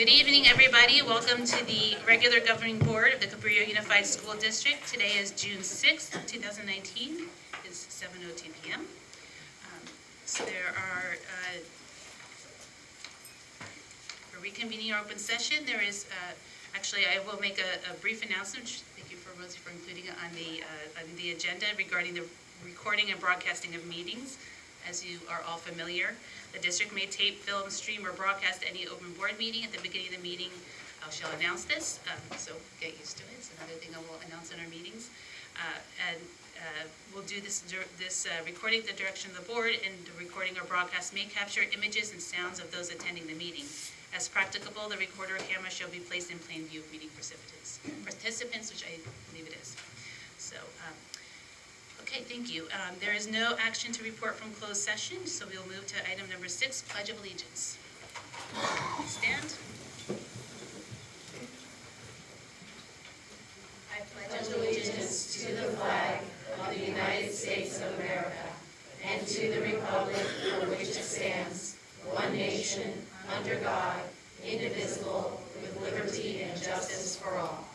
Good evening, everybody. Welcome to the regular governing board of the Cabrillo Unified School District. Today is June 6th, 2019. It's 7:02 p.m. So there are, we're reconvening our open session. There is, actually, I will make a brief announcement. Thank you for Rosie for including it on the agenda regarding the recording and broadcasting of meetings. As you are all familiar, the district may tape, film, stream, or broadcast any open board meeting. At the beginning of the meeting, I shall announce this, so get used to it. It's another thing I will announce in our meetings. We'll do this recording at the direction of the board, and the recording or broadcast may capture images and sounds of those attending the meeting. As practicable, the recorder or camera shall be placed in plain view of meeting participants, which I believe it is. So, okay, thank you. There is no action to report from closed session, so we'll move to item number 6, Pledge of Allegiance. Stand. I pledge allegiance to the flag of the United States of America and to the republic for which it stands, one nation, under God, indivisible, with liberty and justice for all.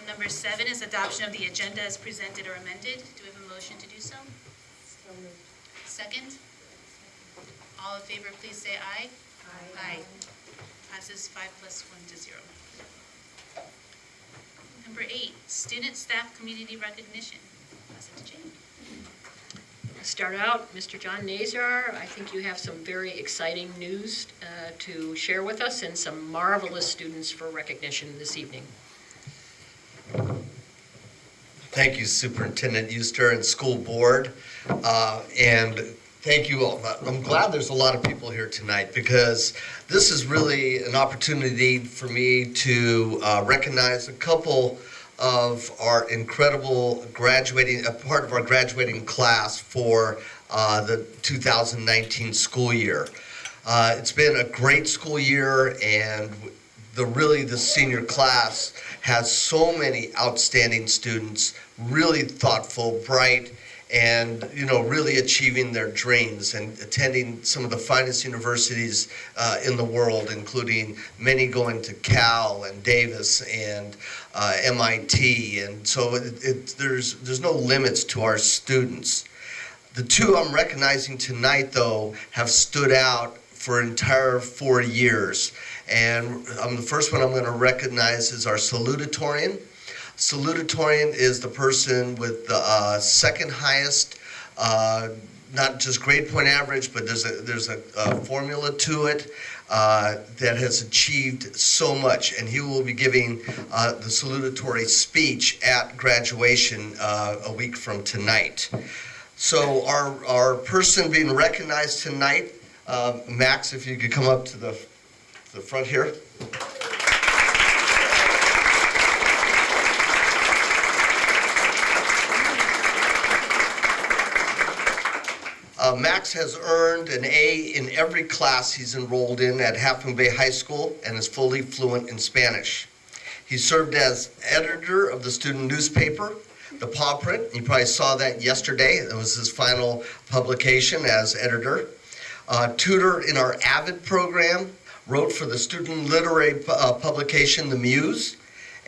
Number 7 is adoption of the agenda as presented or amended. Do we have a motion to do so? Second? All in favor, please say aye. Aye. Passes 5+1-0. Number 8, student staff community recognition. Pass it to Jane. Start out, Mr. John Nazar, I think you have some very exciting news to share with us and some marvelous students for recognition this evening. Thank you, Superintendent Euster and School Board, and thank you all. I'm glad there's a lot of people here tonight because this is really an opportunity for me to recognize a couple of our incredible part of our graduating class for the 2019 school year. It's been a great school year, and the senior class has so many outstanding students, really thoughtful, bright, and really achieving their dreams and attending some of the finest universities in the world, including many going to Cal and Davis and MIT, and so there's no limits to our students. The two I'm recognizing tonight, though, have stood out for entire 4 years. And the first one I'm going to recognize is our salutatorian. Salutatorian is the person with the second highest, not just grade point average, but there's a formula to it that has achieved so much. And he will be giving the salutatory speech at graduation a week from tonight. So our person being recognized tonight, Max, if you could come up to the front here. Max has earned an A in every class he's enrolled in at Half Moon Bay High School and is fully fluent in Spanish. He served as editor of the student newspaper, The Paw Print. You probably saw that yesterday. It was his final publication as editor. Tutor in our AVID program, wrote for the student literary publication, The Muse,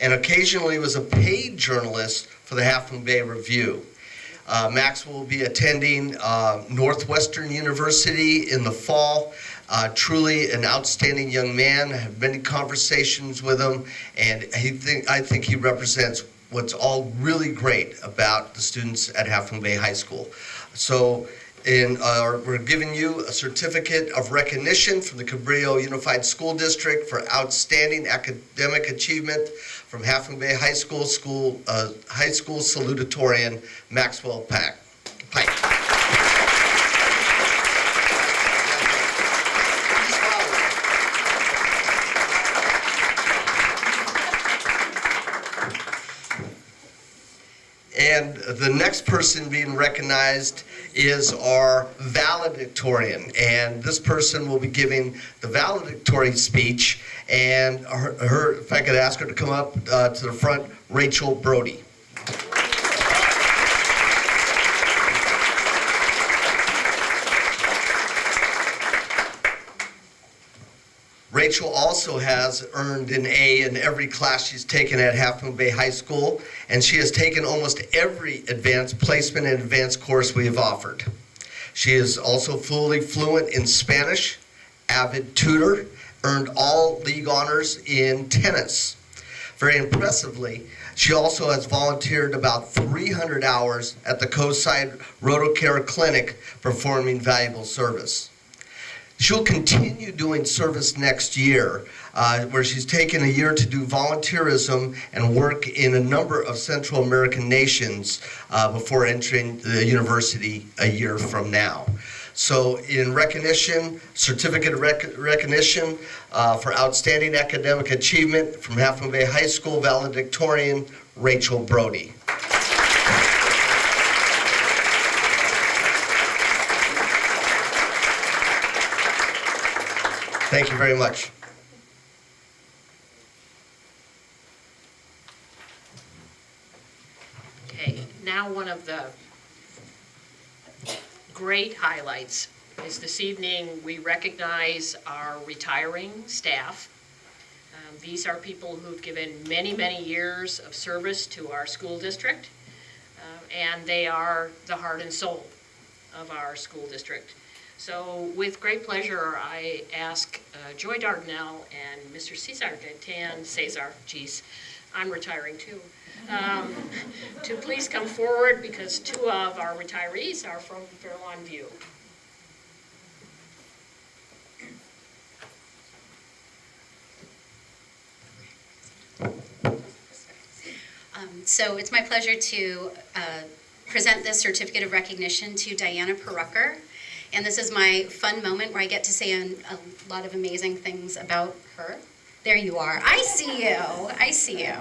and occasionally was a paid journalist for the Half Moon Bay Review. Max will be attending Northwestern University in the fall. Truly an outstanding young man. I have many conversations with him, and I think he represents what's all really great about the students at Half Moon Bay High School. So we're giving you a certificate of recognition from the Cabrillo Unified School District for outstanding academic achievement from Half Moon Bay High School salutatorian Maxwell Pike. And the next person being recognized is our valedictorian. And this person will be giving the valedictory speech. And her, if I could ask her to come up to the front, Rachel Brody. Rachel also has earned an A in every class she's taken at Half Moon Bay High School, and she has taken almost every advanced placement and advanced course we have offered. She is also fully fluent in Spanish, avid tutor, earned all league honors in tennis. Very impressively, she also has volunteered about 300 hours at the Coastside Rotocare Clinic performing valuable service. She'll continue doing service next year, where she's taken a year to do volunteerism and work in a number of Central American nations before entering the university a year from now. So in recognition, certificate of recognition for outstanding academic achievement from Half Moon Bay High School valedictorian, Rachel Brody. Thank you very much. Okay, now one of the great highlights is this evening we recognize our retiring staff. These are people who've given many, many years of service to our school district, and they are the heart and soul of our school district. So with great pleasure, I ask Joy Dardanelle and Mr. Cesar, geez, I'm retiring too, to please come forward because two of our retirees are from Fairlawn View. So it's my pleasure to present this certificate of recognition to Diana Perucker. And this is my fun moment where I get to say a lot of amazing things about her. There you are. I see you. I see you.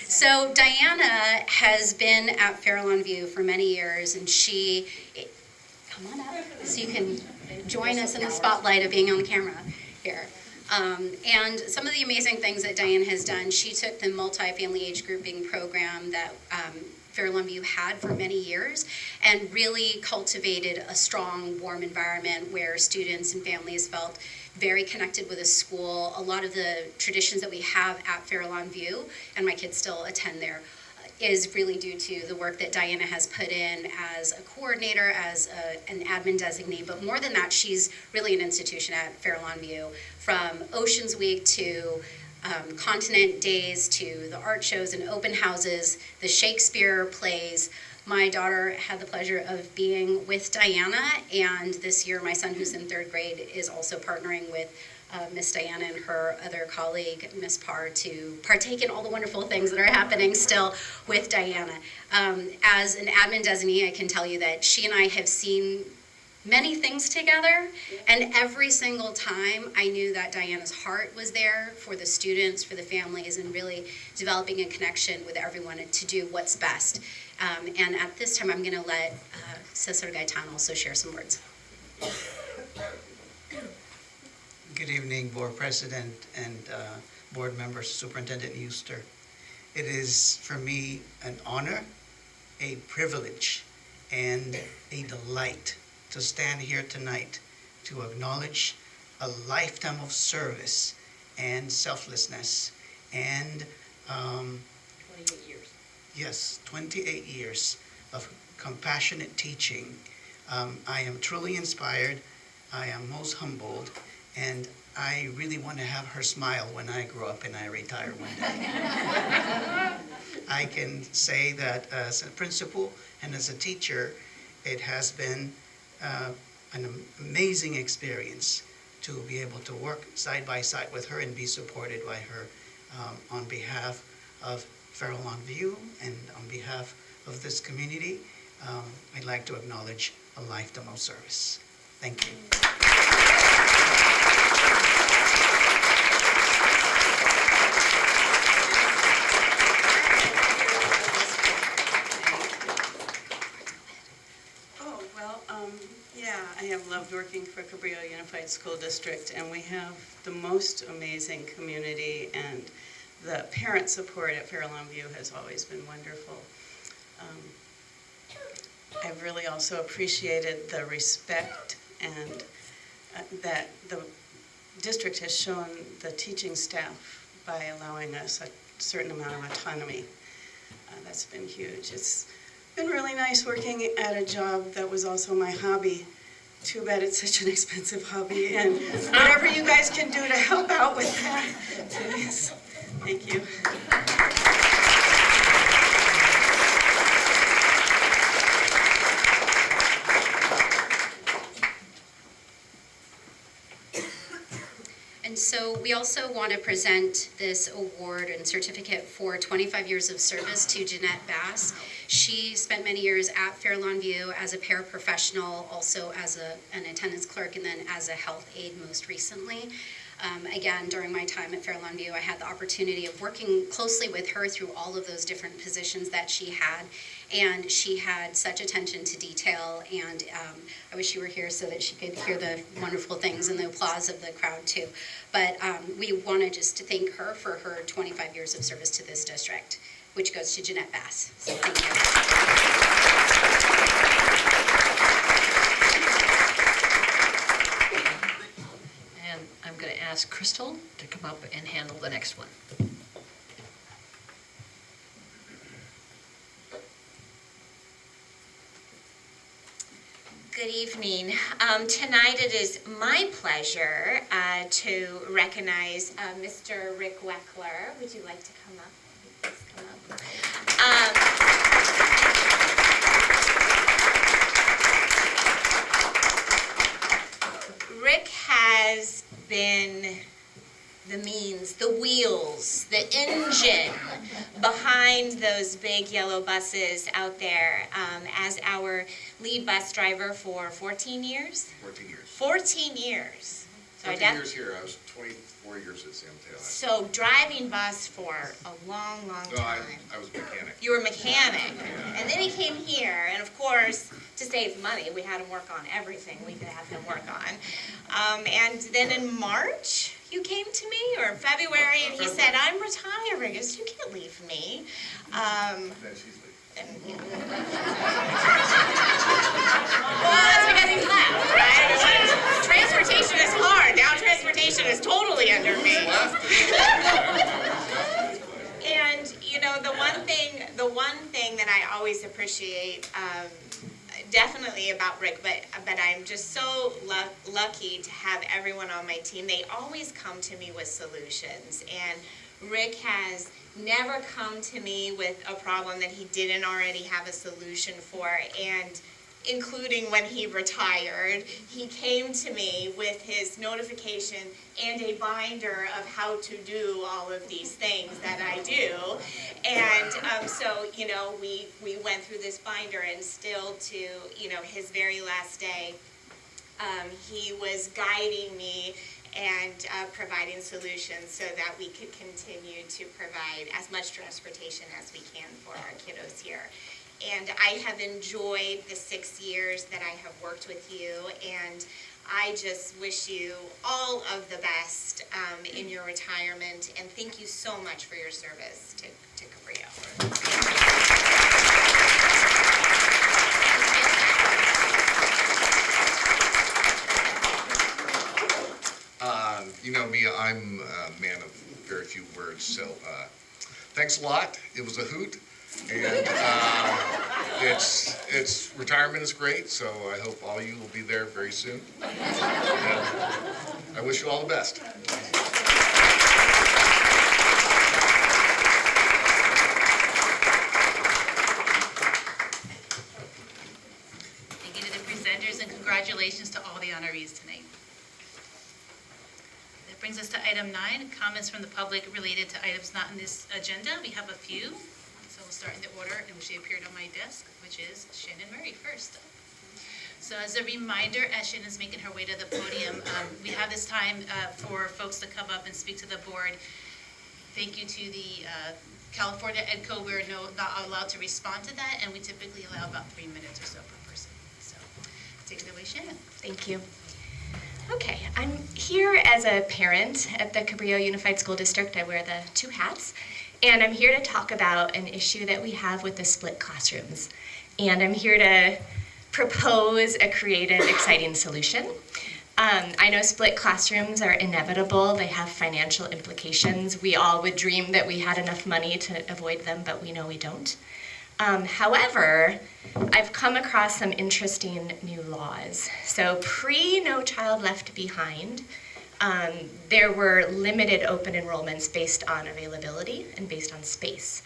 So Diana has been at Fairlawn View for many years, and come on up so you can join us in the spotlight of being on the camera here. And some of the amazing things that Diane has done, she took the multi-family age grouping program that Fairlawn View had for many years and really cultivated a strong, warm environment where students and families felt very connected with a school. A lot of the traditions that we have at Fairlawn View, and my kids still attend there, is really due to the work that Diana has put in as a coordinator, as an admin designee. But more than that, she's really an institution at Fairlawn View. From Oceans Week to Continent Days to the art shows and open houses, the Shakespeare plays. My daughter had the pleasure of being with Diana, and this year my son, who's in 3rd grade, is also partnering with Miss Diana and her other colleague, Miss Parr, to partake in all the wonderful things that are happening still with Diana. As an admin designee, I can tell you that she and I have seen many things together, and every single time I knew that Diana's heart was there for the students, for the families, and really developing a connection with everyone to do what's best. And at this time, I'm going to let Cesar Gaitan also share some words. Good evening, Board President and Board members, Superintendent Euster. It is for me an honor, a privilege, and a delight to stand here tonight to acknowledge a lifetime of service and selflessness and 28 years. Yes, 28 years of compassionate teaching. I am truly inspired. I am most humbled, and I really want to have her smile when I grow up and I retire one day. I can say that as a principal and as a teacher, it has been an amazing experience to be able to work side by side with her and be supported by her on behalf of Fairlawn View and on behalf of this community. I'd like to acknowledge a lifetime of service. Thank you. I have loved working for Cabrillo Unified School District, and we have the most amazing community, and the parent support at Fairlawn View has always been wonderful. I've really also appreciated the respect and that the district has shown the teaching staff by allowing us a certain amount of autonomy. That's been huge. It's been really nice working at a job that was also my hobby. Too bad it's such an expensive hobby, and whatever you guys can do to help out with that, please. Thank you. And so we also want to present this award and certificate for 25 years of service to Jeanette Bass. She spent many years at Fair Lawn View as a paraprofessional, also as an attendance clerk, and then as a health aide most recently. Again, during my time at Fair Lawn View, I had the opportunity of working closely with her through all of those different positions that she had. And she had such attention to detail, and I wish you were here so that she could hear the wonderful things and the applause of the crowd too. But we wanted just to thank her for her 25 years of service to this district, which goes to Jeanette Bass. So thank you. And I'm going to ask Crystal to come up and handle the next one. Good evening. Tonight it is my pleasure to recognize Mr. Rick Weckler. Would you like to come up? Please come up. Rick has been the means, the wheels, the engine behind those big yellow buses out there as our lead bus driver for 14 years? 14 years. 14 years. So 14 years here. I was 24 years at San Mateo. So driving bus for a long, long No, time. I was a mechanic. You were a mechanic. And then he came here, and of course, to save money, we had him work on everything we could have him work on. And then in March, you came to me, or February, and he said, I'm retiring. I said, you can't leave me. Then she's leaving. Well, that's because he's left, right? Transportation is hard. Now transportation is totally under me. And, you know, the one thing that I always appreciate definitely about Rick, but I'm just so lucky to have everyone on my team. They always come to me with solutions, and Rick has never come to me with a problem that he didn't already have a solution for, and including when he retired, he came to me with his notification and a binder of how to do all of these things that I do. And so, you know, we went through this binder, and still to, you know, his very last day, he was guiding me and providing solutions so that we could continue to provide as much transportation as we can for our kiddos here. And I have enjoyed the 6 years that I have worked with you, and I just wish you all of the best in your retirement, and thank you so much for your service to Cabrillo. You know me, I'm a man of very few words, so thanks a lot. It was a hoot, and it's retirement is great, so I hope all you will be there very soon. And I wish you all the best. Thank you to the presenters, and congratulations to all the honorees tonight. That brings us to item 9, comments from the public related to items not in this agenda. We have a few, so we'll start in the order in which they appeared on my desk, which is Shannon Murray first. So as a reminder, as Shannon's making her way to the podium, we have this time for folks to come up and speak to the board. Thank you to the California EDCO. We're not allowed to respond to that, and we typically allow about 3 minutes or so per person. So take it away, Shannon. Thank you. Okay, I'm here as a parent at the Cabrillo Unified School District. I wear the 2 hats, and I'm here to talk about an issue that we have with the split classrooms. And I'm here to propose a creative, exciting solution. I know split classrooms are inevitable. They have financial implications. We all would dream that we had enough money to avoid them, but we know we don't. However, I've come across some interesting new laws. So pre-No Child Left Behind, there were limited open enrollments based on availability and based on space.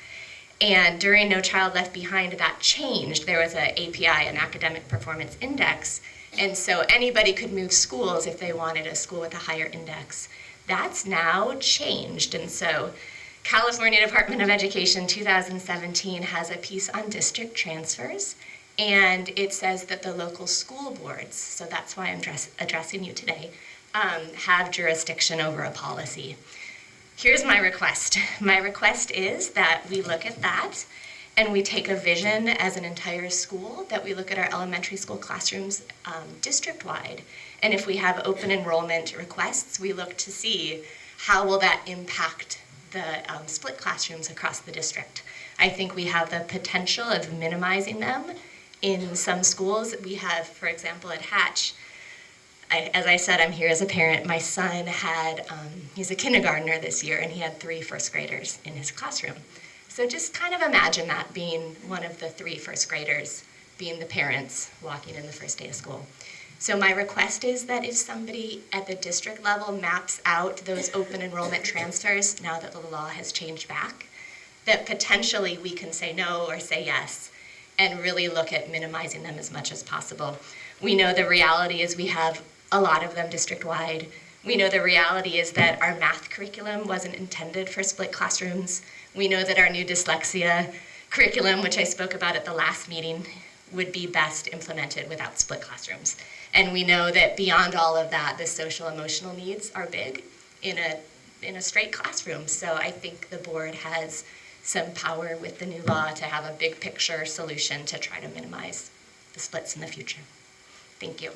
And during No Child Left Behind, that changed. There was an API, an Academic Performance Index, and so anybody could move schools if they wanted a school with a higher index. That's now changed, and so California Department of Education 2017 has a piece on district transfers, and it says that the local school boards, so that's why I'm addressing you today, have jurisdiction over a policy. Here's my request. My request is that we look at that and we take a vision as an entire school, that we look at our elementary school classrooms district-wide. And if we have open enrollment requests, we look to see how will that impact the split classrooms across the district. I think we have the potential of minimizing them in some schools. We have, for example, at Hatch, as I said, I'm here as a parent. My son had, he's a kindergartner this year, and he had 3 first graders in his classroom. So just kind of imagine that being one of the 3 first graders, being the parents walking in the first day of school. So my request is that if somebody at the district level maps out those open enrollment transfers, now that the law has changed back, that potentially we can say no or say yes, and really look at minimizing them as much as possible. We know the reality is we have a lot of them district-wide. We know the reality is that our math curriculum wasn't intended for split classrooms. We know that our new dyslexia curriculum, which I spoke about at the last meeting, would be best implemented without split classrooms. And we know that beyond all of that, the social emotional needs are big in a straight classroom. So I think the board has some power with the new law to have a big picture solution to try to minimize the splits in the future. Thank you.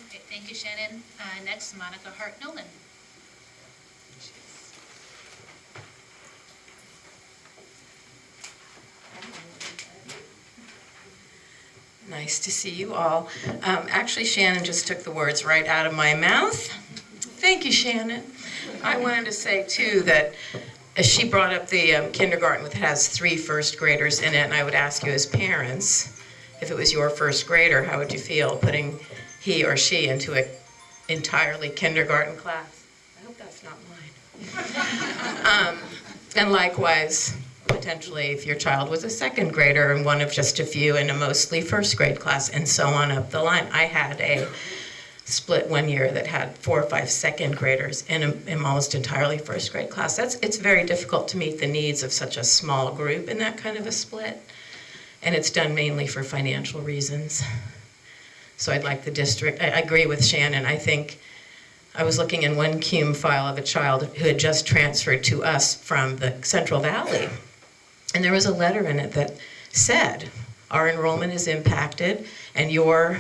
Okay, thank you, Shannon. Next, Monica Hart-Nolan. Nice to see you all. Actually, Shannon just took the words right out of my mouth. Thank you, Shannon. I wanted to say, too, that as she brought up the kindergarten that has 3 first graders in it, and I would ask you as parents, if it was your first grader, how would you feel putting he or she into an entirely kindergarten class? I hope that's not mine. And likewise, potentially if your child was a second grader and one of just a few in a mostly first grade class, and so on up the line. I had a split one year that had 4 or 5 second graders in an almost entirely first grade class. It's very difficult to meet the needs of such a small group in that kind of a split, and it's done mainly for financial reasons. So I'd like the district, I agree with Shannon. I think I was looking in one CUME file of a child who had just transferred to us from the Central Valley. And there was a letter in it that said, our enrollment is impacted and your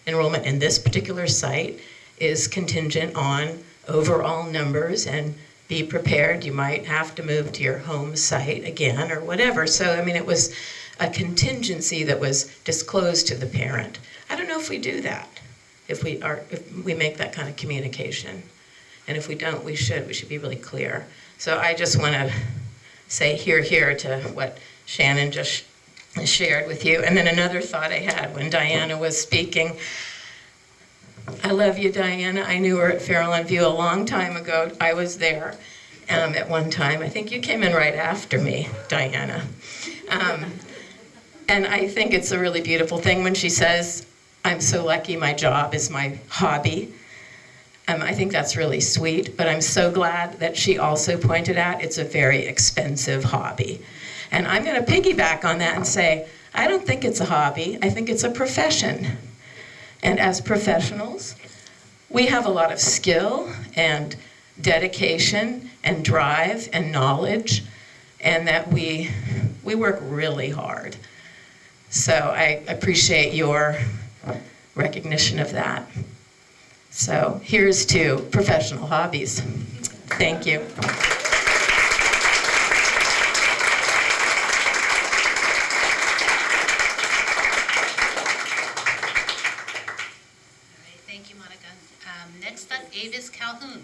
enrollment in this particular site is contingent on overall numbers, and be prepared. You might have to move to your home site again or whatever. So, I mean, it was a contingency that was disclosed to the parent. I don't know if we do that, if we make that kind of communication. And if we don't, we should be really clear. So I just want to say here to what Shannon just shared with you. And then another thought I had when Diana was speaking. I love you, Diana. I knew her at Farallon View a long time ago. I was there at one time. I think you came in right after me, Diana. And I think it's a really beautiful thing when she says, I'm so lucky my job is my hobby. I think that's really sweet, but I'm so glad that she also pointed out it's a very expensive hobby. And I'm going to piggyback on that and say, I don't think it's a hobby. I think it's a profession. And as professionals, we have a lot of skill and dedication and drive and knowledge, and that we work really hard. So I appreciate your recognition of that. So here's to professional hobbies. Thank you. Next up, Avis Calhoun.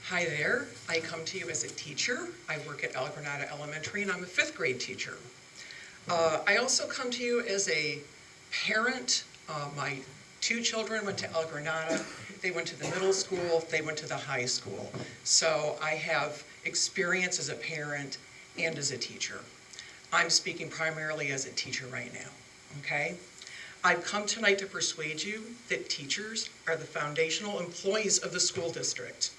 Hi there. I come to you as a teacher. I work at El Granada Elementary, and I'm a 5th grade teacher. I also come to you as a parent. My 2 children went to El Granada. They went to the middle school. They went to the high school. So I have experience as a parent and as a teacher. I'm speaking primarily as a teacher right now, okay? I've come tonight to persuade you that teachers are the foundational employees of the school district.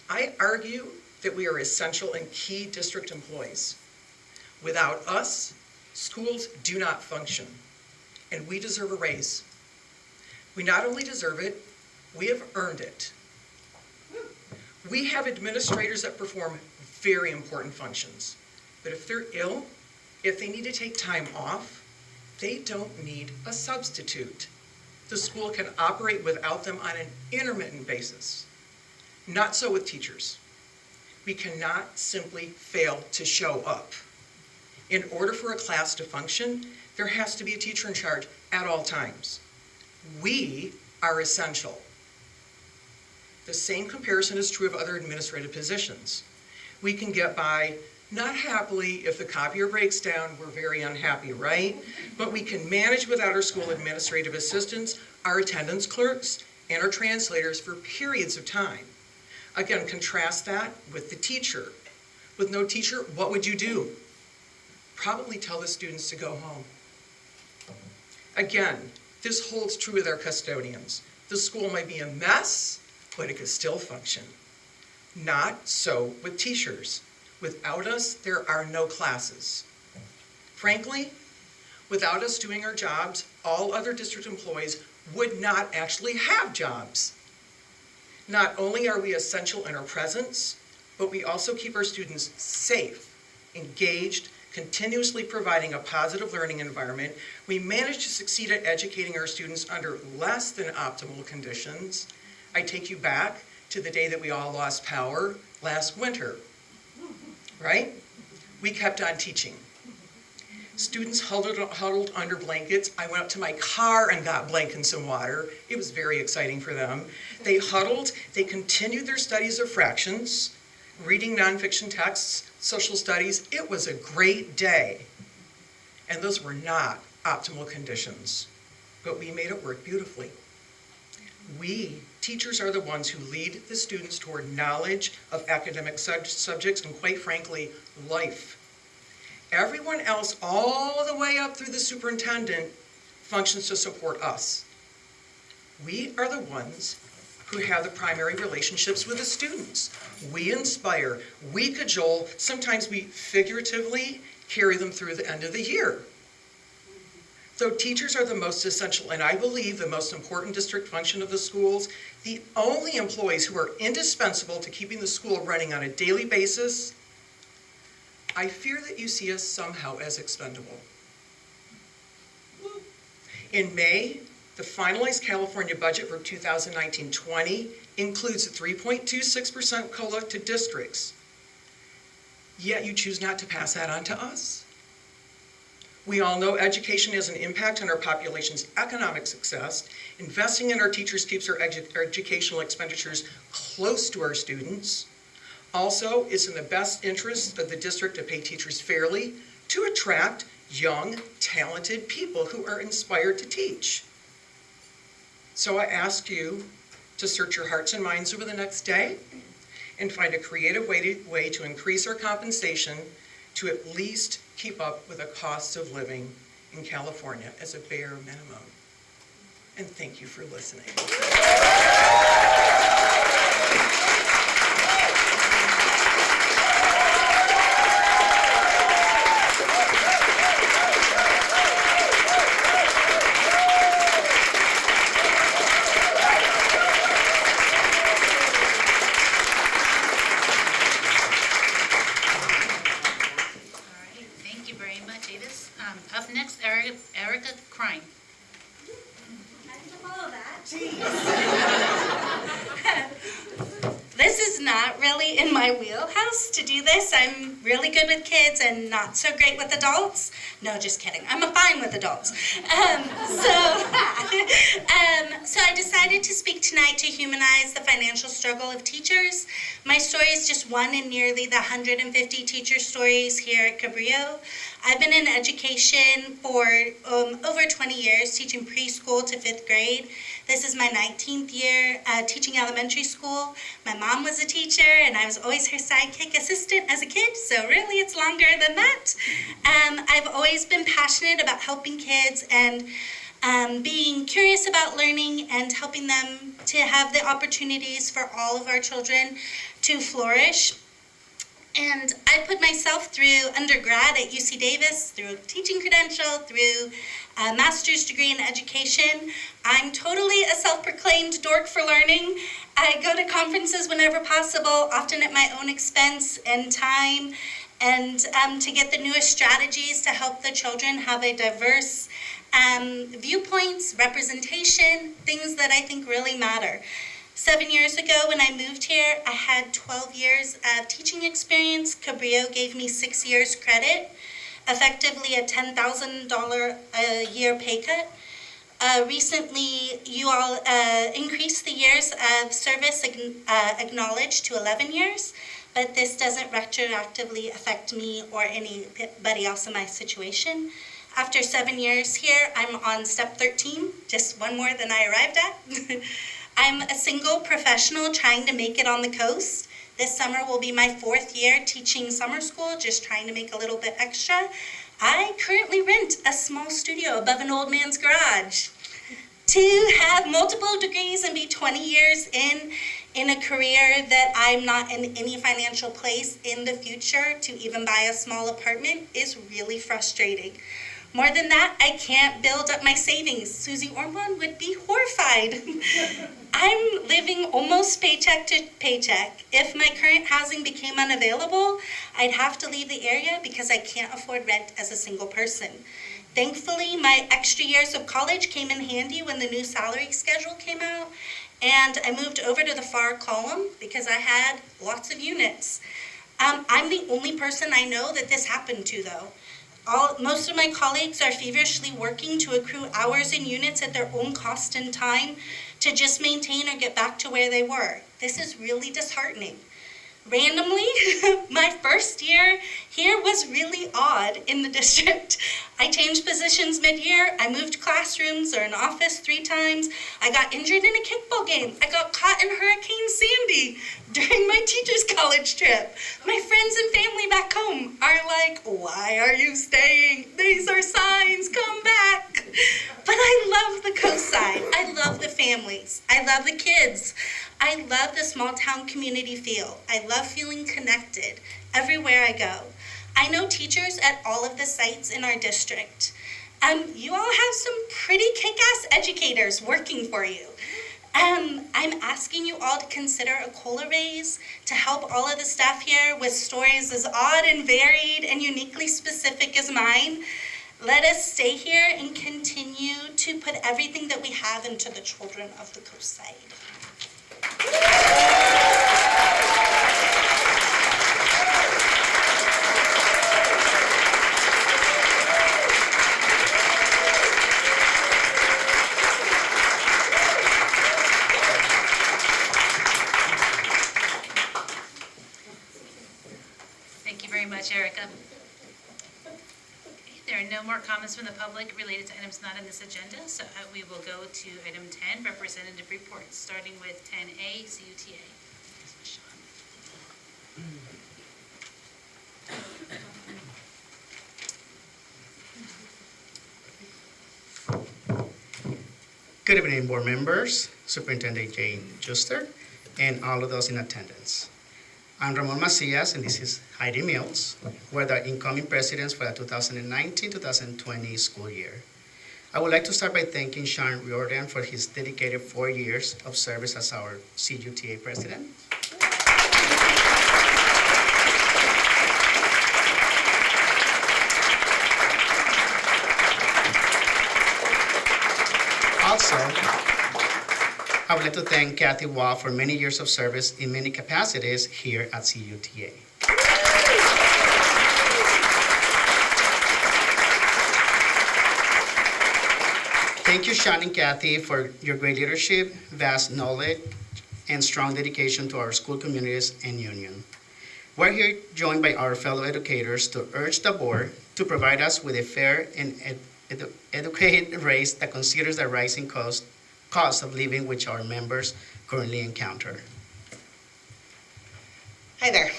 I argue that we are essential and key district employees. Without us, schools do not function, and we deserve a raise. We not only deserve it, we have earned it. We have administrators that perform very important functions, but if they're ill, if they need to take time off, they don't need a substitute. The school can operate without them on an intermittent basis. Not so with teachers. We cannot simply fail to show up. In order for a class to function, there has to be a teacher in charge at all times. We are essential. The same comparison is true of other administrative positions. We can get by, not happily, if the copier breaks down, we're very unhappy, right? But we can manage without our school administrative assistants, our attendance clerks, and our translators for periods of time. Again, contrast that with the teacher. With no teacher, what would you do? Probably tell the students to go home. Again, this holds true with our custodians. The school might be a mess, but it could still function. Not so with teachers. Without us, there are no classes. Frankly, without us doing our jobs, all other district employees would not actually have jobs. Not only are we essential in our presence, but we also keep our students safe, engaged, continuously providing a positive learning environment. We manage to succeed at educating our students under less than optimal conditions. I take you back to the day that we all lost power last winter, right? We kept on teaching. Students huddled under blankets. I went up to my car and got blankets and water. It was very exciting for them. They huddled, they continued their studies of fractions, reading nonfiction texts, social studies. It was a great day. And those were not optimal conditions, but we made it work beautifully. We, teachers, are the ones who lead the students toward knowledge of academic subjects and, quite frankly, life. Everyone else, all the way up through the superintendent, functions to support us. We are the ones who have the primary relationships with the students. We inspire, we cajole, sometimes we figuratively carry them through the end of the year. Though teachers are the most essential, and I believe the most important district function of the schools, the only employees who are indispensable to keeping the school running on a daily basis, I fear that you see us somehow as expendable. In May, the finalized California budget for 2019-20 includes a 3.26% COLA to districts. Yet you choose not to pass that on to us. We all know education has an impact on our population's economic success. Investing in our teachers keeps our educational expenditures close to our students. Also, it's in the best interest of the district to pay teachers fairly to attract young, talented people who are inspired to teach. So I ask you to search your hearts and minds over the next day and find a creative way to increase our compensation to at least keep up with the cost of living in California as a bare minimum. And thank you for listening. Up next, Erica Crime. This is not really in my my wheelhouse to do this. I'm really good with kids and not so great with adults. No, just kidding. I'm fine with adults. So I decided to speak tonight to humanize the financial struggle of teachers. My story is just one in nearly the 150 teacher stories here at Cabrillo. I've been in education for over 20 years, teaching preschool to 5th grade. This is my 19th year teaching elementary school. My mom was a teacher, and I was always her sidekick assistant as a kid, so really it's longer than that. I've always been passionate about helping kids and being curious about learning and helping them to have the opportunities for all of our children to flourish. And I put myself through undergrad at UC Davis, through a teaching credential, through a master's degree in education. I'm totally a self-proclaimed dork for learning. I go to conferences whenever possible, often at my own expense and time, and to get the newest strategies to help the children have a diverse viewpoints, representation, things that I think really matter. 7 years ago when I moved here, I had 12 years of teaching experience. Cabrillo gave me 6 years credit, effectively a $10,000 a year pay cut. Recently, you all increased the years of service acknowledged to 11 years, but this doesn't retroactively affect me or anybody else in my situation. After 7 years here, I'm on step 13, just one more than I arrived at. I'm a single professional trying to make it on the coast. This summer will be my 4th year teaching summer school, just trying to make a little bit extra. I currently rent a small studio above an old man's garage. To have multiple degrees and be 20 years in a career that I'm not in any financial place in the future to even buy a small apartment is really frustrating. More than that, I can't build up my savings. Susie Ormond would be horrified. I'm living almost paycheck to paycheck. If my current housing became unavailable, I'd have to leave the area because I can't afford rent as a single person. Thankfully, my extra years of college came in handy when the new salary schedule came out, and I moved over to the far column because I had lots of units. I'm the only person I know that this happened to, though. Most of my colleagues are feverishly working to accrue hours and units at their own cost and time to just maintain or get back to where they were. This is really disheartening. Randomly, my first year here was really odd in the district. I changed positions mid-year. I moved classrooms or an office 3 times. I got injured in a kickball game. I got caught in Hurricane Sandy during my teacher's college trip. My friends and family back home are like, why are you staying? These are signs, come back. But I love the coast side. I love the families. I love the kids. I love the small town community feel. I love feeling connected everywhere I go. I know teachers at all of the sites in our district. You all have some pretty kick-ass educators working for you. I'm asking you all to consider a COLA raise to help all of the staff here with stories as odd and varied and uniquely specific as mine. Let us stay here and continue to put everything that we have into the children of the coast side. Thank you very much, Erica. There are no more comments from the public related to items not on this agenda, so we will go to item 10, representative reports, starting with 10A, CUTA. Good evening, board members, Superintendent Jane Juster, and all of those in attendance. I'm Ramon Macias, and this is Heidi Mills. We're the incoming presidents for the 2019-2020 school year. I would like to start by thanking Sean Riordan for his dedicated 4 years of service as our CUTA president. I would like to thank Kathy Wah for many years of service in many capacities here at CUTA. Thank you, Sean and Kathy, for your great leadership, vast knowledge, and strong dedication to our school communities and union. We're here joined by our fellow educators to urge the board to provide us with a fair and educated rates that considers the rising cost of living which our members currently encounter. Hi there.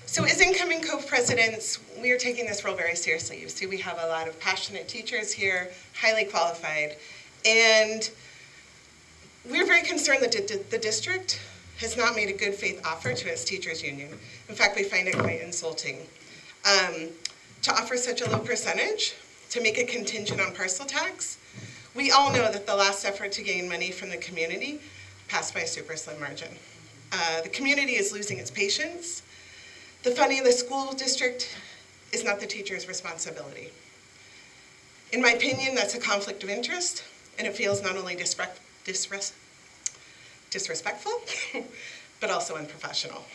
So as incoming co-presidents, we are taking this role very seriously. You see, we have a lot of passionate teachers here, highly qualified, and we're very concerned that the district has not made a good faith offer to its teachers union. In fact, we find it quite insulting. To offer such a low percentage, to make it contingent on parcel tax, we all know that the last effort to gain money from the community passed by a super slim margin. The community is losing its patience. The funding of the school district is not the teacher's responsibility. In my opinion, that's a conflict of interest, and it feels not only disrespectful, but also unprofessional.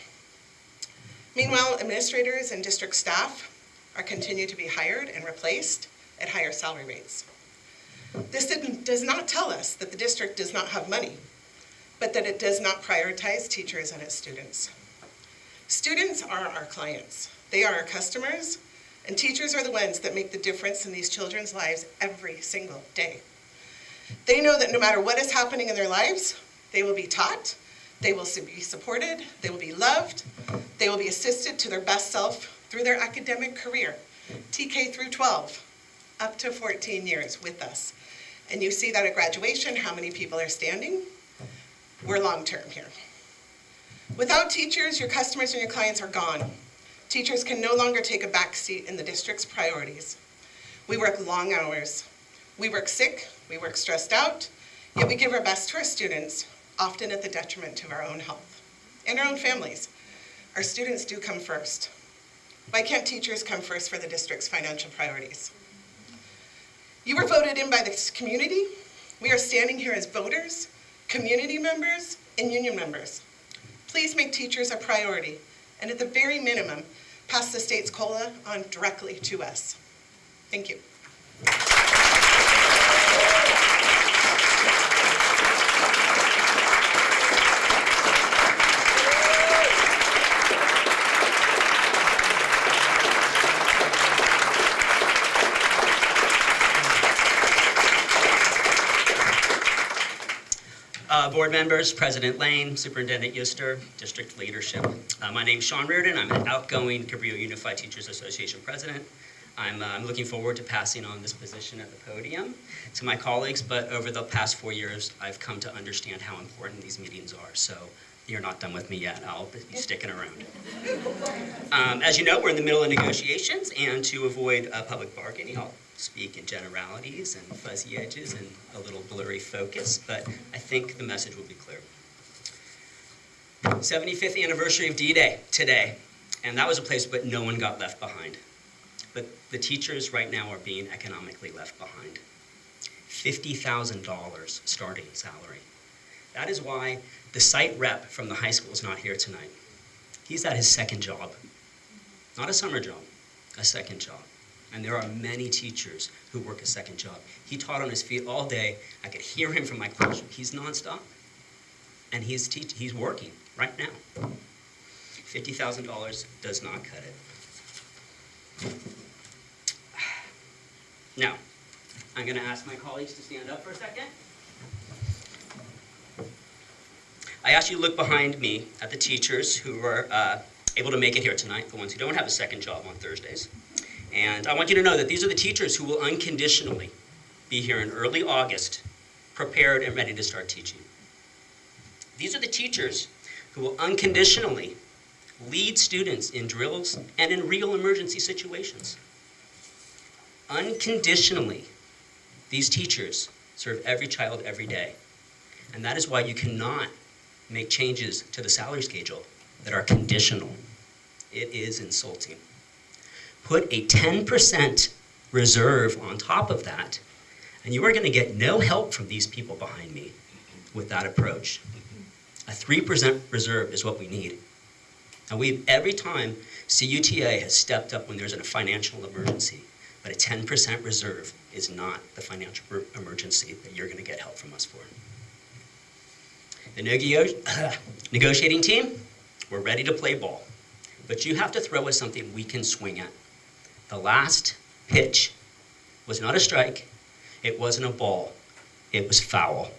Meanwhile, administrators and district staff are continued to be hired and replaced at higher salary rates. This does not tell us that the district does not have money, but that it does not prioritize teachers and its students. Students are our clients. They are our customers, and teachers are the ones that make the difference in these children's lives every single day. They know that no matter what is happening in their lives, they will be taught, they will be supported, they will be loved, they will be assisted to their best self through their academic career, TK through 12, up to 14 years with us. And you see that at graduation, how many people are standing? We're long-term here. Without teachers, your customers and your clients are gone. Teachers can no longer take a back seat in the district's priorities. We work long hours. We work sick, we work stressed out, yet we give our best to our students, often at the detriment to our own health and our own families. Our students do come first. Why can't teachers come first for the district's financial priorities? You were voted in by this community. We are standing here as voters, community members, and union members. Please make teachers a priority, and at the very minimum, pass the state's COLA on directly to us. Thank you. Board members, President Lane, Superintendent Euster, district leadership. My name's Sean Riordan. I'm an outgoing Cabrillo Unified Teachers Association president. I'm looking forward to passing on this position at the podium to my colleagues, but over the past 4 years, I've come to understand how important these meetings are. So you're not done with me yet. I'll be sticking around. As you know, we're in the middle of negotiations, and to avoid public bargaining, I'll speak in generalities and fuzzy edges and a little blurry focus, but I think the message will be clear. 75th anniversary of D-Day today, and that was a place but no one got left behind. But the teachers right now are being economically left behind. $50,000 starting salary. That is why the site rep from the high school is not here tonight. He's at his second job. Not a summer job, a second job. And there are many teachers who work a second job. He taught on his feet all day. I could hear him from my classroom. He's nonstop. And he's working right now. $50,000 does not cut it. Now, I'm going to ask my colleagues to stand up for a second. I ask you to look behind me at the teachers who are able to make it here tonight, the ones who don't have a second job on Thursdays. And I want you to know that these are the teachers who will unconditionally be here in early August, prepared and ready to start teaching. These are the teachers who will unconditionally lead students in drills and in real emergency situations. Unconditionally, these teachers serve every child every day. And that is why you cannot make changes to the salary schedule that are conditional. It is insulting. Put a 10% reserve on top of that, and you are going to get no help from these people behind me with that approach. A 3% reserve is what we need. And every time CUTA has stepped up when there's a financial emergency, but a 10% reserve is not the financial emergency that you're going to get help from us for. The negotiating team, we're ready to play ball, but you have to throw us something we can swing at. The last pitch was not a strike, it wasn't a ball, it was foul.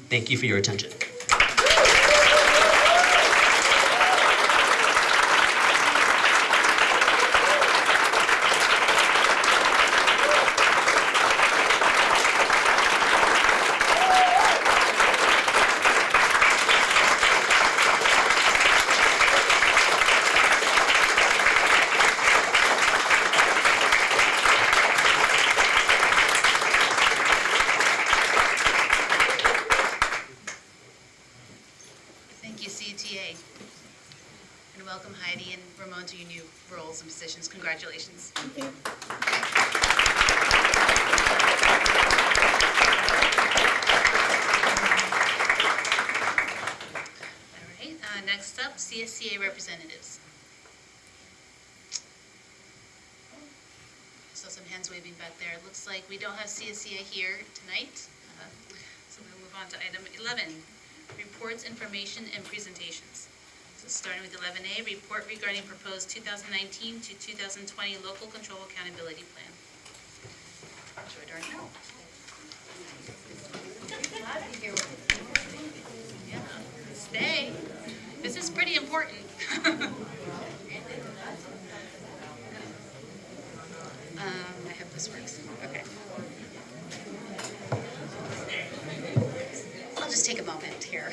Thank you for your attention. Thank you, CUTA. And welcome Heidi and Ramon to your new roles and positions. Congratulations. All right, next up, CSCA representatives. Saw some hands waving back there. It looks like we don't have CSCA here tonight. So we'll move on to item 11. Reports, information, and presentations. So starting with 11A, report regarding proposed 2019 to 2020 local control accountability plan. Riordan. Yeah, stay. This is pretty important. I hope this works. Okay. I'll just take a moment here.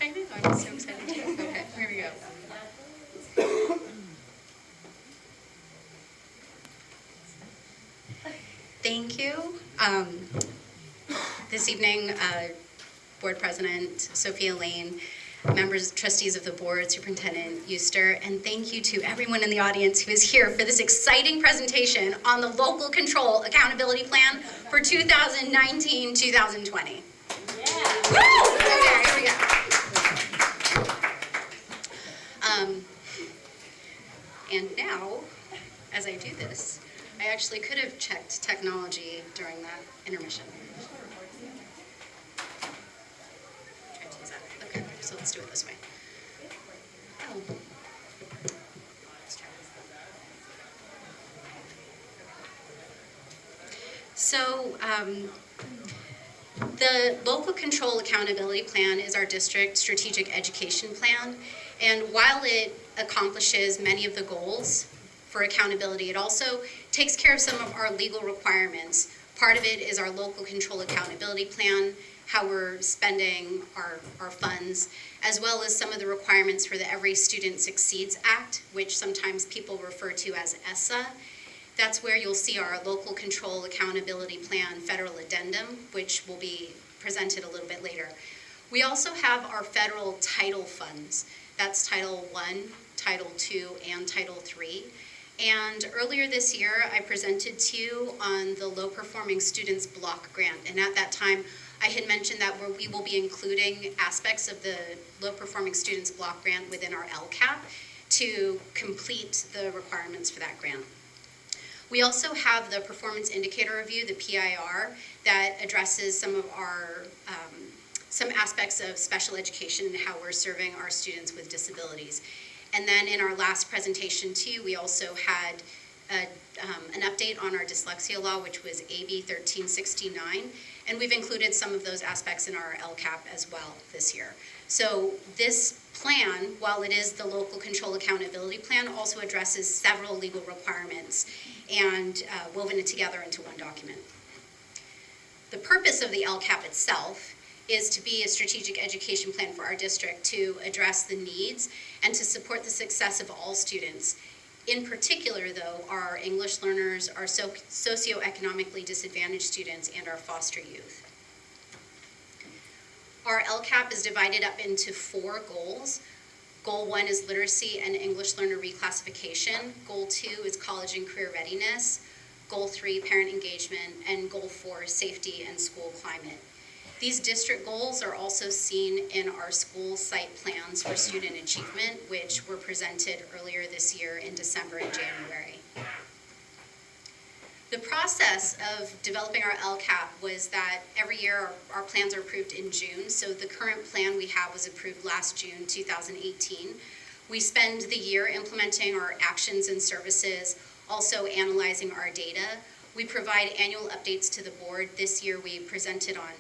I know, I'm so excited too. Okay, here we go. Thank you. This evening, Board President Sophia Lane, members, trustees of the board, Superintendent Euster, and thank you to everyone in the audience who is here for this exciting presentation on the Local Control Accountability Plan for 2019-2020. Yeah. Woo! Okay, here we go. And now, as I do this, I actually could have checked technology during that intermission. Try to use that. Okay, so let's do it this way. Oh. Let's try this. So, the Local Control Accountability Plan is our district strategic education plan, and while it accomplishes many of the goals for accountability, it also takes care of some of our legal requirements. Part of it is our Local Control Accountability Plan, how we're spending our funds, as well as some of the requirements for the Every Student Succeeds Act, which sometimes people refer to as ESSA. That's where you'll see our Local Control Accountability Plan federal addendum, which will be presented a little bit later. We also have our federal title funds. That's Title I, Title II, and Title III. And earlier this year, I presented to you on the Low Performing Students Block Grant. And at that time, I had mentioned that we will be including aspects of the Low Performing Students Block Grant within our LCAP to complete the requirements for that grant. We also have the Performance Indicator Review, the PIR, that addresses some of our, some aspects of special education and how we're serving our students with disabilities. And then in our last presentation too, we also had an update on our dyslexia law, which was AB 1369, and we've included some of those aspects in our LCAP as well this year. So this plan, while it is the local control accountability plan, also addresses several legal requirements and woven it together into one document. The purpose of the LCAP itself is to be a strategic education plan for our district to address the needs and to support the success of all students. In particular, though, our English learners, our socioeconomically disadvantaged students, and our foster youth. Our LCAP is divided up into 4 goals. Goal 1 is literacy and English learner reclassification. Goal 2 is college and career readiness. Goal 3, parent engagement. And Goal 4, safety and school climate. These district goals are also seen in our school site plans for student achievement, which were presented earlier this year in December and January. The process of developing our LCAP was that every year our plans are approved in June, so the current plan we have was approved last June 2018. We spend the year implementing our actions and services, also analyzing our data. We provide annual updates to the board. This year we presented on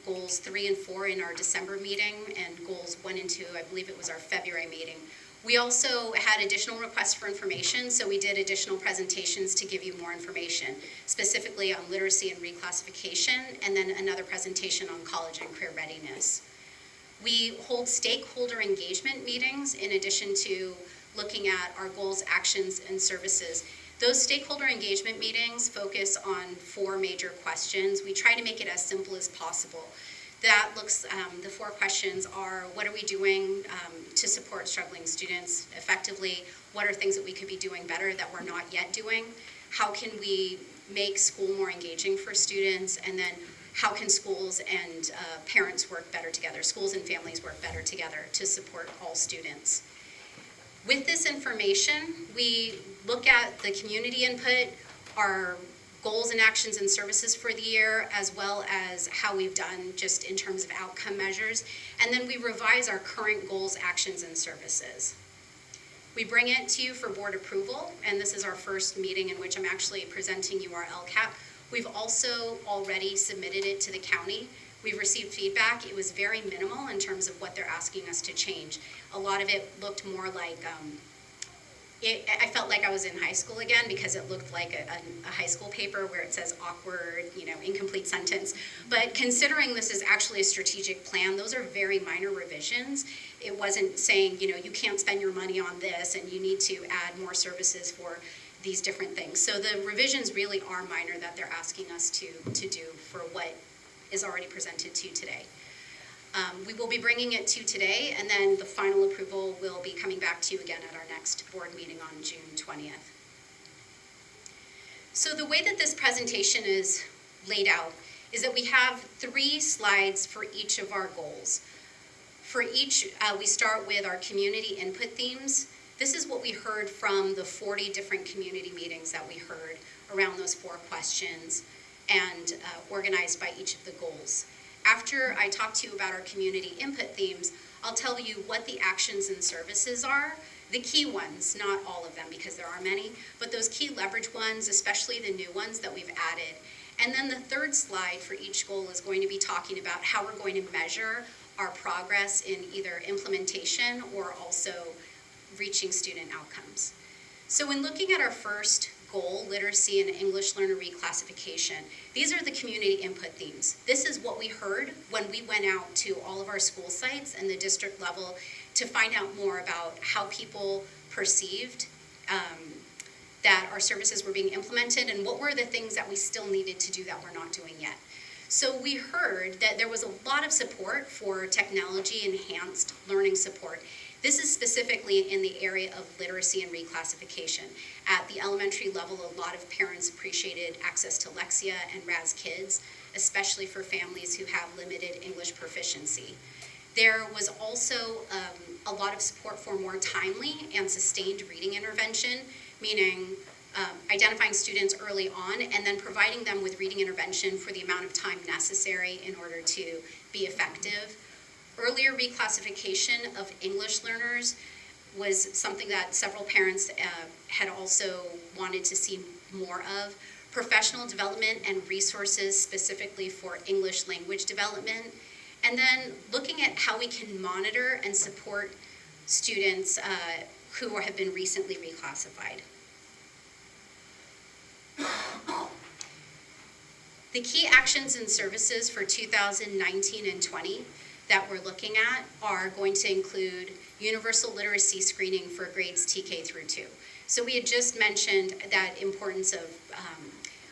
goals 3 and 4 in our December meeting, and goals 1 and 2, I believe it was our February meeting. We also had additional requests for information, so we did additional presentations to give you more information, specifically on literacy and reclassification, and then another presentation on college and career readiness. We hold stakeholder engagement meetings in addition to looking at our goals, actions, and services. Those stakeholder engagement meetings focus on 4 major questions. We try to make it as simple as possible. That looks, the 4 questions are, what are we doing to support struggling students effectively? What are things that we could be doing better that we're not yet doing? How can we make school more engaging for students? And then how can schools and parents work better together, schools and families work better together to support all students? With this information, we look at the community input, our goals and actions and services for the year, as well as how we've done just in terms of outcome measures, and then we revise our current goals, actions, and services. We bring it to you for board approval, and this is our first meeting in which I'm actually presenting you our LCAP. We've also already submitted it to the county. We've received feedback. It was very minimal in terms of what they're asking us to change. A lot of it looked more like, I felt like I was in high school again because it looked like a high school paper where it says awkward, incomplete sentence. But considering this is actually a strategic plan, those are very minor revisions. It wasn't saying, you can't spend your money on this and you need to add more services for these different things. So the revisions really are minor that they're asking us to do for what is already presented to you today. We will be bringing it to you today, and then the final approval will be coming back to you again at our next board meeting on June 20th. So the way that this presentation is laid out is that we have 3 slides for each of our goals. For each, we start with our community input themes. This is what we heard from the 40 different community meetings that we heard around those 4 questions and organized by each of the goals. After I talk to you about our community input themes, I'll tell you what the actions and services are, the key ones, not all of them because there are many, but those key leverage ones, especially the new ones that we've added. And then the 3rd slide for each goal is going to be talking about how we're going to measure our progress in either implementation or also reaching student outcomes. So when looking at our first goal, literacy and English learner reclassification, these are the community input themes. This is what we heard when we went out to all of our school sites and the district level to find out more about how people perceived that our services were being implemented and what were the things that we still needed to do that we're not doing yet. So we heard that there was a lot of support for technology enhanced learning support. This is specifically in the area of literacy and reclassification. At the elementary level, a lot of parents appreciated access to Lexia and Raz Kids, especially for families who have limited English proficiency. There was also a lot of support for more timely and sustained reading intervention, meaning identifying students early on, and then providing them with reading intervention for the amount of time necessary in order to be effective. Earlier reclassification of English learners was something that several parents had also wanted to see more of. Professional development and resources specifically for English language development. And then looking at how we can monitor and support students who have been recently reclassified. The key actions and services for 2019 and 20 that we're looking at are going to include universal literacy screening for grades TK through 2. So we had just mentioned that importance of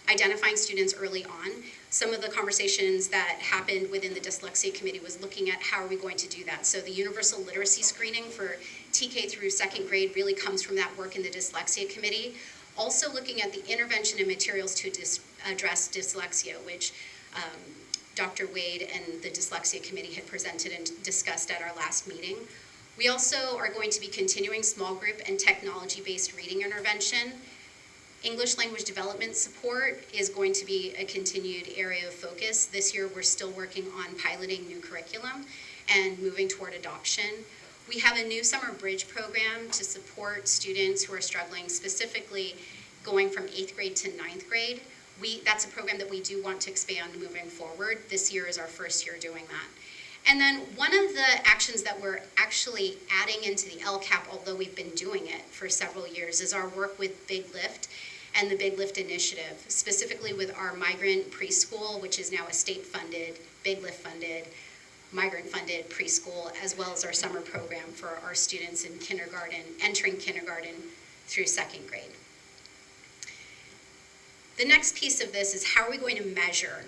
identifying students early on. Some of the conversations that happened within the dyslexia committee was looking at how are we going to do that. So the universal literacy screening for TK through 2nd grade really comes from that work in the dyslexia committee. Also looking at the intervention and materials to address dyslexia, which Dr. Wade and the dyslexia committee had presented and discussed at our last meeting. We also are going to be continuing small group and technology-based reading intervention. English language development support is going to be a continued area of focus. This year we're still working on piloting new curriculum and moving toward adoption. We have a new summer bridge program to support students who are struggling, specifically going from 8th grade to 9th grade. That's a program that we do want to expand moving forward. This year is our first year doing that. And then one of the actions that we're actually adding into the LCAP, although we've been doing it for several years, is our work with Big Lift and the Big Lift Initiative, specifically with our migrant preschool, which is now a state-funded, Big Lift-funded, migrant-funded preschool, as well as our summer program for our students in kindergarten, entering kindergarten through 2nd grade. The next piece of this is how are we going to measure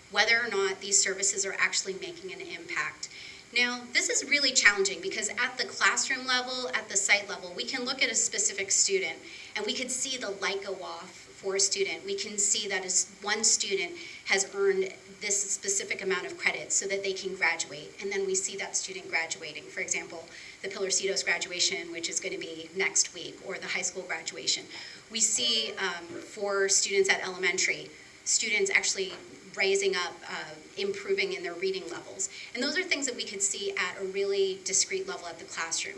whether or not these services are actually making an impact. Now, this is really challenging because at the classroom level, at the site level, we can look at a specific student and we can see the light go off for a student. We can see that one student has earned this specific amount of credit so that they can graduate, and then we see that student graduating. For example, the Pilarcitos graduation, which is going to be next week, or the high school graduation. We see for students at elementary, students actually raising up, improving in their reading levels. And those are things that we could see at a really discrete level at the classroom.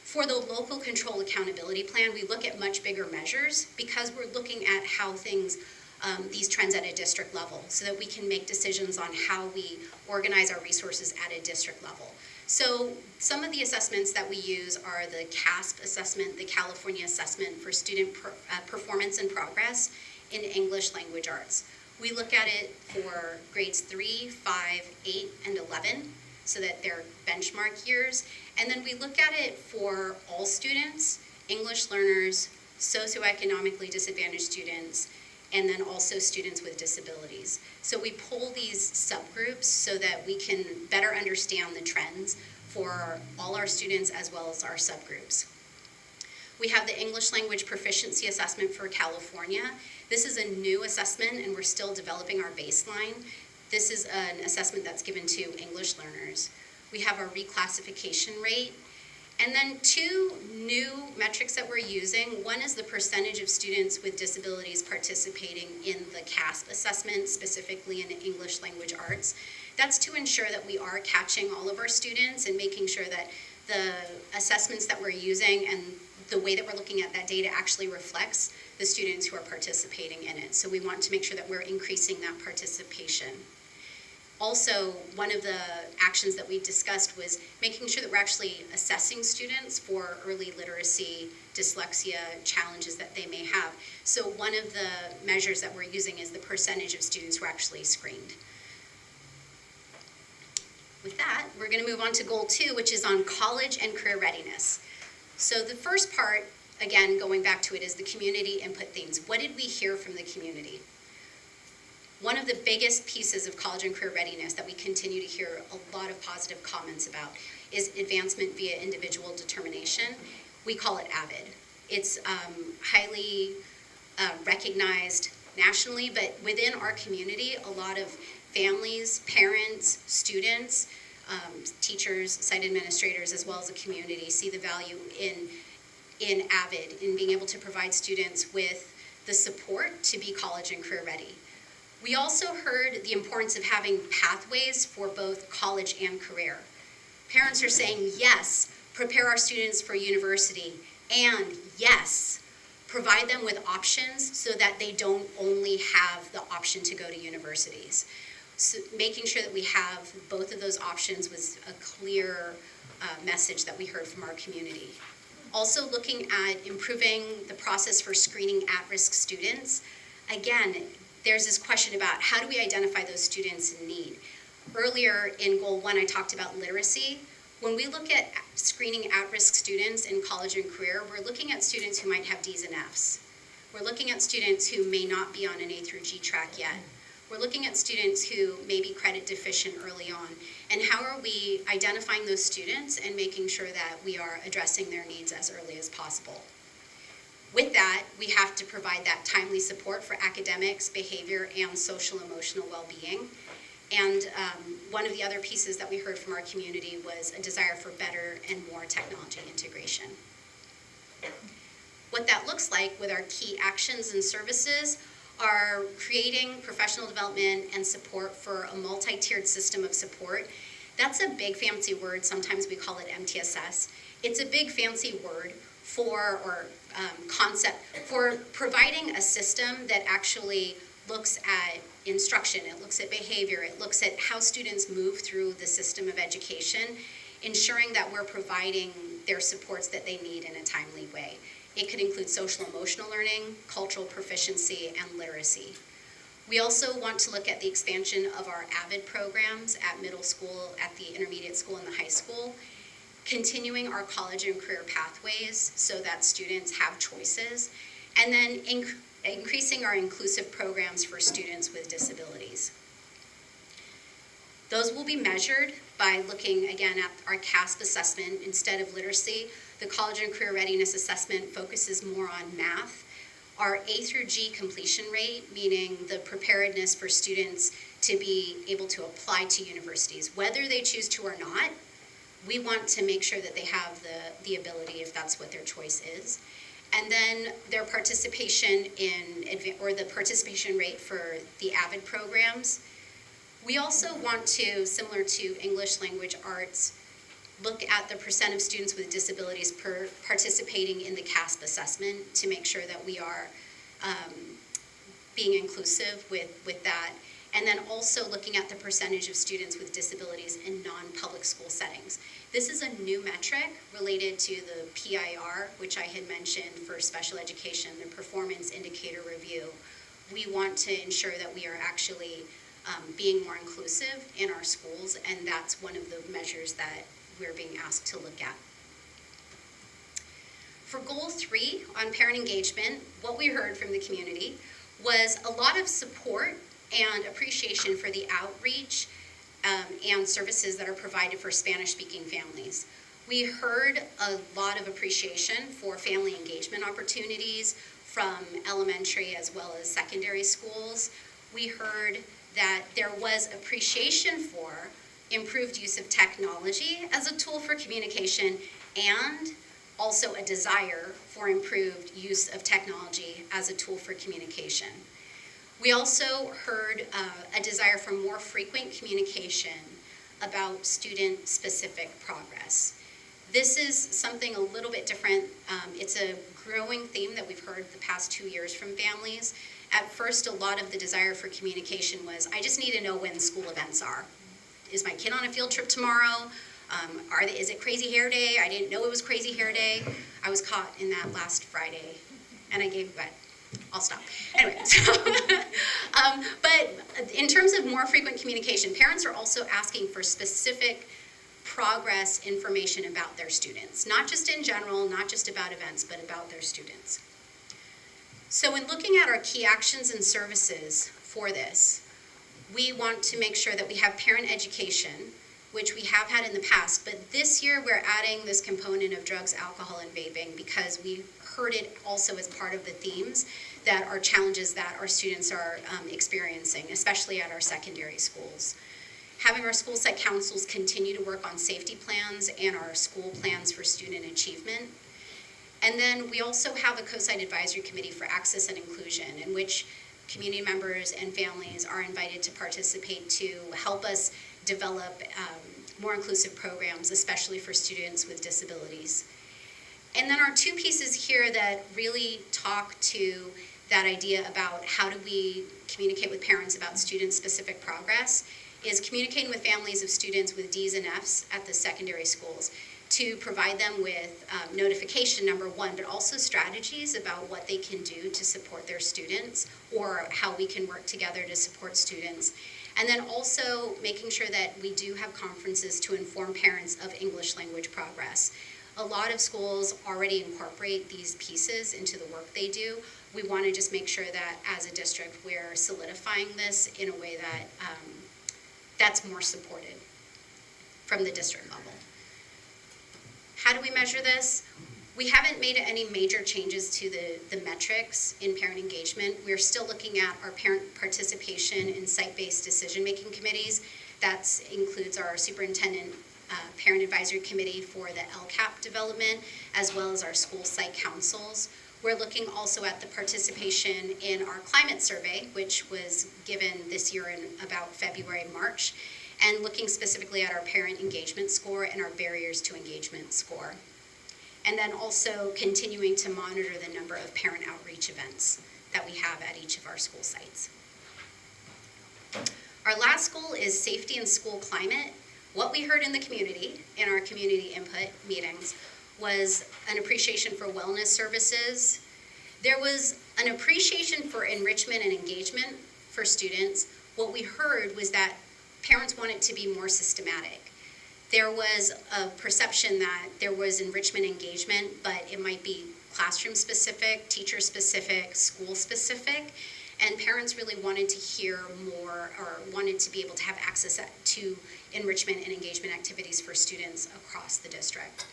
For the local control accountability plan, we look at much bigger measures because we're looking at how things, these trends at a district level, so that we can make decisions on how we organize our resources at a district level. So some of the assessments that we use are the CASP assessment, the California Assessment for Student Performance and Progress in English Language Arts. We look at it for grades 3, 5, 8, and 11, so that they're benchmark years. And then we look at it for all students, English learners, socioeconomically disadvantaged students, and then also students with disabilities. So we pull these subgroups so that we can better understand the trends for all our students as well as our subgroups. We have the English Language Proficiency Assessment for California. This is a new assessment and we're still developing our baseline. This is an assessment that's given to English learners. We have our reclassification rate. And then two new metrics that we're using. One is the percentage of students with disabilities participating in the CASP assessment, specifically in English Language Arts. That's to ensure that we are catching all of our students and making sure that the assessments that we're using and the way that we're looking at that data actually reflects the students who are participating in it. So we want to make sure that we're increasing that participation. Also, one of the actions that we discussed was making sure that we're actually assessing students for early literacy, dyslexia challenges that they may have. So one of the measures that we're using is the percentage of students who are actually screened. With that, we're going to move on to goal 2, which is on college and career readiness. So the first part, again, going back to it, is the community input themes. What did we hear from the community? One of the biggest pieces of college and career readiness that we continue to hear a lot of positive comments about is advancement via individual determination. We call it AVID. It's highly recognized nationally, but within our community, a lot of families, parents, students, teachers, site administrators, as well as the community see the value in AVID, in being able to provide students with the support to be college and career ready. We also heard the importance of having pathways for both college and career. Parents are saying, yes, prepare our students for university, and yes, provide them with options so that they don't only have the option to go to universities. So making sure that we have both of those options was a clear message that we heard from our community. Also looking at improving the process for screening at-risk students. Again, there's this question about how do we identify those students in need. Earlier in Goal 1, I talked about literacy. When we look at screening at-risk students in college and career, we're looking at students who might have D's and F's. We're looking at students who may not be on an A through G track yet. We're looking at students who may be credit deficient early on. And how are we identifying those students and making sure that we are addressing their needs as early as possible? With that, we have to provide that timely support for academics, behavior, and social emotional well-being. And one of the other pieces that we heard from our community was a desire for better and more technology integration. What that looks like with our key actions and services are creating professional development and support for a multi-tiered system of support. That's a big fancy word. Sometimes we call it MTSS. It's a big fancy word for, or concept, for providing a system that actually looks at instruction, it looks at behavior, it looks at how students move through the system of education, ensuring that we're providing their supports that they need in a timely way. It could include social emotional learning, cultural proficiency, and literacy. We also want to look at the expansion of our AVID programs at middle school, at the intermediate school, and the high school, continuing our college and career pathways so that students have choices, and then increasing our inclusive programs for students with disabilities. Those will be measured by looking again at our CASP assessment instead of literacy. The College and Career Readiness Assessment focuses more on math. Our A through G completion rate, meaning the preparedness for students to be able to apply to universities, whether they choose to or not, we want to make sure that they have the ability if that's what their choice is. And then their participation or the participation rate for the AVID programs. We also want to, similar to English language arts, look at the percent of students with disabilities participating in the CASP assessment to make sure that we are being inclusive with that. And then also looking at the percentage of students with disabilities in non-public school settings. This is a new metric related to the PIR, which I had mentioned for special education, the Performance Indicator Review. We want to ensure that we are actually being more inclusive in our schools, and that's one of the measures that we're being asked to look at. For Goal 3 on parent engagement, what we heard from the community was a lot of support and appreciation for the outreach and services that are provided for Spanish-speaking families. We heard a lot of appreciation for family engagement opportunities from elementary as well as secondary schools. We heard that there was appreciation for improved use of technology as a tool for communication and also a desire for improved use of technology as a tool for communication. We also heard a desire for more frequent communication about student-specific progress. This is something a little bit different. It's a growing theme that we've heard the past 2 years from families. At first, a lot of the desire for communication was, I just need to know when school events are. Is my kid on a field trip tomorrow? Is it Crazy Hair Day? I didn't know it was Crazy Hair Day. I was caught in that last Friday, and I gave, but I'll stop. Anyway, but in terms of more frequent communication, parents are also asking for specific progress information about their students, not just in general, not just about events, but about their students. So in looking at our key actions and services for this, we want to make sure that we have parent education, which we have had in the past, but this year we're adding this component of drugs, alcohol, and vaping because we heard it also as part of the themes that are challenges that our students are experiencing, especially at our secondary schools. Having our school site councils continue to work on safety plans and our school plans for student achievement. And then we also have a co-site advisory committee for access and inclusion, in which community members and families are invited to participate to help us develop more inclusive programs, especially for students with disabilities. And then our two pieces here that really talk to that idea about how do we communicate with parents about student-specific progress is communicating with families of students with Ds and Fs at the secondary schools to provide them with notification, number one, but also strategies about what they can do to support their students or how we can work together to support students. And then also making sure that we do have conferences to inform parents of English language progress. A lot of schools already incorporate these pieces into the work they do. We want to just make sure that as a district we're solidifying this in a way that that's more supported from the district level. How do we measure this? We haven't made any major changes to the metrics in parent engagement. We're still looking at our parent participation in site-based decision-making committees. That includes our superintendent parent advisory committee for the LCAP development, as well as our school site councils. We're looking also at the participation in our climate survey, which was given this year in about February and March, and looking specifically at our parent engagement score and our barriers to engagement score. And then also continuing to monitor the number of parent outreach events that we have at each of our school sites. Our last goal is safety and school climate. What we heard in the community, in our community input meetings, was an appreciation for wellness services. There was an appreciation for enrichment and engagement for students. What we heard was that parents wanted to be more systematic. There was a perception that there was enrichment engagement, but it might be classroom specific, teacher specific, school specific, and parents really wanted to hear more or wanted to be able to have access to enrichment and engagement activities for students across the district.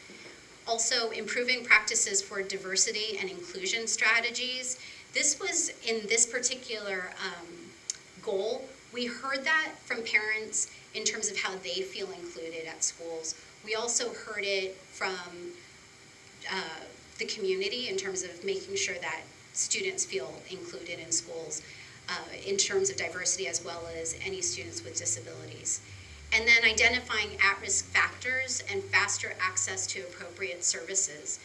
Also, improving practices for diversity and inclusion strategies. This was, in this particular goal, we heard that from parents in terms of how they feel included at schools. We also heard it from the community in terms of making sure that students feel included in schools in terms of diversity as well as any students with disabilities. And then identifying at-risk factors and faster access to appropriate services.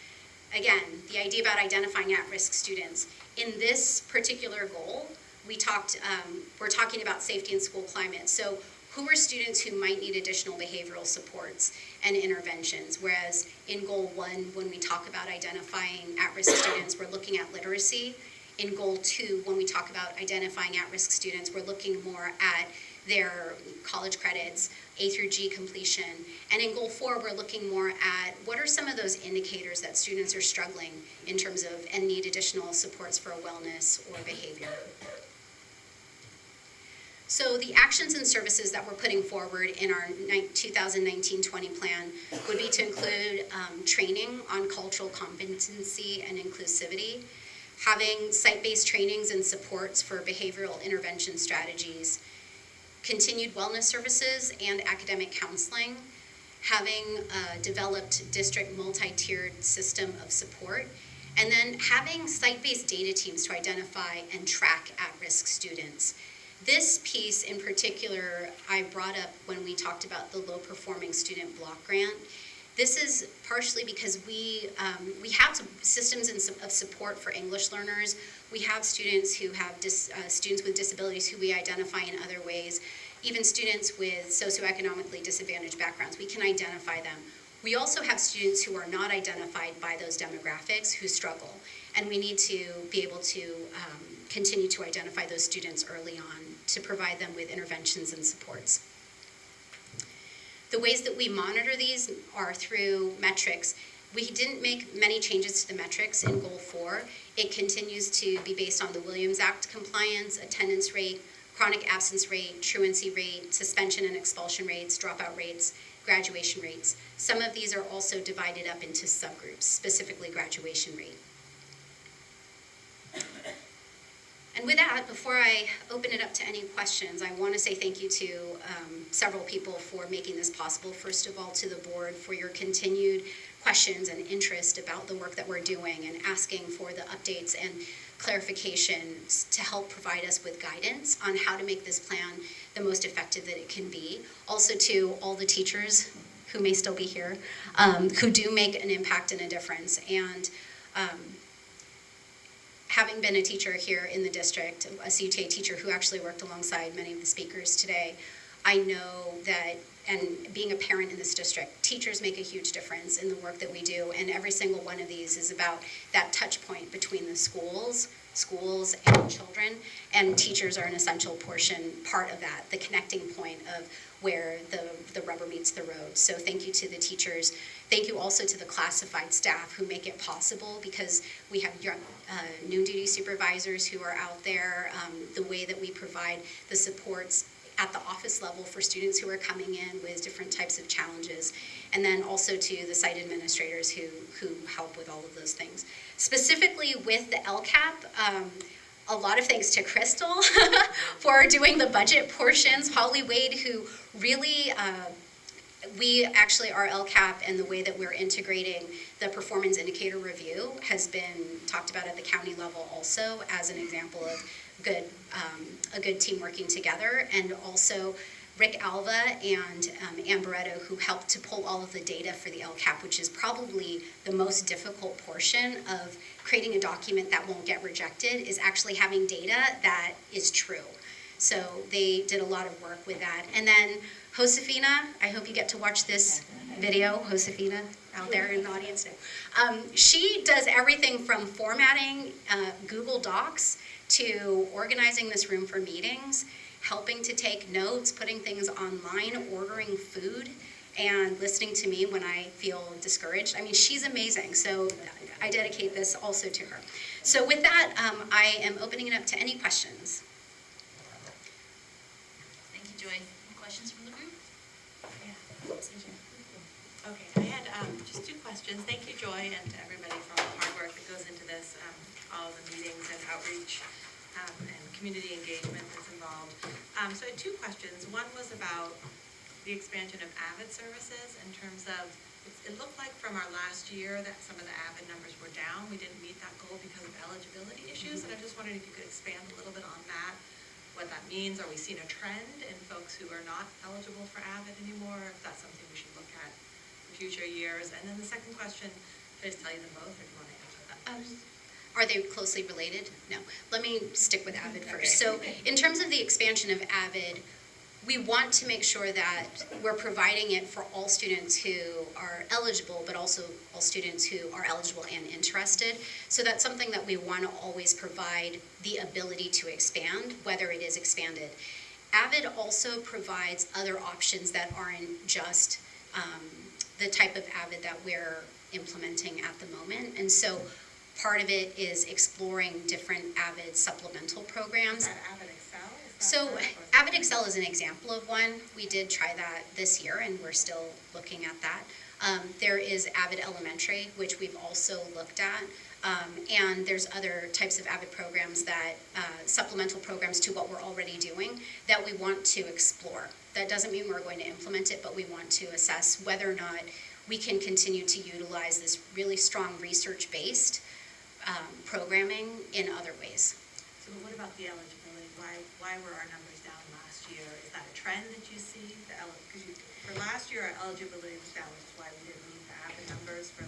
Again, the idea about identifying at-risk students. In this particular goal, we're talking about safety and school climate. So who are students who might need additional behavioral supports and interventions? Whereas in Goal 1, when we talk about identifying at-risk students, we're looking at literacy. In Goal 2, when we talk about identifying at-risk students, we're looking more at their college credits, A through G completion. And in Goal 4, we're looking more at what are some of those indicators that students are struggling in terms of and need additional supports for wellness or behavior. So the actions and services that we're putting forward in our 2019-20 plan would be to include training on cultural competency and inclusivity, having site-based trainings and supports for behavioral intervention strategies, continued wellness services and academic counseling, having a developed district multi-tiered system of support, and then having site-based data teams to identify and track at-risk students. This piece in particular, I brought up when we talked about the low-performing student block grant. This is partially because we have some systems of support for English learners. We have students who have students with disabilities who we identify in other ways, even students with socioeconomically disadvantaged backgrounds. We can identify them. We also have students who are not identified by those demographics who struggle, and we need to be able to continue to identify those students early on to provide them with interventions and supports. The ways that we monitor these are through metrics. We didn't make many changes to the metrics in Goal 4. It continues to be based on the Williams Act compliance, attendance rate, chronic absence rate, truancy rate, suspension and expulsion rates, dropout rates, graduation rates. Some of these are also divided up into subgroups, specifically graduation rate. And with that, before I open it up to any questions, I want to say thank you to several people for making this possible. First of all, to the board for your continued questions and interest about the work that we're doing and asking for the updates and clarifications to help provide us with guidance on how to make this plan the most effective that it can be. Also to all the teachers who may still be here, who do make an impact and a difference. And having been a teacher here in the district, a CUTA teacher who actually worked alongside many of the speakers today, I know that, and being a parent in this district, teachers make a huge difference in the work that we do, and every single one of these is about that touch point between the schools and children, and teachers are an essential part of that, the connecting point of where the rubber meets the road. So thank you to the teachers. Thank you also to the classified staff who make it possible, because we have noon duty supervisors who are out there, the way that we provide the supports at the office level for students who are coming in with different types of challenges, and then also to the site administrators who help with all of those things. Specifically with the LCAP, a lot of thanks to Crystal for doing the budget portions, Holly Wade, who really, we actually, our LCAP and the way that we're integrating the performance indicator review has been talked about at the county level also as an example of a good team working together. And also Rick Alva and Amberetto, who helped to pull all of the data for the LCAP, which is probably the most difficult portion of creating a document that won't get rejected, is actually having data that is true. So they did a lot of work with that. And then Josefina, I hope you get to watch this video. Josefina, out there in the audience now. She does everything from formatting Google Docs to organizing this room for meetings, helping to take notes, putting things online, ordering food, and listening to me when I feel discouraged. I mean, she's amazing, so I dedicate this also to her. So with that, I am opening it up to any questions. Thank you, Joy. Any questions from the group? Okay, I had just two questions. Thank you, Joy, and to everybody for all the hard work that goes into this, all the meetings and outreach and community engagement that's involved. So I had two questions. One was about the expansion of AVID services in terms of, it looked like from our last year that some of the AVID numbers were down. We didn't meet that goal because of eligibility issues, and I just wondered if you could expand a little bit on that, what that means. Are we seeing a trend in folks who are not eligible for AVID anymore? If that's something we should look at for future years. And then the second question, should I just tell you them both, or do you want to answer that first? Are they closely related? No. Let me stick with AVID first. Okay. So in terms of the expansion of AVID, we want to make sure that we're providing it for all students who are eligible, but also all students who are eligible and interested. So that's something that we want to always provide the ability to expand, whether it is expanded. AVID also provides other options that aren't just the type of AVID that we're implementing at the moment. And so part of it is exploring different AVID supplemental programs. Is that AVID Excel? So AVID Excel is an example of one. We did try that this year, and we're still looking at that. There is AVID Elementary, which we've also looked at. And there's other types of AVID programs that, supplemental programs to what we're already doing, that we want to explore. That doesn't mean we're going to implement it, but we want to assess whether or not we can continue to utilize this really strong research-based programming in other ways. So what about the eligibility? Why were our numbers down last year? Is that a trend that you see? For last year, our eligibility was down, which is why we didn't meet the AVID numbers for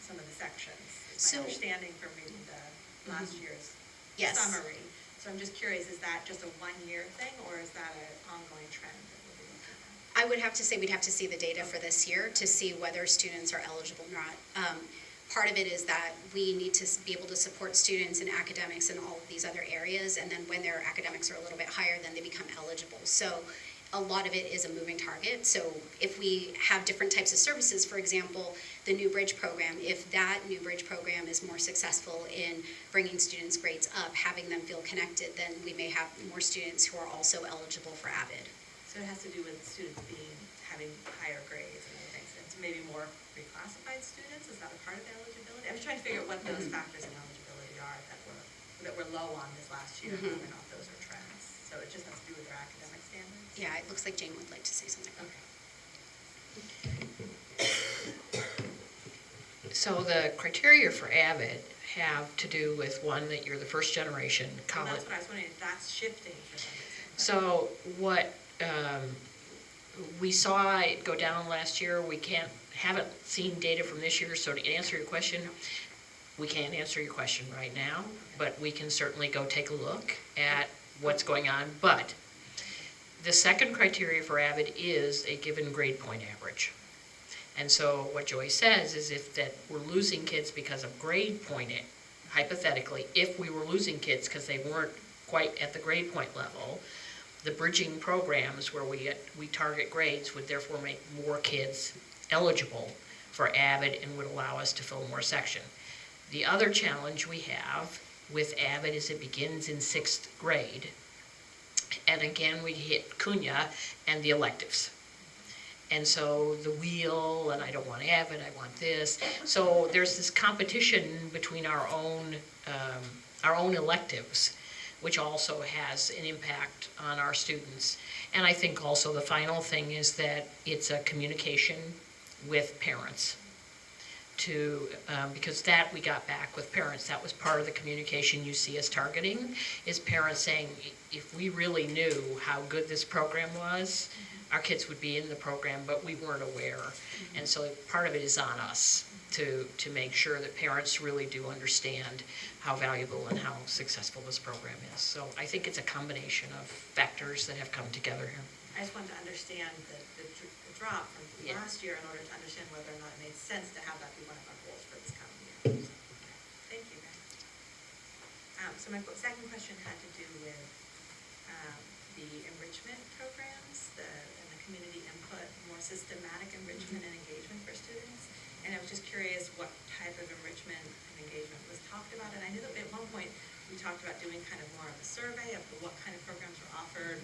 some of the sections. Is my understanding from reading the last year's summary. So I'm just curious, is that just a one-year thing, or is that an ongoing trend that we'll be looking at? I would have to say we'd have to see the data for this year to see whether students are eligible or not. Part of it is that we need to be able to support students in academics and all of these other areas, and then when their academics are a little bit higher, then they become eligible. So a lot of it is a moving target. So if we have different types of services, for example, the New Bridge program, if that New Bridge program is more successful in bringing students' grades up, having them feel connected, then we may have more students who are also eligible for AVID. So it has to do with students having higher grades and other things. It's maybe more reclassified students. Is that a part of the eligibility? I was trying to figure out what those factors in eligibility are that were low on this last year, whether or not those are trends. So it just has to do with their academic standards. Yeah, it looks like Jane would like to say something. Okay. So the criteria for AVID have to do with, one, that you're the first generation Well, college. that's what I was wondering, if that's shifting for them. So what we saw it go down last year, haven't seen data from this year, so to answer your question, we can't answer your question right now, but we can certainly go take a look at what's going on. But the second criteria for AVID is a given grade point average. And so what Joy says is if that we're losing kids because of grade point, hypothetically, if we were losing kids because they weren't quite at the grade point level, the bridging programs where we target grades would therefore make more kids eligible for AVID and would allow us to fill more section. The other challenge we have with AVID is it begins in 6th grade. And again, we hit CUNA and the electives. And so the wheel, and I don't want AVID, I want this. So there's this competition between our own electives, which also has an impact on our students. And I think also the final thing is that it's a communication with parents because that we got back with parents. That was part of the communication you see us targeting, is parents saying, if we really knew how good this program was, our kids would be in the program, but we weren't aware. And so part of it is on us to make sure that parents really do understand how valuable and how successful this program is. So I think it's a combination of factors that have come together here. I just wanted to understand the drop from last year in order to understand whether or not it made sense to have that be one of our goals for this coming year. Thank you, guys. So my second question had to do with the enrichment programs and the community input, more systematic enrichment and engagement for students. And I was just curious what type of enrichment and engagement was talked about. And I knew that at one point we talked about doing kind of more of a survey of what kind of programs were offered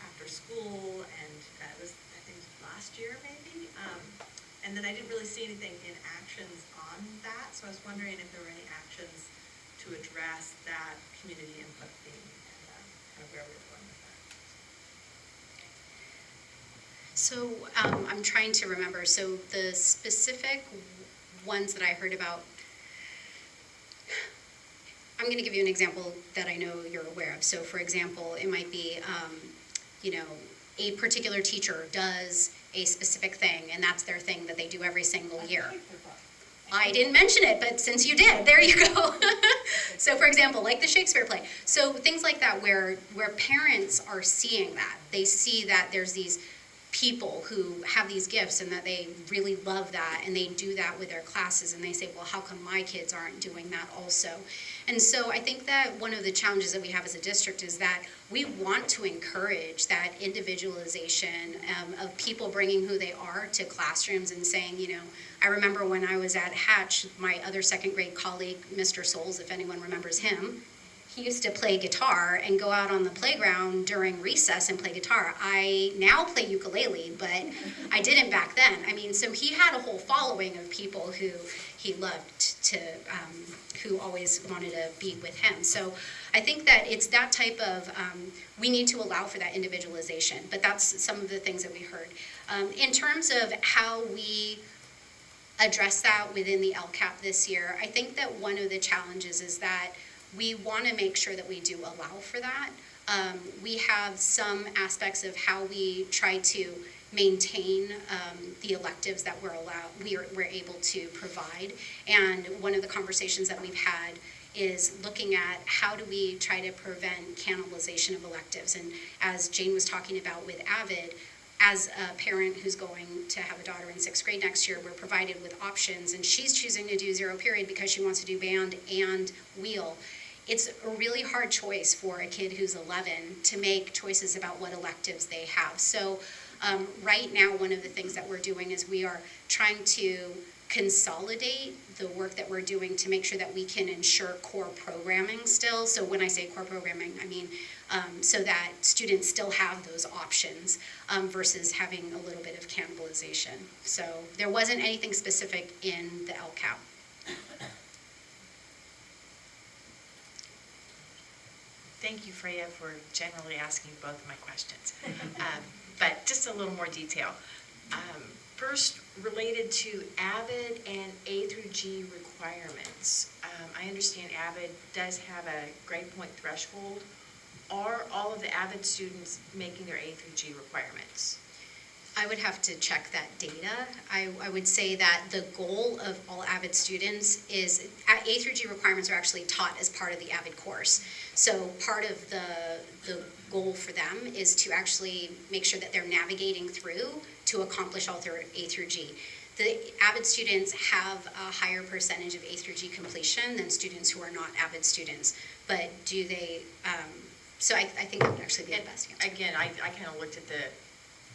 after school, and it was, I think, last year maybe. And then I didn't really see anything in actions on that, so I was wondering if there were any actions to address that community input theme and kind of where we were going with that. So I'm trying to remember. So the specific ones that I heard about, I'm going to give you an example that I know you're aware of. So for example, it might be, a particular teacher does a specific thing, and that's their thing that they do every single year. I didn't mention it, but since you did, there you go. So for example, like the Shakespeare play. So things like that where parents are seeing that. They see that there's these people who have these gifts and that they really love that, and they do that with their classes, and they say, well, how come my kids aren't doing that also? And so I think that one of the challenges that we have as a district is that we want to encourage that individualization of people bringing who they are to classrooms and saying, I remember when I was at Hatch, my other second grade colleague, Mr. Souls, if anyone remembers him, he used to play guitar and go out on the playground during recess and play guitar. I now play ukulele, but I didn't back then. So he had a whole following of people who he loved who always wanted to be with him. So I think that it's that type of, we need to allow for that individualization, but that's some of the things that we heard. In terms of how we address that within the LCAP this year, I think that one of the challenges is that we want to make sure that we do allow for that. We have some aspects of how we try to maintain the electives that we're able to provide. And one of the conversations that we've had is looking at how do we try to prevent cannibalization of electives. And as Jane was talking about with AVID, as a parent who's going to have a daughter in 6th grade next year, we're provided with options, and she's choosing to do 0 period because she wants to do band and wheel. It's a really hard choice for a kid who's 11 to make choices about what electives they have. So right now, one of the things that we're doing is we are trying to consolidate the work that we're doing to make sure that we can ensure core programming still. So when I say core programming, I mean so that students still have those options versus having a little bit of cannibalization. So there wasn't anything specific in the LCAP. Thank you, Freya, for generally asking both of my questions. But just a little more detail. First, related to AVID and A through G requirements. I understand AVID does have a grade point threshold. Are all of the AVID students making their A through G requirements? I would have to check that data. I would say that the goal of all AVID students is, A through G requirements are actually taught as part of the AVID course. So part of the goal for them is to actually make sure that they're navigating through to accomplish all their A through G. The AVID students have a higher percentage of A through G completion than students who are not AVID students. But do they, so I think that would actually be the best answer. Again, I kind of looked at the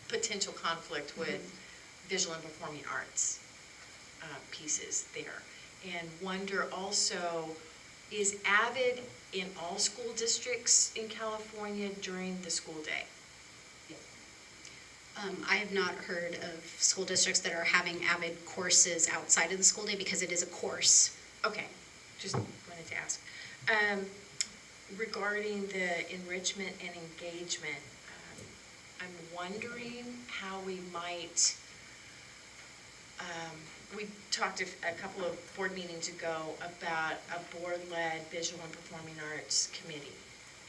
potential conflict with visual and performing arts pieces there. And wonder also, is AVID in all school districts in California during the school day? I have not heard of school districts that are having AVID courses outside of the school day because it is a course. Okay, just wanted to ask. Regarding the enrichment and engagement, I'm wondering how we might, we talked a couple of board meetings ago about a board-led visual and performing arts committee.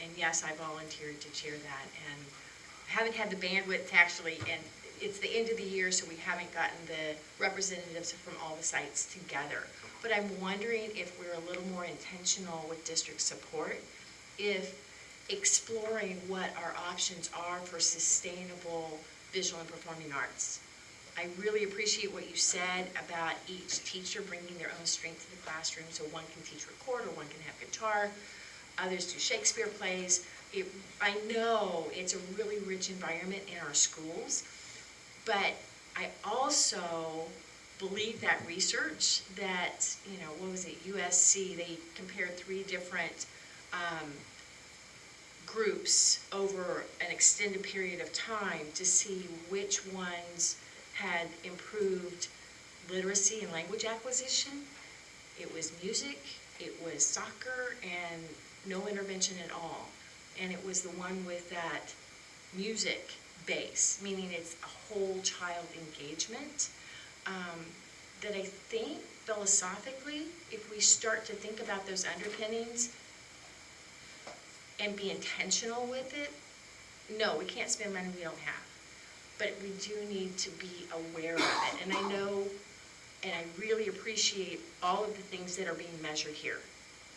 And yes, I volunteered to chair that, and haven't had the bandwidth to actually, and it's the end of the year, so we haven't gotten the representatives from all the sites together. But I'm wondering if we're a little more intentional with district support, if exploring what our options are for sustainable visual and performing arts. I really appreciate what you said about each teacher bringing their own strength to the classroom, so one can teach record or one can have guitar, others do Shakespeare plays. I know it's a really rich environment in our schools, but I also believe that research that, what was it, USC, they compared 3 different groups over an extended period of time to see which ones had improved literacy and language acquisition. It was music, it was soccer, and no intervention at all. And it was the one with that music base, meaning it's a whole child engagement, that I think philosophically, if we start to think about those underpinnings and be intentional with it, no, we can't spend money we don't have. But we do need to be aware of it. And I know, and I really appreciate all of the things that are being measured here.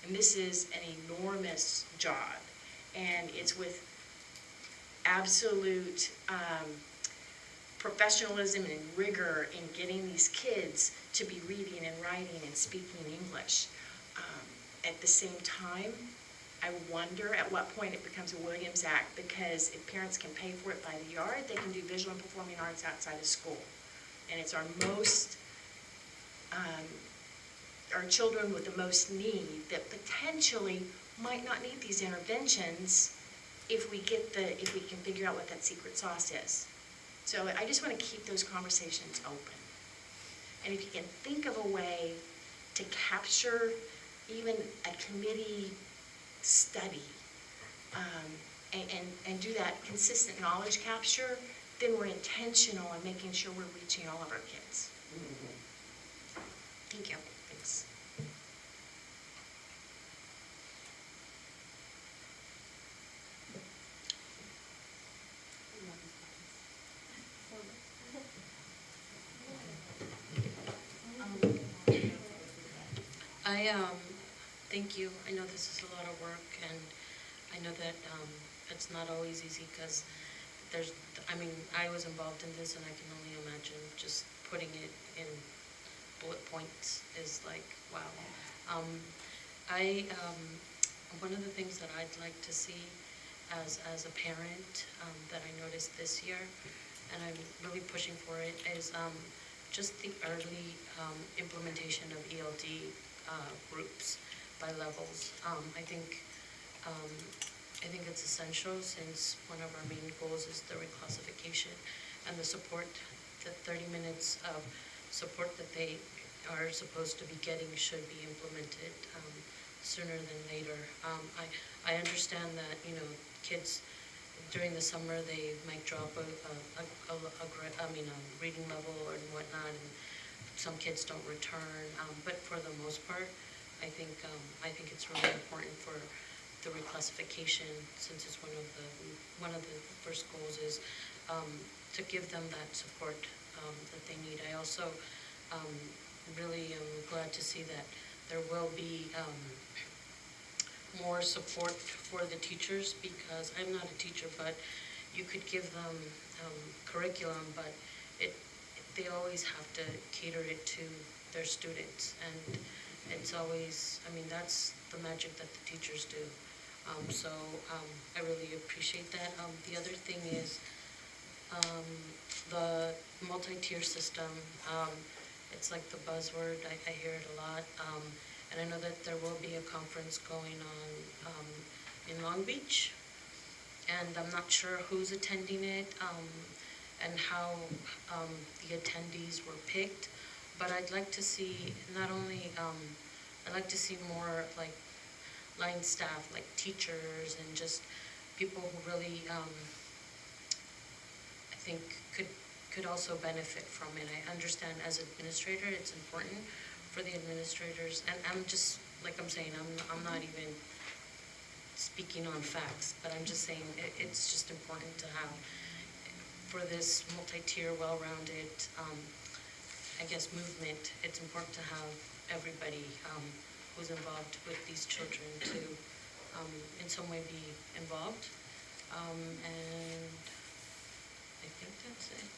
And this is an enormous job. And it's with absolute professionalism and rigor in getting these kids to be reading and writing and speaking English. At the same time, I wonder at what point it becomes a Williams Act, because if parents can pay for it by the yard, they can do visual and performing arts outside of school. And it's our most, our children with the most need that potentially might not need these interventions if we can figure out what that secret sauce is. So I just want to keep those conversations open. And if you can think of a way to capture even a committee study and do that consistent knowledge capture, then we're intentional in making sure we're reaching all of our kids. Thank you. Thanks. Thank you. I know this is a lot of work, and I know that it's not always easy because I was involved in this, and I can only imagine just putting it in bullet points is like, wow. One of the things that I'd like to see as a parent that I noticed this year, and I'm really pushing for it, is just the early implementation of ELD groups by levels. I think it's essential, since one of our main goals is the reclassification and the support. The 30 minutes of support that they are supposed to be getting should be implemented sooner than later. I understand that kids during the summer, they might drop a reading level and whatnot, and some kids don't return. But for the most part, I think it's really important for the reclassification, since it's one of the first goals is to give them that support that they need. I also really am glad to see that there will be more support for the teachers, because I'm not a teacher, but you could give them curriculum, but they always have to cater it to their students, and it's always, that's the magic that the teachers do. So I really appreciate that. The other thing is the multi-tier system. It's like the buzzword, I hear it a lot. And I know that there will be a conference going on in Long Beach, and I'm not sure who's attending it and how the attendees were picked, but I'd like to see not only, I'd like to see more like line staff, like teachers and just people who really, I think could also benefit from it. I understand as an administrator, it's important for the administrators, and I'm just, like I'm saying, I'm not even speaking on facts, but I'm just saying it's just important to have, for this multi-tier, well-rounded, I guess, movement, it's important to have everybody who's involved with these children to, in some way, be involved. And I think that's it.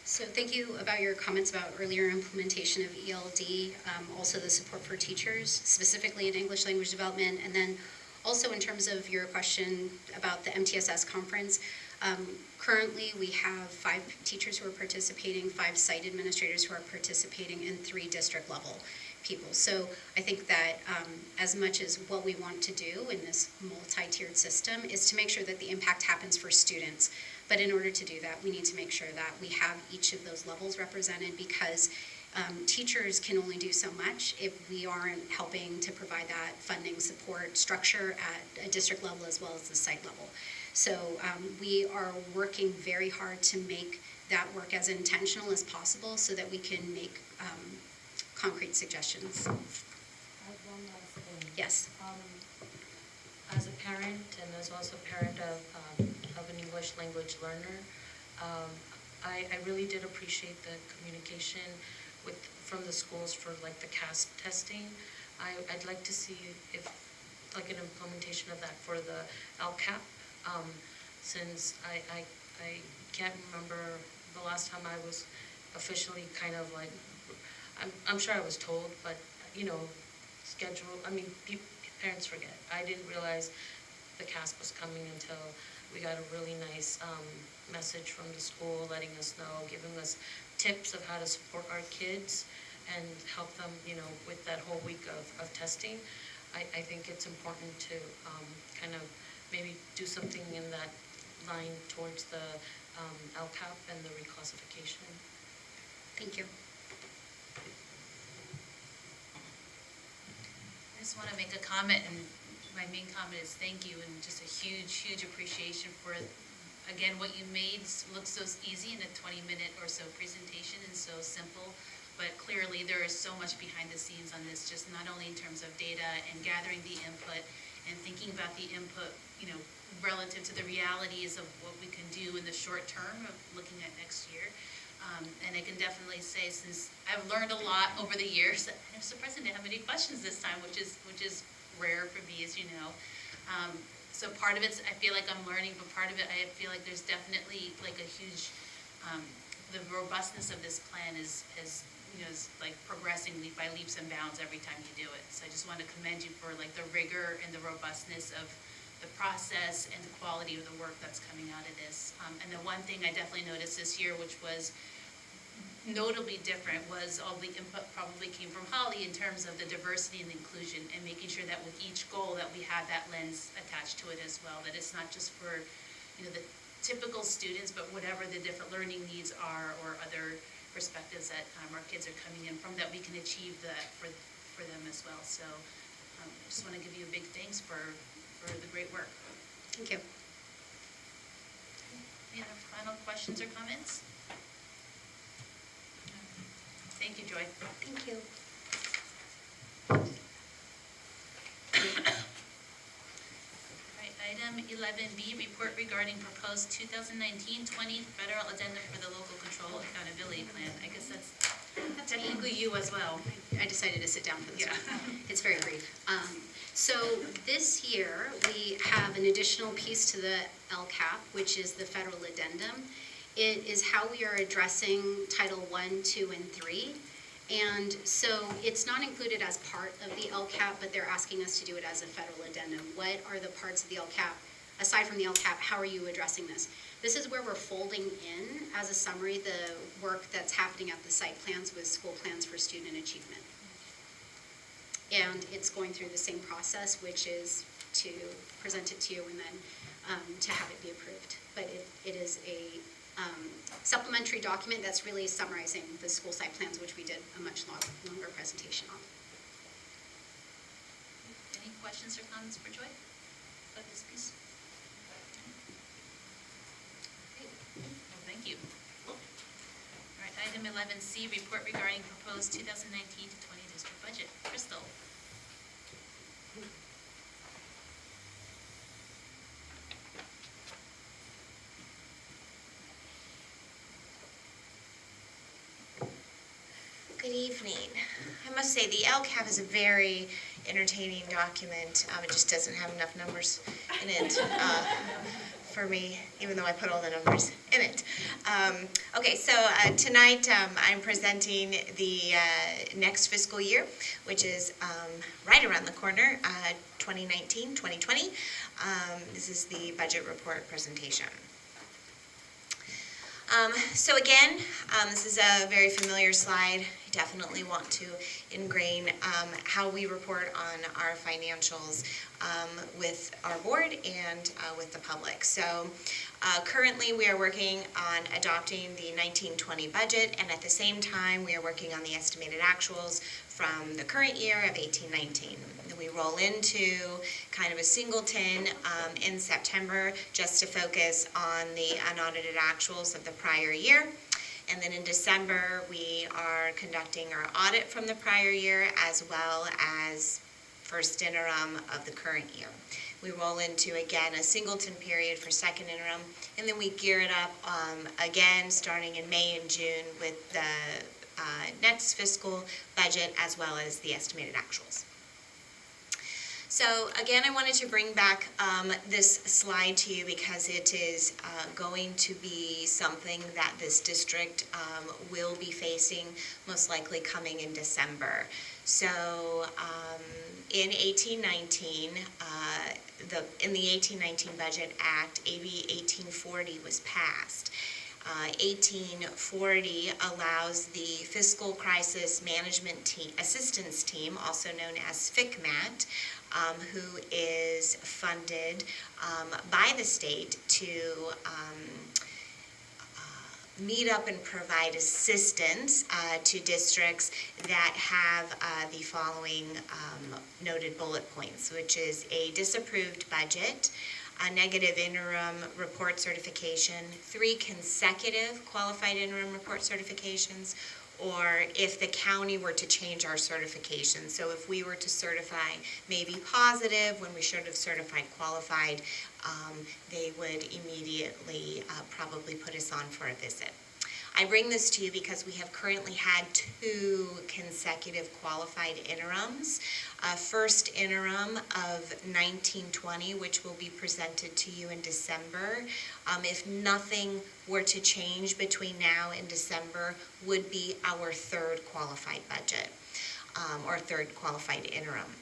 So thank you about your comments about earlier implementation of ELD, also the support for teachers, specifically in English language development, and then also in terms of your question about the MTSS conference. Currently, we have 5 teachers who are participating, 5 site administrators who are participating, and 3 district level people. So I think that as much as what we want to do in this multi-tiered system is to make sure that the impact happens for students. But in order to do that, we need to make sure that we have each of those levels represented, because teachers can only do so much if we aren't helping to provide that funding support structure at a district level as well as the site level. So we are working very hard to make that work as intentional as possible so that we can make concrete suggestions. I have one last thing. Yes. As a parent and as also a parent of an English language learner, I really did appreciate the communication from the schools for like the CASP testing. I'd like to see if like an implementation of that for the LCAP, since I can't remember the last time I was officially kind of like, I'm sure I was told, but schedule, parents forget. I didn't realize the CASP was coming until we got a really nice message from the school letting us know, giving us tips of how to support our kids and help them, with that whole week of testing. I think it's important to kind of maybe do something in that line towards the LCAP and the reclassification. Thank you. I just want to make a comment, and my main comment is thank you, and just a huge, huge appreciation for, again, what you made look so easy in a 20-minute or so presentation and so simple, but clearly there is so much behind the scenes on this, just not only in terms of data and gathering the input and thinking about the input, relative to the realities of what we can do in the short term of looking at next year. And I can definitely say, since I've learned a lot over the years, I'm surprised I didn't have many questions this time, which is rare for me, as you know. So part of it's, I feel like I'm learning, but part of it, I feel like there's definitely like a huge, the robustness of this plan is like progressing by leaps and bounds every time you do it. So I just want to commend you for like the rigor and the robustness of the process and the quality of the work that's coming out of this. And the one thing I definitely noticed this year, which was notably different, was all the input probably came from Holly in terms of the diversity and inclusion, and making sure that with each goal that we have that lens attached to it as well, that it's not just for the typical students, but whatever the different learning needs are or other perspectives that our kids are coming in from, that we can achieve that for them as well. So I just want to give you a big thanks for the great work. Thank you. Any other final questions or comments? Thank you, Joy. Thank you. All right, item 11B, report regarding proposed 2019-20 federal addendum for the local control accountability plan. I guess that's technically you as well. I decided to sit down for this Yeah. one. It's very brief. So this year, we have an additional piece to the LCAP, which is the federal addendum. It is how we are addressing Title I, II, and III. And so it's not included as part of the LCAP, but they're asking us to do it as a federal addendum. What are the parts of the LCAP? Aside from the LCAP, how are you addressing this? This is where we're folding in, as a summary, the work that's happening at the site plans with school plans for student achievement. And it's going through the same process, which is to present it to you and then to have it be approved. But it is a supplementary document that's really summarizing the school site plans, which we did a much longer presentation on. Any questions or comments for Joy about this piece? Great. Well, thank you. All right, item 11C, report regarding proposed 2019 to 20 district budget. Crystal. Good evening. I must say, the LCAP is a very entertaining document. It just doesn't have enough numbers in it for me, even though I put all the numbers in it. Okay, so tonight I'm presenting the next fiscal year, which is right around the corner, 2019-2020. This is the budget report presentation. So again, this is a very familiar slide. I definitely want to ingrain how we report on our financials with our board and with the public. So currently we are working on adopting the 19-20 budget, and at the same time we are working on the estimated actuals from the current year of 18-19. We roll into kind of a singleton in September just to focus on the unaudited actuals of the prior year. And then in December, we are conducting our audit from the prior year as well as first interim of the current year. We roll into, again, a singleton period for second interim, and then we gear it up again starting in May and June with the next fiscal budget as well as the estimated actuals. So again, I wanted to bring back this slide to you because it is going to be something that this district will be facing, most likely coming in December. So in 1819, in the 1819 Budget Act, AB 1840 was passed. 1840 allows the Fiscal Crisis Management Team, Assistance Team, also known as FCMAT, who is funded by the state to meet up and provide assistance to districts that have the following noted bullet points, which is a disapproved budget, a negative interim report certification, 3 consecutive qualified interim report certifications, or if the county were to change our certification. So if we were to certify maybe positive when we should have certified qualified, they would immediately probably put us on for a visit. I bring this to you because we have currently had 2 consecutive qualified interims. First interim of 1920, which will be presented to you in December. If nothing were to change between now and December, would be our 3rd qualified budget, or 3rd qualified interim.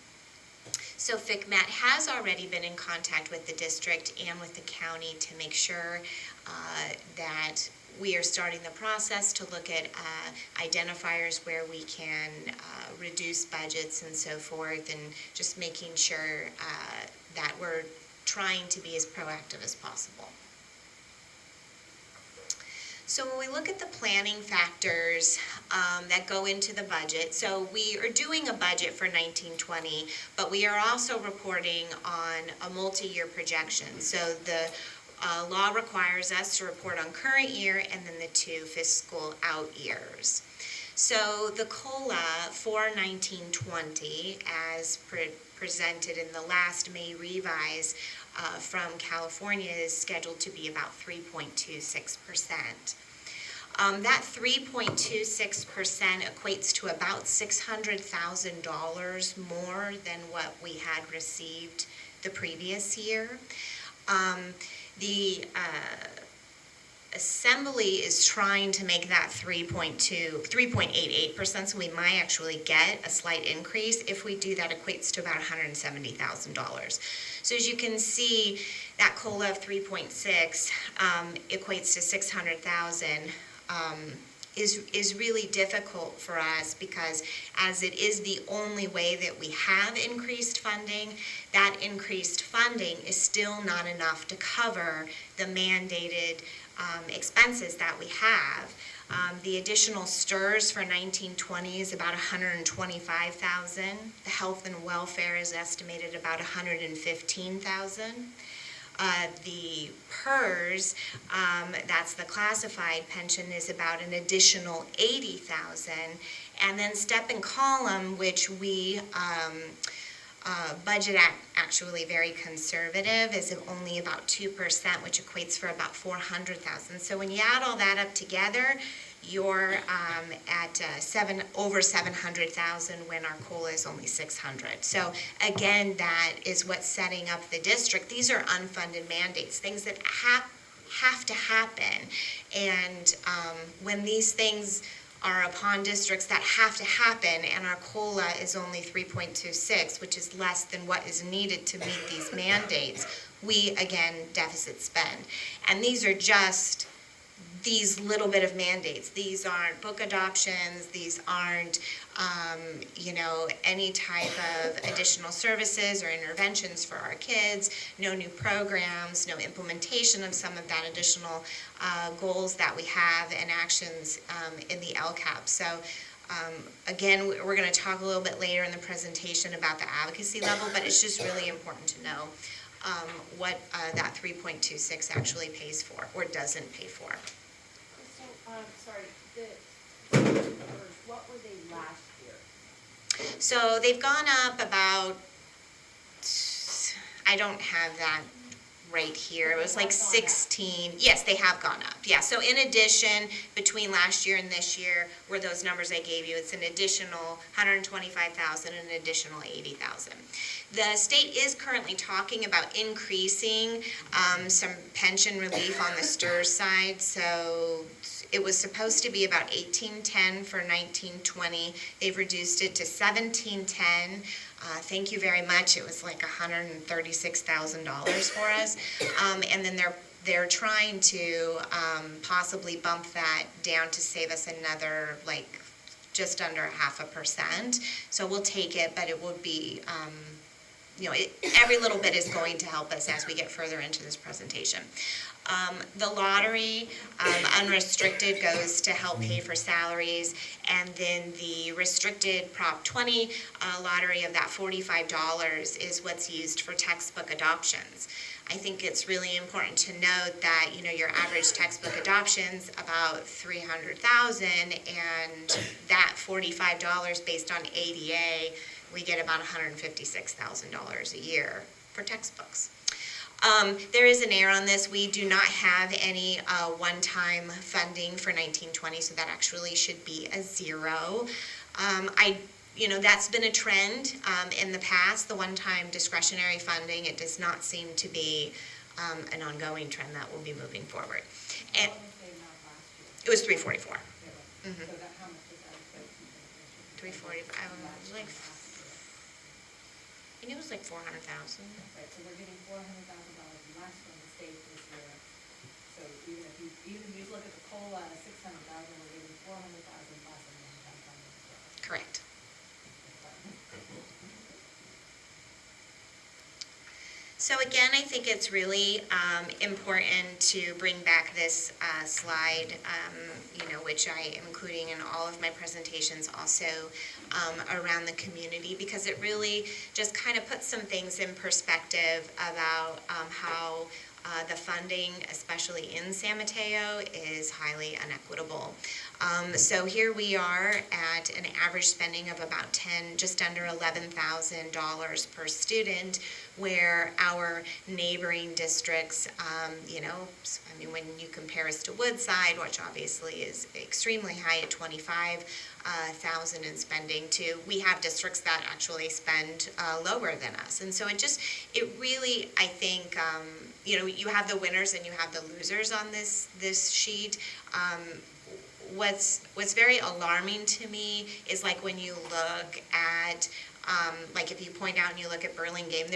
So FCMAT has already been in contact with the district and with the county to make sure that we are starting the process to look at identifiers where we can reduce budgets and so forth, and just making sure that we're trying to be as proactive as possible. So when we look at the planning factors that go into the budget, so we are doing a budget for 1920, but we are also reporting on a multi-year projection. So the law requires us to report on current year and then the 2 fiscal out years. So the COLA for 1920, as presented in the last May revise from California, is scheduled to be about 3.26%. That 3.26% equates to about $600,000 more than what we had received the previous year. The Assembly is trying to make that 3.88%, so we might actually get a slight increase. If we do, that equates to about $170,000. So as you can see, that COLA of 3.6 equates to $600,000. Is really difficult for us because as it is the only way that we have increased funding, that increased funding is still not enough to cover the mandated expenses that we have. The additional STRS for 1920 is about $125,000. The health and welfare is estimated about $115,000. The PERS, that's the classified pension, is about an additional $80,000. And then step and column, which we budget at actually very conservative, is only about 2%, which equates for about $400,000. So when you add all that up together, you're at over $700,000 when our COLA is only $600,000. So again, that is what's setting up the district. These are unfunded mandates, things that have to happen. And when these things are upon districts that have to happen, and our COLA is only 3.26, which is less than what is needed to meet these mandates, we again deficit spend. And these are just these little bit of mandates. These aren't book adoptions, these aren't any type of additional services or interventions for our kids, no new programs, no implementation of some of that additional goals that we have and actions in the LCAP. So again, we're going to talk a little bit later in the presentation about the advocacy level, but it's just really important to know what that 3.26 actually pays for or doesn't pay for. Sorry, what were they last year? So they've gone up about, I don't have that right here, it was like 16, yes, they have gone up, yeah. So in addition, between last year and this year, were those numbers I gave you, it's an additional $125,000 and an additional $80,000. The state is currently talking about increasing some pension relief on the STRS side, so it was supposed to be about $1,810 for 1920. They've reduced it to $1,710. Thank you very much. It was like $136,000 for us. And then they're trying to possibly bump that down to save us another just under 0.5%. So we'll take it, but it would be every little bit is going to help us as we get further into this presentation. The lottery, unrestricted, goes to help pay for salaries, and then the restricted Prop 20 lottery of that $45 is what's used for textbook adoptions. I think it's really important to note that your average textbook adoption's about $300,000, and that $45 based on ADA, we get about $156,000 a year for textbooks. There is an error on this. We do not have any one-time funding for 1920, so that actually should be a 0. That's been a trend in the past, the one-time discretionary funding. It does not seem to be an ongoing trend that will be moving forward. And it was 344. Mm-hmm. So how much was that? 345. I think it was like $400,000. Right, so we're getting $400,000 less from the state this year. So even if you look at the COLA at $600,000, we're getting $400,000 less than one-time funding as well. Correct. So again, I think it's really important to bring back this slide, which I am including in all of my presentations also around the community, because it really just kind of puts some things in perspective about how the funding, especially in San Mateo, is highly inequitable. So here we are at an average spending of about just under $11,000 per student, where our neighboring districts, when you compare us to Woodside, which obviously is extremely high at $25,000 in spending, we have districts that actually spend lower than us. And so it really, I think, you have the winners and you have the losers on this sheet. What's very alarming to me is like when you look at, if you point out and you look at Burlingame,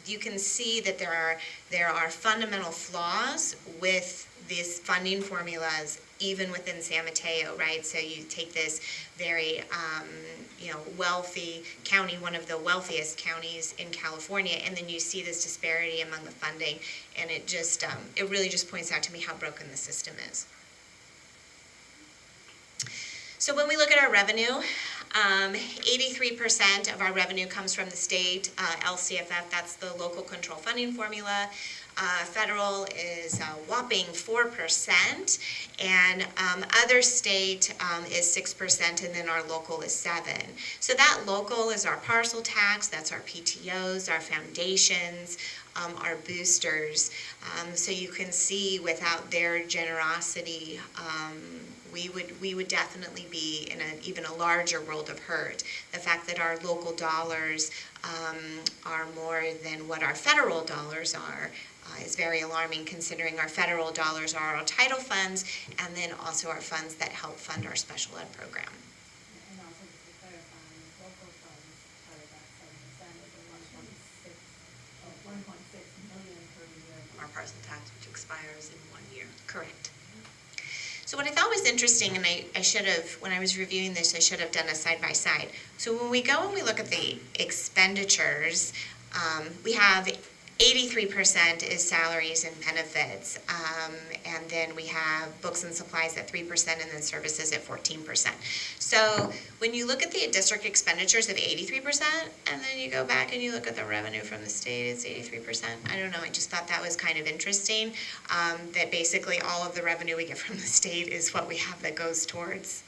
you can see that there are fundamental flaws with these funding formulas, even within San Mateo, right? So you take this very, wealthy county, one of the wealthiest counties in California, and then you see this disparity among the funding, and it really just points out to me how broken the system is. So when we look at our revenue, 83% of our revenue comes from the state, LCFF, that's the local control funding formula. Federal is a whopping 4%, and other state is 6%, and then our local is 7%. So that local is our parcel tax, that's our PTOs, our foundations, our boosters. So you can see without their generosity, we would definitely be in even a larger world of hurt. The fact that our local dollars are more than what our federal dollars are is very alarming, considering our federal dollars are our title funds and then also our funds that help fund our special ed program. And also just to clarify, local funds are about 7% of the 1.6 million per year from our parcel tax, which expires in 1 year. Correct. So what I thought was interesting, and I should have, when I was reviewing this, I should have done a side by side. So when we go and we look at the expenditures, we have 83% is salaries and benefits, and then we have books and supplies at 3%, and then services at 14%. So when you look at the district expenditures of 83%, and then you go back and you look at the revenue from the state, it's 83%. I don't know, I just thought that was kind of interesting, that basically all of the revenue we get from the state is what we have that goes towards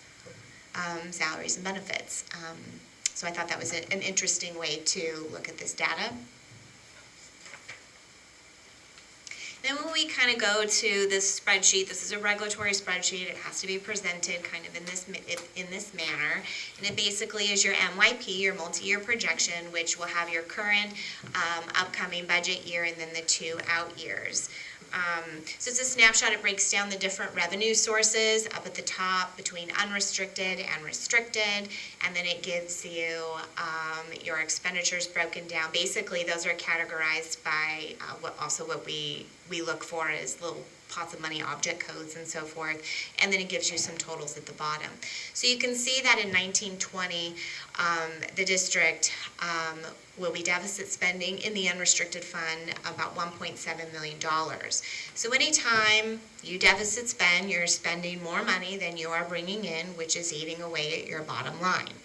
salaries and benefits. So I thought that was an interesting way to look at this data. Then when we kind of go to this spreadsheet, this is a regulatory spreadsheet, it has to be presented kind of in this manner, and it basically is your MYP, your multi-year projection, which will have your current upcoming budget year and then the 2 out years. So it's a snapshot. It breaks down the different revenue sources up at the top between unrestricted and restricted, and then it gives you your expenditures broken down. Basically, those are categorized by what we look for as little pots of money, object codes, and so forth, and then it gives you some totals at the bottom. So you can see that in 1920, the district will be deficit spending in the unrestricted fund about $1.7 million. So anytime you deficit spend, you're spending more money than you are bringing in, which is eating away at your bottom line.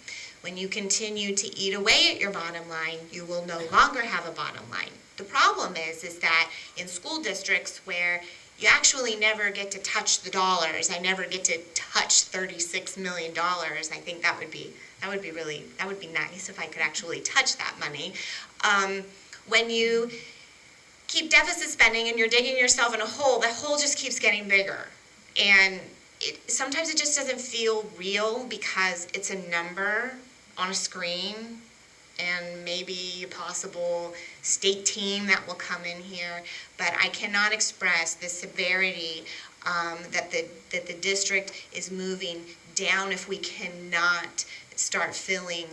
When you continue to eat away at your bottom line, you will no longer have a bottom line. The problem is that in school districts where you actually never get to touch the dollars, I never get to touch $36 million, I think that would be nice if I could actually touch that money. When you keep deficit spending and you're digging yourself in a hole, the hole just keeps getting bigger. And sometimes it just doesn't feel real because it's a number on a screen and maybe a possible state team that will come in here, but I cannot express the severity that the district is moving down if we cannot start filling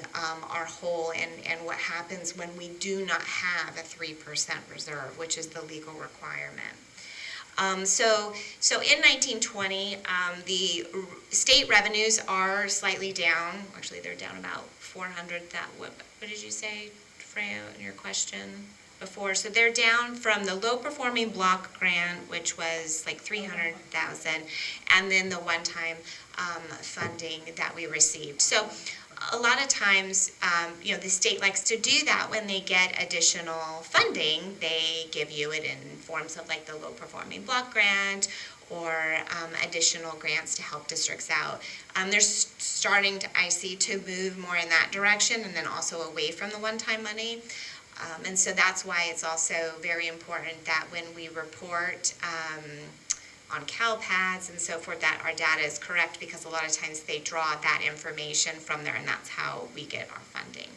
our hole, and what happens when we do not have a 3% reserve, which is the legal requirement. So in 1920, the state revenues are slightly down. Actually, they're down about 400. What did you say, Freya, in your question? before. So they're down from the low-performing block grant, which was like $300,000, and then the one-time funding that we received. So a lot of times, the state likes to do that when they get additional funding. They give you it in forms of like the low-performing block grant or additional grants to help districts out. They're starting to, I see, to move more in that direction and then also away from the one-time money. And so that's why it's also very important that when we report on CalPads and so forth, that our data is correct, because a lot of times they draw that information from there, and that's how we get our funding.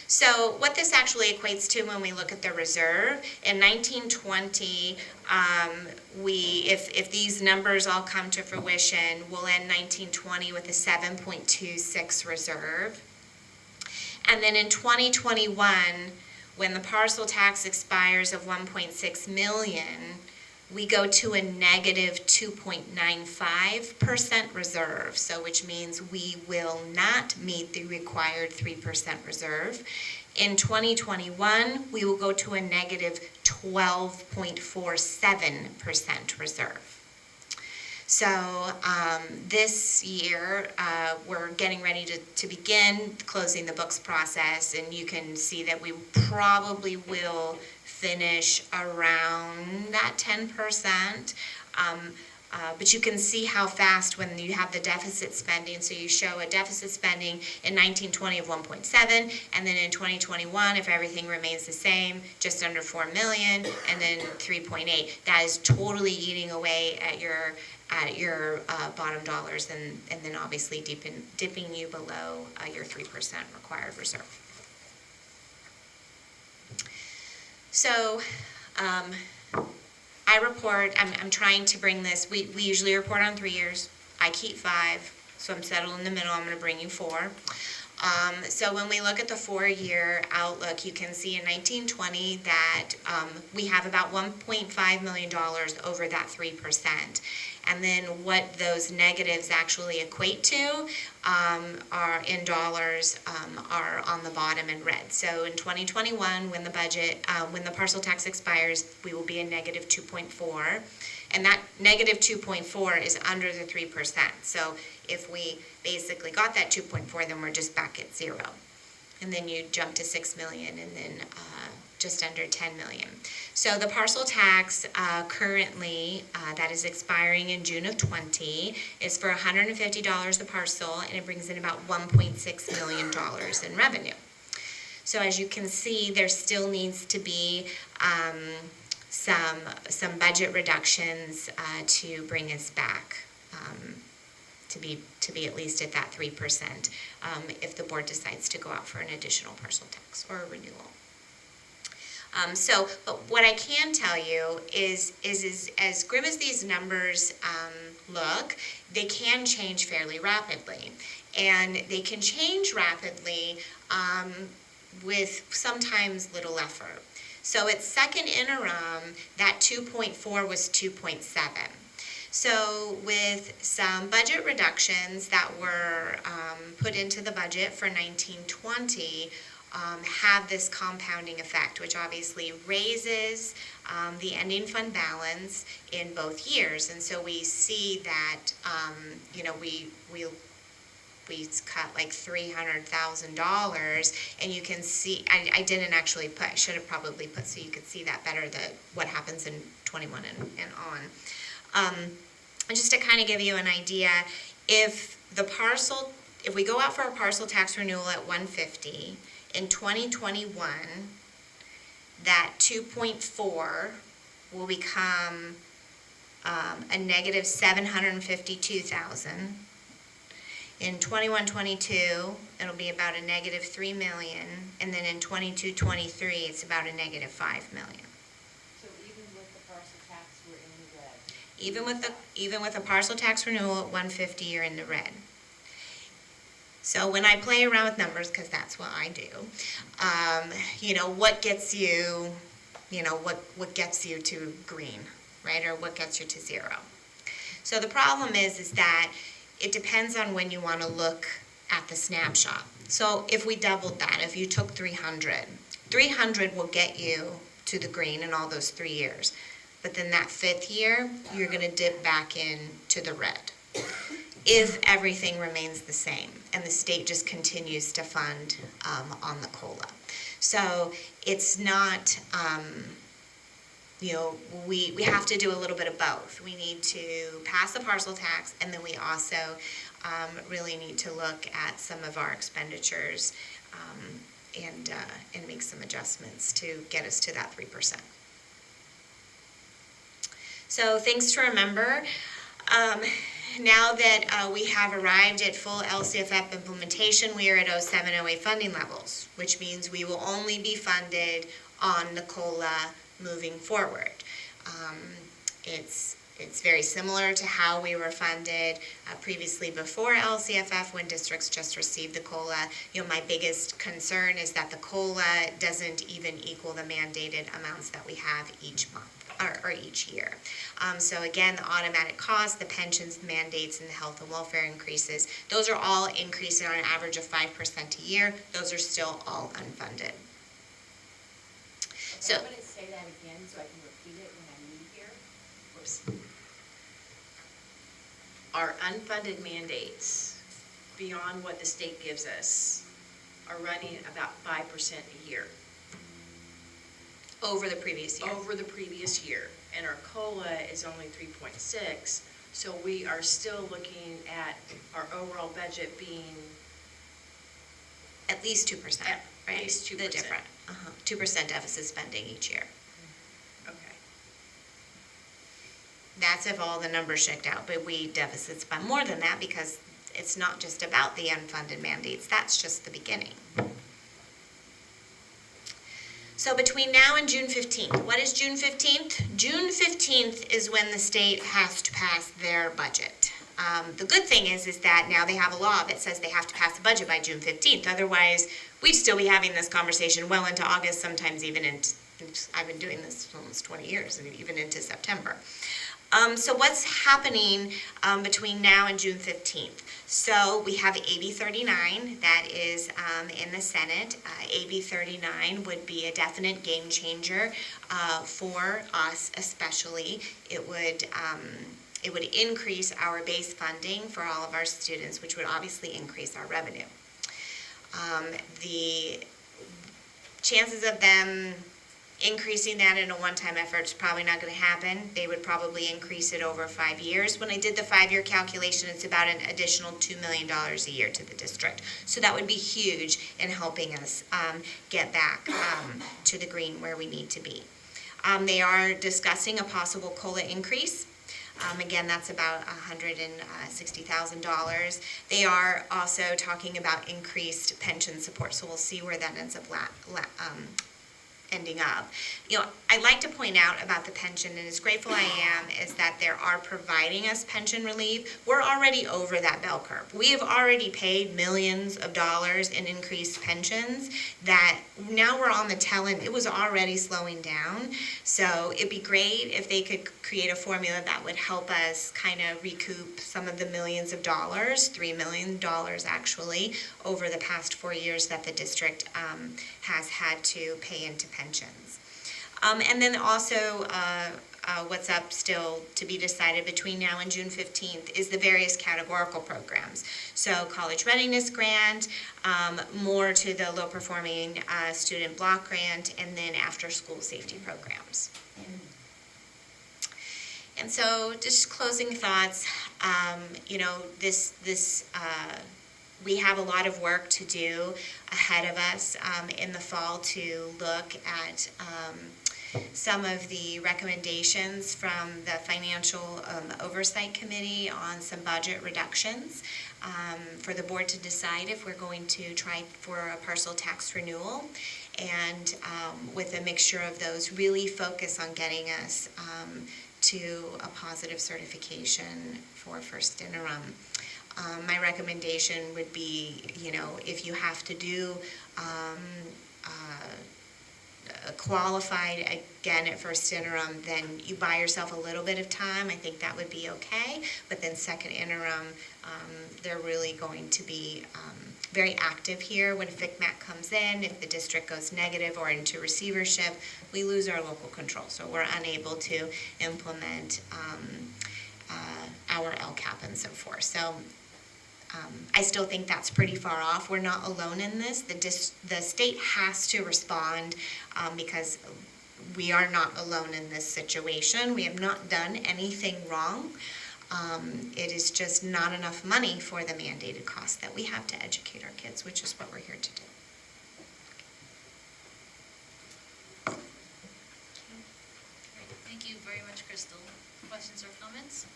So what this actually equates to when we look at the reserve, in 1920, if these numbers all come to fruition, we'll end 1920 with a 7.26 reserve. And then in 2021, when the parcel tax expires of 1.6 million, we go to a negative 2.95% reserve, so which means we will not meet the required 3% reserve. In 2021, we will go to a negative 12.47% reserve. So this year, we're getting ready to begin closing the books process, and you can see that we probably will finish around that 10%. But you can see how fast when you have the deficit spending. So you show a deficit spending in 1920 of 1.7, and then in 2021, if everything remains the same, just under 4 million, and then 3.8. That is totally eating away at your bottom dollars, and then obviously dipping you below your 3% required reserve. So I report, I'm trying to bring this, we usually report on 3 years. I keep 5, so I'm settled in the middle. I'm going to bring you 4. So when we look at the 4-year outlook, you can see in 1920 that we have about $1.5 million over that 3%. And then what those negatives actually equate to are in dollars, are on the bottom in red. So in 2021, when the parcel tax expires, we will be a negative 2.4. And that negative 2.4 is under the 3%. So if we basically got that 2.4, then we're just back at 0. And then you jump to 6 million, and then just under 10 million. So the parcel tax currently that is expiring in June of 20 is for $150 a parcel, and it brings in about $1.6 million in revenue. So as you can see, there still needs to be some budget reductions to bring us back to be at least at that 3% if the board decides to go out for an additional parcel tax or a renewal. But what I can tell you is as grim as these numbers look, they can change fairly rapidly. And they can change rapidly with sometimes little effort. So at second interim, that 2.4 was 2.7. So with some budget reductions that were put into the budget for 1920, have this compounding effect, which obviously raises the ending fund balance in both years. And so we see that, we cut like $300,000, and you can see, I didn't actually put, I should have probably put so you could see that better, what happens in 21 and on. Just to kind of give you an idea, if we go out for a parcel tax renewal at 150, in 2021, that 2.4 will become a negative 752,000. In 21-22, it'll be about a negative 3 million, and then in 22-23, it's about a negative 5 million. So even with the parcel tax, we're in the red? Even with a parcel tax renewal at 150, you're in the red. So when I play around with numbers, because that's what I do, what gets you, what gets you to green, right? Or what gets you to 0. So the problem is that it depends on when you want to look at the snapshot. So if we doubled that, if you took 300 will get you to the green in all those 3 years. But then that 5th year, you're gonna dip back in to the red. If everything remains the same and the state just continues to fund on the COLA. So it's not, we have to do a little bit of both. We need to pass the parcel tax, and then we also really need to look at some of our expenditures and make some adjustments to get us to that 3%. So things to remember. Now that we have arrived at full LCFF implementation, we are at 07-08 funding levels, which means we will only be funded on the COLA moving forward. It's very similar to how we were funded previously before LCFF when districts just received the COLA. My biggest concern is that the COLA doesn't even equal the mandated amounts that we have each month or each year. So again, the automatic cost, the pensions, mandates, and the health and welfare increases, those are all increasing on an average of 5% a year. Those are still all unfunded. So, I'm going to say that again so I can repeat it when I leave here. Whoops. Our unfunded mandates, beyond what the state gives us, are running about 5% a year. over the previous year. Over the previous year. And our COLA is only 3.6, so we are still looking at our overall budget being at least 2%, right? At least 2%. The different, 2% deficit spending each year. Okay. That's if all the numbers shaked out, but we deficit spend more than that because it's not just about the unfunded mandates, that's just the beginning. So between now and June 15th, what is June 15th? June 15th is when the state has to pass their budget. The good thing is that now they have a law that says they have to pass the budget by June 15th. Otherwise, we'd still be having this conversation well into August, sometimes even into, I've been doing this for almost 20 years, and even into September. So what's happening between now and June 15th? So we have AB 39 that is in the Senate. AB 39 would be a definite game changer for us especially. It would increase our base funding for all of our students, which would obviously increase our revenue. The chances of them increasing that in a one-time effort is probably not going to happen. They would probably increase it over 5 years. When I did the 5-year calculation, it's about an additional $2 million a year to the district. So that would be huge in helping us get back to the green where we need to be. They are discussing a possible COLA increase. Again, that's about $160,000. They are also talking about increased pension support, so we'll see where that ends up ending up. I'd like to point out about the pension, and as grateful I am, is that they are providing us pension relief. We're already over that bell curve. We have already paid millions of dollars in increased pensions that now we're on the tail end. It was already slowing down. So it'd be great if they could create a formula that would help us kind of recoup some of the millions of dollars, $3 million actually, over the past 4 years that the district has had to pay into pensions. And then also what's up still to be decided between now and June 15th is the various categorical programs. So college readiness grant, more to the low performing student block grant, and then after school safety programs. And so just closing thoughts, we have a lot of work to do ahead of us in the fall to look at some of the recommendations from the Financial Oversight Committee on some budget reductions for the board to decide if we're going to try for a parcel tax renewal. And with a mixture of those, really focus on getting us to a positive certification for first interim. My recommendation would be, if you have to do a qualified again at first interim, then you buy yourself a little bit of time. I think that would be okay. But then second interim, they're really going to be very active here. When FICMAC comes in, if the district goes negative or into receivership, we lose our local control. So we're unable to implement our LCAP and so forth. So I still think that's pretty far off. We're not alone in this. The state has to respond because we are not alone in this situation. We have not done anything wrong. It is just not enough money for the mandated cost that we have to educate our kids, which is what we're here to do. Thank you very much, Crystal. Questions or comments?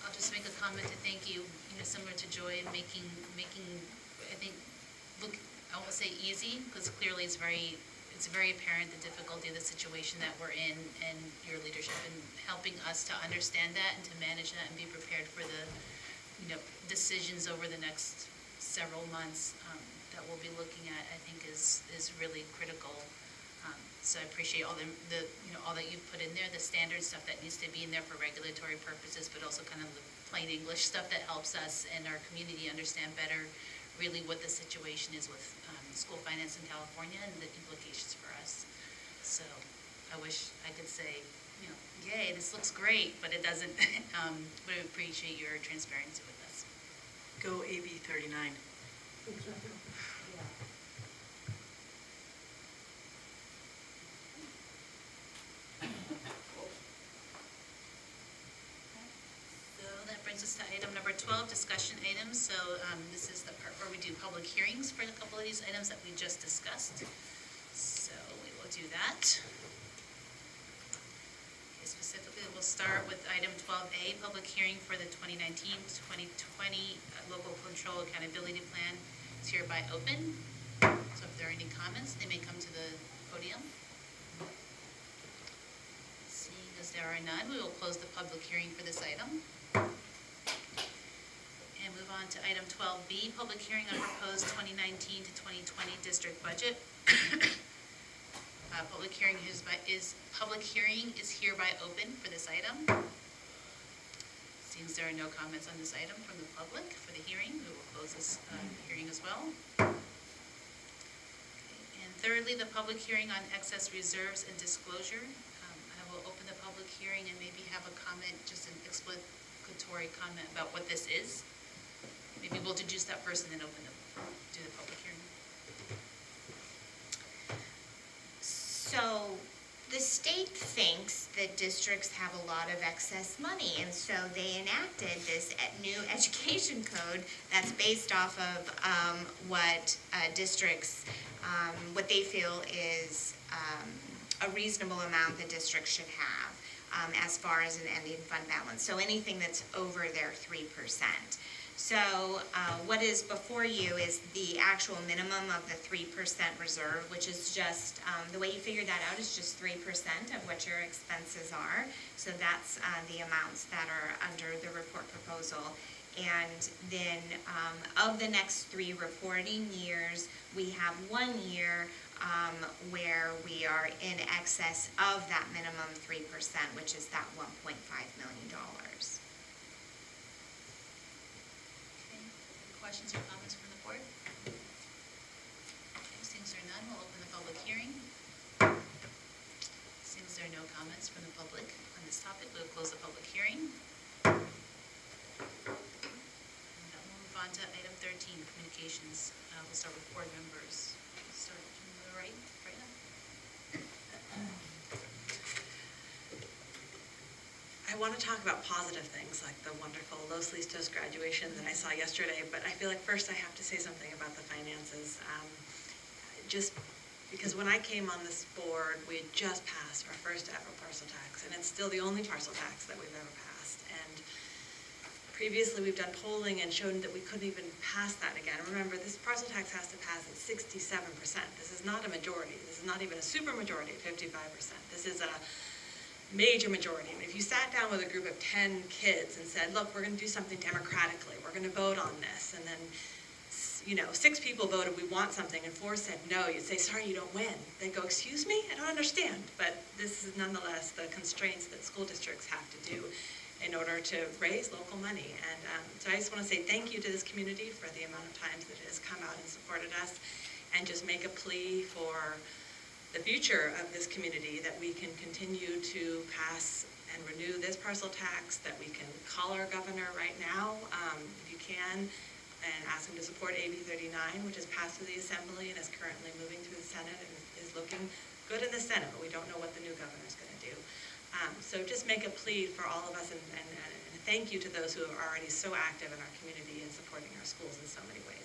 I'll just make a comment to thank you, similar to Joy, making, I think, look, I won't say easy, because clearly it's very apparent the difficulty of the situation that we're in, and your leadership in helping us to understand that and to manage that and be prepared for the, decisions over the next several months that we'll be looking at, I think is really critical. So I appreciate all all that you've put in there, the standard stuff that needs to be in there for regulatory purposes, but also kind of the plain English stuff that helps us and our community understand better really what the situation is with school finance in California and the implications for us. So I wish I could say, yay, this looks great, but it doesn't. But I appreciate your transparency with us. Go AB 39. Brings us to item number 12, discussion items. So this is the part where we do public hearings for a couple of these items that we just discussed. So we will do that. Okay, specifically, we'll start with item 12A, public hearing for the 2019-2020 Local Control Accountability Plan. It's hereby open. So if there are any comments, they may come to the podium. Seeing as there are none, we will close the public hearing for this item. And move on to item 12B, public hearing on proposed 2019 to 2020 district budget. Public hearing is hereby open for this item. Seems there are no comments on this item from the public for the hearing, we will close this hearing as well. Okay. And thirdly, the public hearing on excess reserves and disclosure. I will open the public hearing and maybe have a comment, just an explanatory comment about what this is. Maybe we'll introduce that first and then do the public hearing. So the state thinks that districts have a lot of excess money, and so they enacted this new education code that's based off of what districts, what they feel is a reasonable amount the district should have as far as an ending fund balance. So anything that's over their 3%. So what is before you is the actual minimum of the 3% reserve, which is just, the way you figure that out is just 3% of what your expenses are. So that's the amounts that are under the report proposal. And then of the next 3 reporting years, we have 1 year where we are in excess of that minimum 3%, which is that $1.5 million. Questions or comments from the board? Okay, seems there are none, we'll open the public hearing. Seems there are no comments from the public on this topic, we'll close the public hearing. And we'll move on to item 13, communications. We'll start with board members. We'll start from the right now. I want to talk about positive things like the wonderful Los Listos graduation that I saw yesterday, but I feel like first I have to say something about the finances. Just because when I came on this board, we had just passed our first ever parcel tax, and it's still the only parcel tax that we've ever passed. And previously we've done polling and shown that we couldn't even pass that again. Remember, this parcel tax has to pass at 67%. This is not a majority. This is not even a super majority at 55%. This is a major majority. And if you sat down with a group of 10 kids and said, look, we're going to do something democratically, we're going to vote on this, and then 6 people voted we want something and 4 said no, you'd say, sorry, you don't win. They'd go, excuse me? I don't understand. But this is nonetheless the constraints that school districts have to do in order to raise local money. And so I just want to say thank you to this community for the amount of times that it has come out and supported us, and just make a plea for the future of this community, that we can continue to pass and renew this parcel tax, that we can call our governor right now, if you can, and ask him to support AB 39, which is passed through the Assembly and is currently moving through the Senate and is looking good in the Senate, but we don't know what the new governor is going to do. So just make a plea for all of us, and thank you to those who are already so active in our community and supporting our schools in so many ways.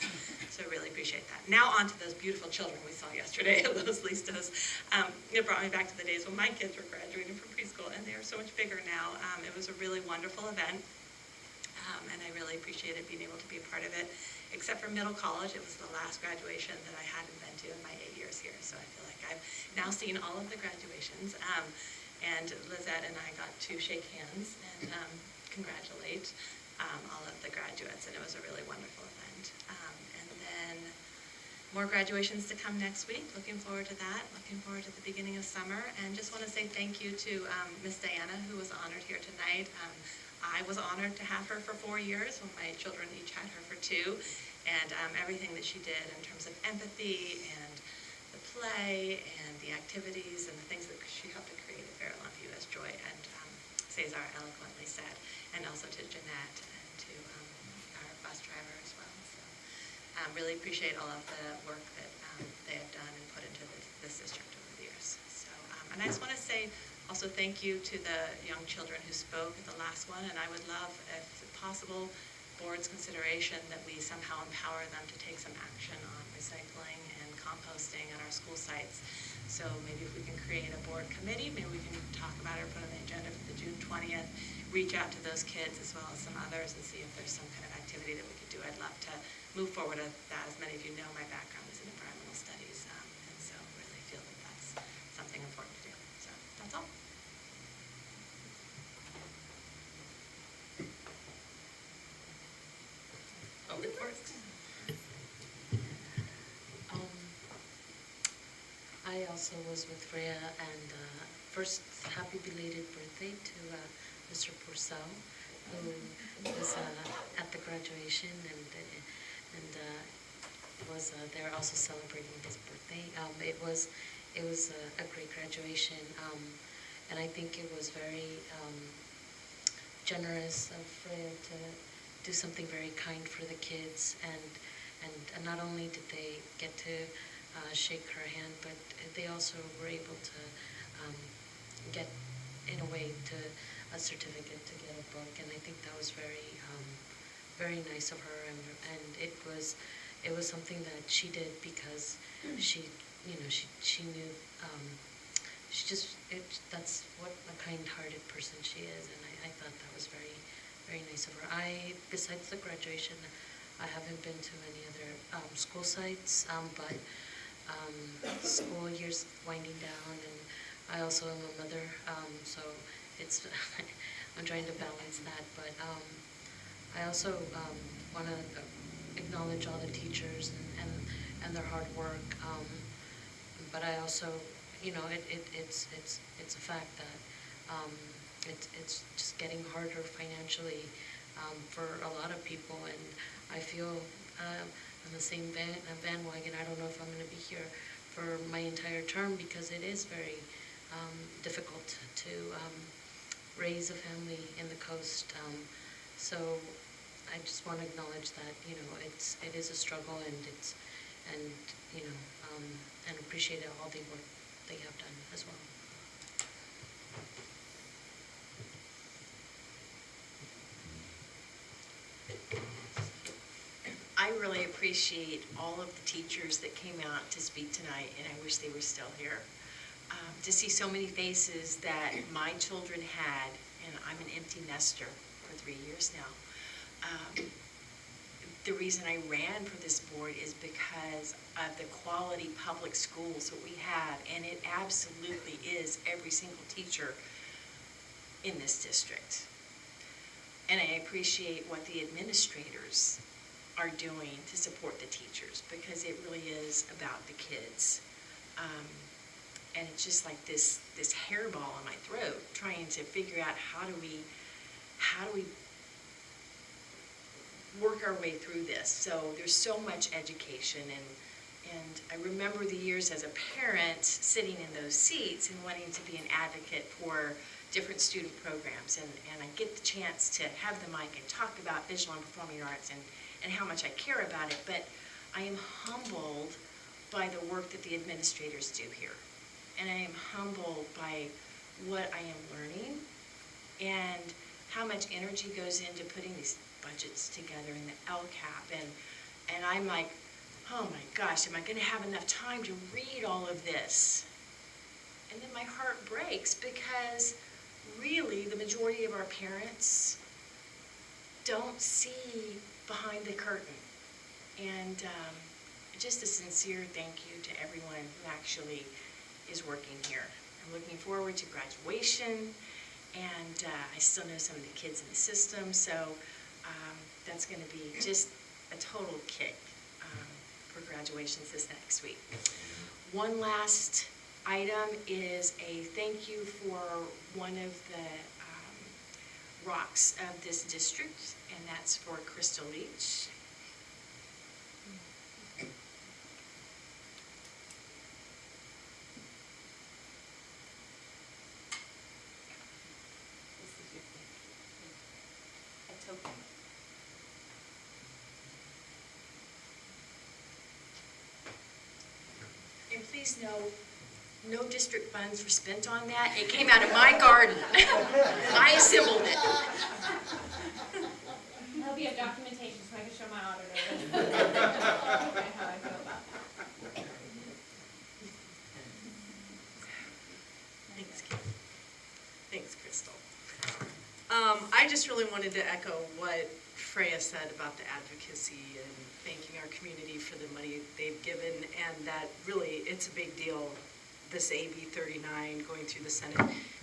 So really appreciate that. Now on to those beautiful children we saw yesterday, Los Listos. It brought me back to the days when my kids were graduating from preschool, and they are so much bigger now. It was a really wonderful event, and I really appreciated being able to be a part of it. Except for middle college, it was the last graduation that I hadn't been to in my 8 years here, so I feel like I've now seen all of the graduations. And Lizette and I got to shake hands and congratulate all of the graduates, and it was a really wonderful event. And then more graduations to come next week. Looking forward to that. Looking forward to the beginning of summer. And just want to say thank you to Miss Diana, who was honored here tonight. I was honored to have her for 4 years when my children each had her for 2. And everything that she did in terms of empathy and the play and the activities and the things that she helped to create at Fairlawn View, as Joy and Cesar eloquently said, and also to Jeanette and to our bus driver as well. So really appreciate all of the work that they have done and put into this district over the years. So, and I just want to say also thank you to the young children who spoke at the last one, and I would love, if possible, board's consideration that we somehow empower them to take some action on recycling and composting at our school sites. So maybe if we can create a board committee, maybe we can talk about it or put on the agenda for the June 20th, reach out to those kids as well as some others and see if there's some kind of activity that we could do. I'd love to move forward with that. As many of you know, my background is in environmental studies, and so really feel that that's something important to do. So that's all. I also was with Freya, and first, happy belated birthday to Mr. Purcell, who was at the graduation and was there also celebrating his birthday. It was a great graduation, and I think it was very generous of Freya to do something very kind for the kids, and not only did they get to shake her hand, but they also were able to get, in a way, to a certificate to get a book, and I think that was very nice of her, and it was something that she did because she knew that's what a kind-hearted person she is, and I thought that was very nice of her. Besides the graduation, I haven't been to any other school sites, but school year's winding down, and I also am a mother, so it's I'm trying to balance that. But I also want to acknowledge all the teachers and their hard work. But I also, it's a fact that it's just getting harder financially for a lot of people, and I feel on the same bandwagon. I don't know if I'm going to be here for my entire term because it is very difficult to raise a family in the coast. So I just want to acknowledge that it is a struggle, and appreciate all the work they have done as well. I really appreciate all of the teachers that came out to speak tonight, and I wish they were still here. To see so many faces that my children had, and I'm an empty nester for 3 years now. The reason I ran for this board is because of the quality public schools that we have, and it absolutely is every single teacher in this district. And I appreciate what the administrators are doing to support the teachers, because it really is about the kids. And it's just like this hairball in my throat, trying to figure out how do we work our way through this. So there's so much education, and I remember the years as a parent sitting in those seats and wanting to be an advocate for different student programs, and I get the chance to have the mic and talk about visual and performing arts and how much I care about it, but I am humbled by the work that the administrators do here. And I am humbled by what I am learning and how much energy goes into putting these budgets together in the LCAP. And I'm like, oh my gosh, am I going to have enough time to read all of this? And then my heart breaks, because really the majority of our parents don't see behind the curtain. And just a sincere thank you to everyone who actually is working here. I'm looking forward to graduation, and I still know some of the kids in the system, so that's going to be just a total kick for graduations this next week. One last item is a thank you for one of the rocks of this district, and that's for Crystal Leach. And please know, no district funds were spent on that. It came out of my garden. I assembled it. There'll be a documentation so I can show my auditor how I feel about that. Thanks, Kim. Thanks, Crystal. I just really wanted to echo what Freya said about the advocacy and thanking our community for the money they've given, and that really it's a big deal, this AB 39 going through the Senate.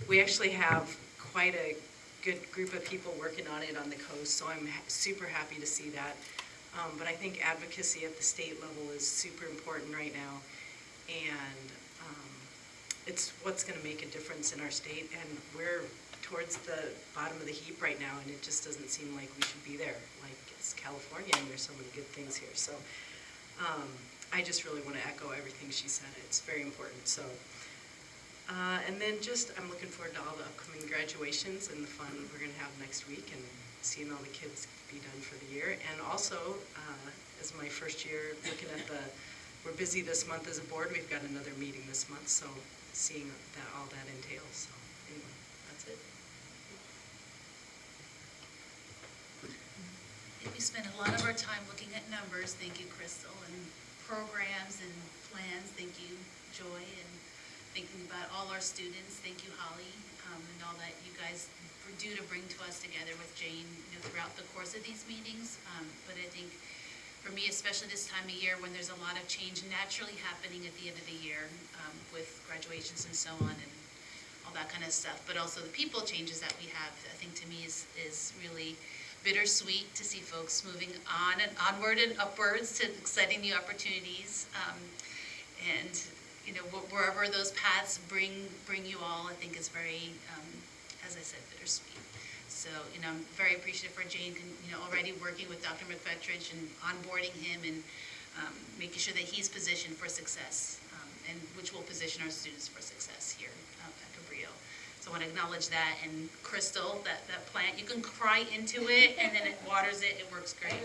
We actually have quite a good group of people working on it on the coast, so I'm super happy to see that. But I think advocacy at the state level is super important right now, and it's what's going to make a difference in our state, and we're towards the bottom of the heap right now, and it just doesn't seem like we should be there. Like, it's California, and there's so many good things here. So I just really want to echo everything she said. It's very important. So, and then just, I'm looking forward to all the upcoming graduations and the fun we're going to have next week, and seeing all the kids be done for the year. And also, as my first year, looking at we're busy this month as a board. We've got another meeting this month, so seeing all that entails. So anyway, that's it. We spend a lot of our time looking at numbers, thank you, Crystal, and programs and plans, thank you, Joy, and thinking about all our students, thank you, Holly, and all that you guys do to bring to us together with Jane, throughout the course of these meetings. But I think for me, especially this time of year when there's a lot of change naturally happening at the end of the year with graduations and so on and all that kind of stuff, but also the people changes that we have, I think to me is really bittersweet to see folks moving on and onward and upwards to exciting new opportunities. And wherever those paths bring you all, I think is very, as I said, bittersweet. So, I'm very appreciative for Jane, already working with Dr. McFettridge and onboarding him and making sure that he's positioned for success, and which will position our students for success here at Cabrillo. So I want to acknowledge that. And Crystal, that plant, you can cry into it and then it waters it. It works great.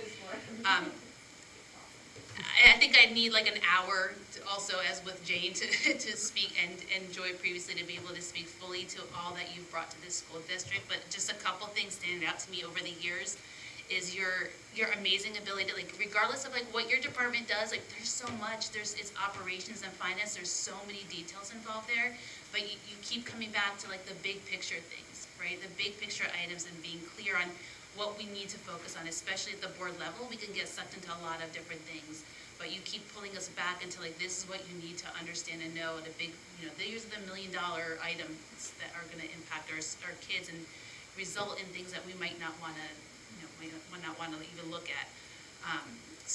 I think I'd need like an hour also, as with Jane, to speak, and Joy previously, to be able to speak fully to all that you've brought to this school district. But just a couple things stand out to me over the years is your amazing ability to, like, regardless of like what your department does, like there's so much, it's operations and finance, there's so many details involved there, but you keep coming back to like the big picture things, right? The big picture items, and being clear on what we need to focus on, especially at the board level. We can get sucked into a lot of different things, but you keep pulling us back into like, this is what you need to understand and know. The big, these are the $1 million items that are going to impact our kids and result in things that we might not want to, might not want to even look at.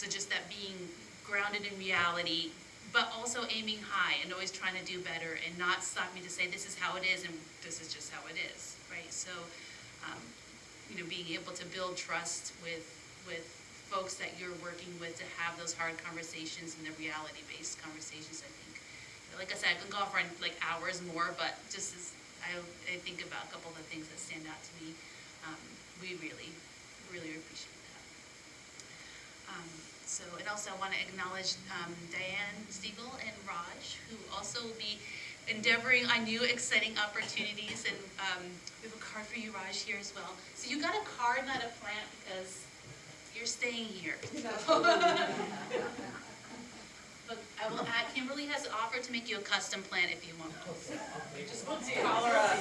So just that being grounded in reality, but also aiming high and always trying to do better and not stop me to say, this is how it is and this is just how it is, right? So, being able to build trust with folks that you're working with to have those hard conversations and the reality-based conversations, I think. Like I said, I could go on for like hours more, but just as I think about a couple of the things that stand out to me, we really, really appreciate that. And also I want to acknowledge Diane Stiegel and Raj, who also will be endeavoring on new exciting opportunities, and we have a card for you, Raj, here as well. So you got a card, not a plant, because you're staying here. But I will add, Kimberly has offered to make you a custom plant if you want. Just call her up.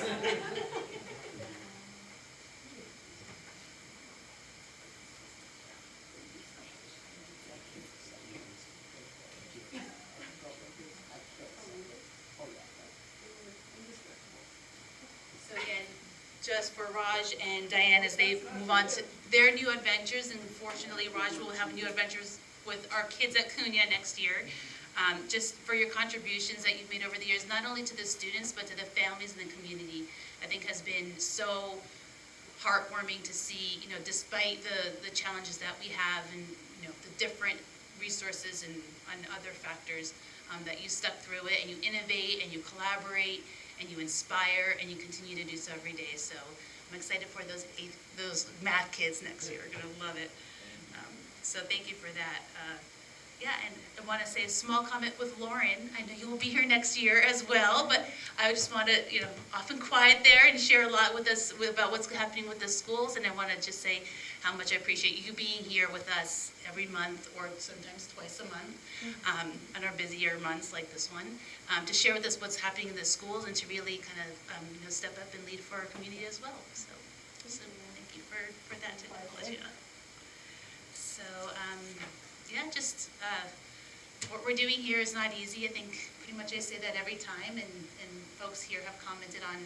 So again, just for Raj and Diane as they move on to their new adventures, and fortunately Raj will have new adventures with our kids at Cunha next year. Just for your contributions that you've made over the years, not only to the students, but to the families and the community, I think has been so heartwarming to see, despite the challenges that we have and, the different resources and other factors, that you stuck through it and you innovate and you collaborate and you inspire and you continue to do so every day. So I'm excited for those math kids next year. We're going to love it. So thank you for that. And I want to say a small comment with Lauren. I know you will be here next year as well, but I just want to, often quiet there and share a lot with us about what's happening with the schools. And I want to just say how much I appreciate you being here with us every month or sometimes twice a month on our busier months like this one, to share with us what's happening in the schools and to really kind of step up and lead for our community as well. So thank you for that technology. So what we're doing here is not easy. I think pretty much I say that every time, and folks here have commented on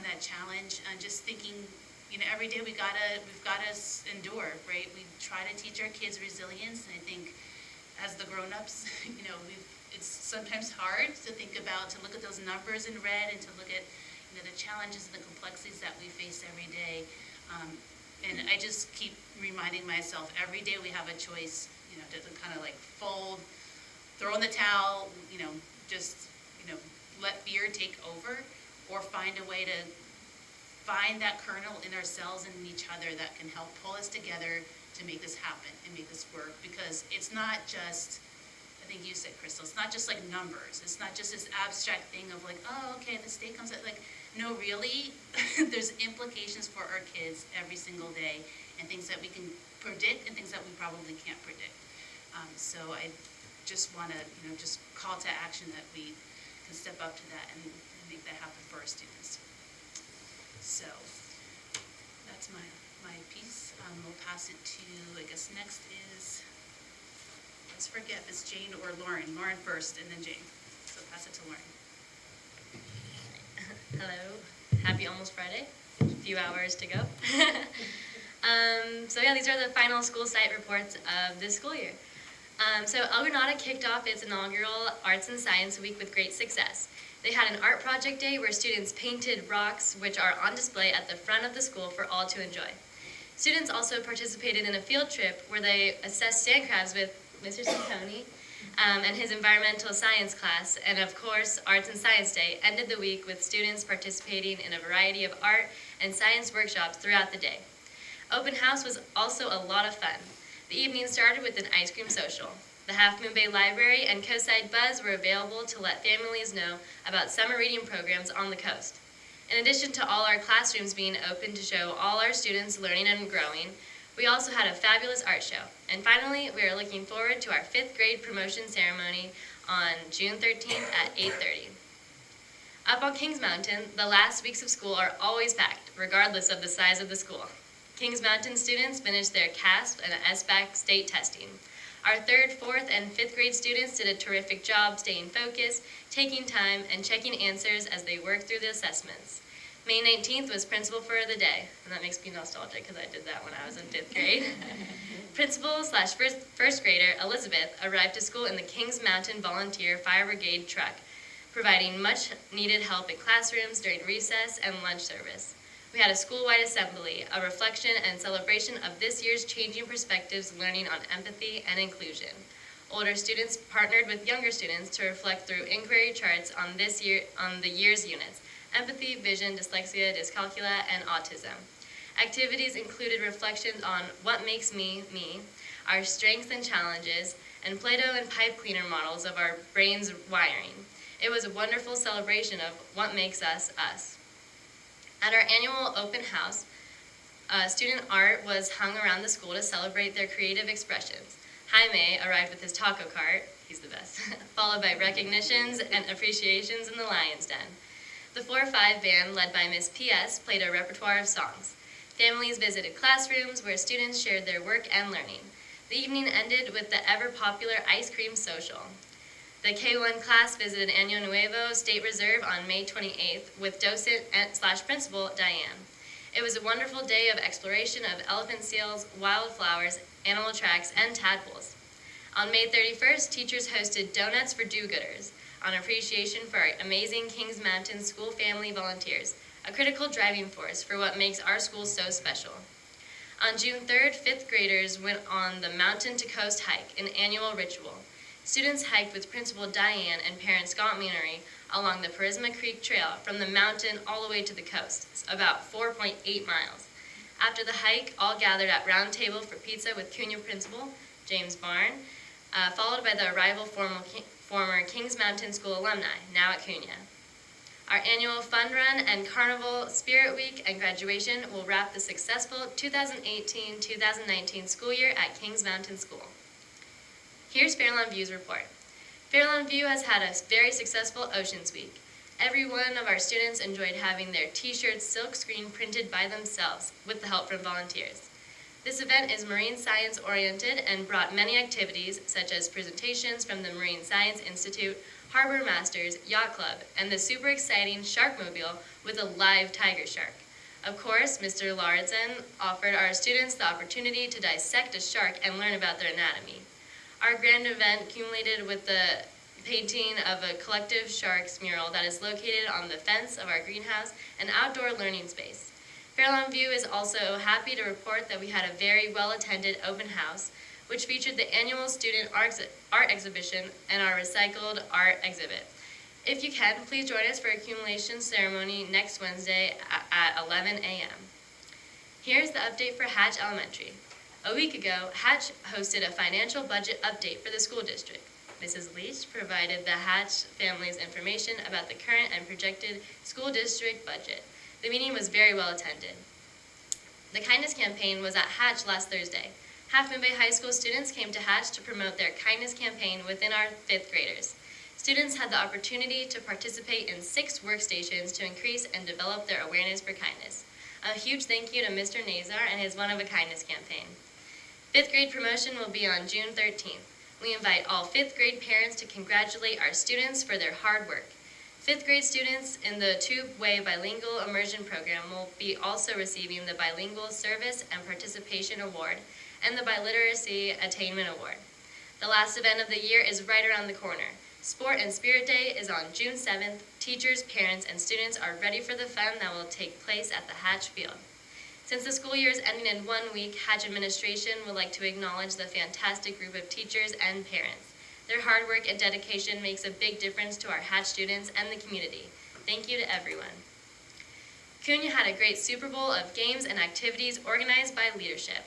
that challenge. And just thinking, every day we've got to endure, right? We try to teach our kids resilience, and I think as the grown-ups, it's sometimes hard to think about, to look at those numbers in red and to look at the challenges and the complexities that we face every day. And I just keep reminding myself every day we have a choice, to kind of like fold, throw in the towel, let fear take over, or find a way to find that kernel in ourselves and in each other that can help pull us together to make this happen and make this work. Because it's not just, I think you said, Crystal, it's not just like numbers. It's not just this abstract thing of like, oh, okay, the state comes out, like, no, really, there's implications for our kids every single day, and things that we can predict and things that we probably can't predict. So I just want to, just call to action that we can step up to that and make that happen for our students. So that's my piece. We'll pass it to, I guess next is, let's forget if it's Jane or Lauren. Lauren first, and then Jane. So pass it to Lauren. Hello, happy almost Friday, a few hours to go. These are the final school site reports of this school year. So El Granada kicked off its inaugural Arts and Science Week with great success. They had an art project day where students painted rocks, which are on display at the front of the school for all to enjoy. Students also participated in a field trip where they assessed sand crabs with Mr. Ciccone and his environmental science class, and of course, Arts and Science Day ended the week with students participating in a variety of art and science workshops throughout the day. Open house was also a lot of fun. The evening started with an ice cream social. The Half Moon Bay Library and Coastside Buzz were available to let families know about summer reading programs on the coast. In addition to all our classrooms being open to show all our students learning and growing, we also had a fabulous art show. And finally, we are looking forward to our 5th grade promotion ceremony on June 13th at 8:30. Up on Kings Mountain, the last weeks of school are always packed, regardless of the size of the school. Kings Mountain students finished their CASP and SBAC state testing. Our 3rd, 4th, and 5th grade students did a terrific job staying focused, taking time, and checking answers as they worked through the assessments. May 19th was principal for the day, and that makes me nostalgic because I did that when I was in 5th grade. Principal/first grader Elizabeth arrived to school in the Kings Mountain Volunteer Fire Brigade truck, providing much needed help in classrooms during recess and lunch service. We had a school-wide assembly, a reflection and celebration of this year's Changing Perspectives learning on empathy and inclusion. Older students partnered with younger students to reflect through inquiry charts on the year's units: empathy, vision, dyslexia, dyscalculia, and autism. Activities included reflections on what makes me, me, our strengths and challenges, and Play-Doh and pipe cleaner models of our brain's wiring. It was a wonderful celebration of what makes us, us. At our annual open house, student art was hung around the school to celebrate their creative expressions. Jaime arrived with his taco cart, he's the best, followed by recognitions and appreciations in the Lion's Den. The 4-5 band, led by Miss P.S., played a repertoire of songs. Families visited classrooms where students shared their work and learning. The evening ended with the ever-popular ice cream social. The K-1 class visited Año Nuevo State Reserve on May 28th with docent/principal Diane. It was a wonderful day of exploration of elephant seals, wildflowers, animal tracks, and tadpoles. On May 31st, teachers hosted Donuts for Do-Gooders on appreciation for our amazing Kings Mountain school family volunteers, a critical driving force for what makes our school so special. On June 3rd, 5th graders went on the Mountain to Coast hike, an annual ritual. Students hiked with Principal Diane and parent Scott Meanery along the Parisma Creek Trail from the mountain all the way to the coast, about 4.8 miles. After the hike, all gathered at Round Table for pizza with CUNY Principal James Barn, followed by the arrival former Kings Mountain School alumni, now at CUNY. Our annual fun run and carnival, Spirit Week, and graduation will wrap the successful 2018-2019 school year at Kings Mountain School. Here's Fairlawn View's report. Fairlawn View has had a very successful Oceans Week. Every one of our students enjoyed having their t-shirts silk screen printed by themselves with the help from volunteers. This event is marine science oriented and brought many activities such as presentations from the Marine Science Institute, Harbor Masters, Yacht Club, and the super exciting Sharkmobile with a live tiger shark. Of course, Mr. Lauritsen offered our students the opportunity to dissect a shark and learn about their anatomy. Our grand event culminated with the painting of a collective sharks mural that is located on the fence of our greenhouse, an outdoor learning space. Fairlawn View is also happy to report that we had a very well-attended open house, which featured the annual student art exhibition and our recycled art exhibit. If you can, please join us for a accumulation ceremony next Wednesday at 11 a.m. Here's the update for Hatch Elementary. A week ago, Hatch hosted a financial budget update for the school district. Mrs. Leach provided the Hatch families information about the current and projected school district budget. The meeting was very well attended. The Kindness Campaign was at Hatch last Thursday. Half Moon Bay High School students came to Hatch to promote their Kindness Campaign within our 5th graders. Students had the opportunity to participate in 6 workstations to increase and develop their awareness for kindness. A huge thank you to Mr. Nazar and his one-of-a-kindness campaign. 5th grade promotion will be on June 13th. We invite all 5th grade parents to congratulate our students for their hard work. 5th grade students in the two-way bilingual immersion program will be also receiving the Bilingual Service and Participation Award and the Biliteracy Attainment Award. The last event of the year is right around the corner. Sport and Spirit Day is on June 7th. Teachers, parents, and students are ready for the fun that will take place at the Hatch Field. Since the school year is ending in 1 week, Hatch administration would like to acknowledge the fantastic group of teachers and parents. Their hard work and dedication makes a big difference to our Hatch students and the community. Thank you to everyone. CUNY had a great Super Bowl of games and activities organized by leadership.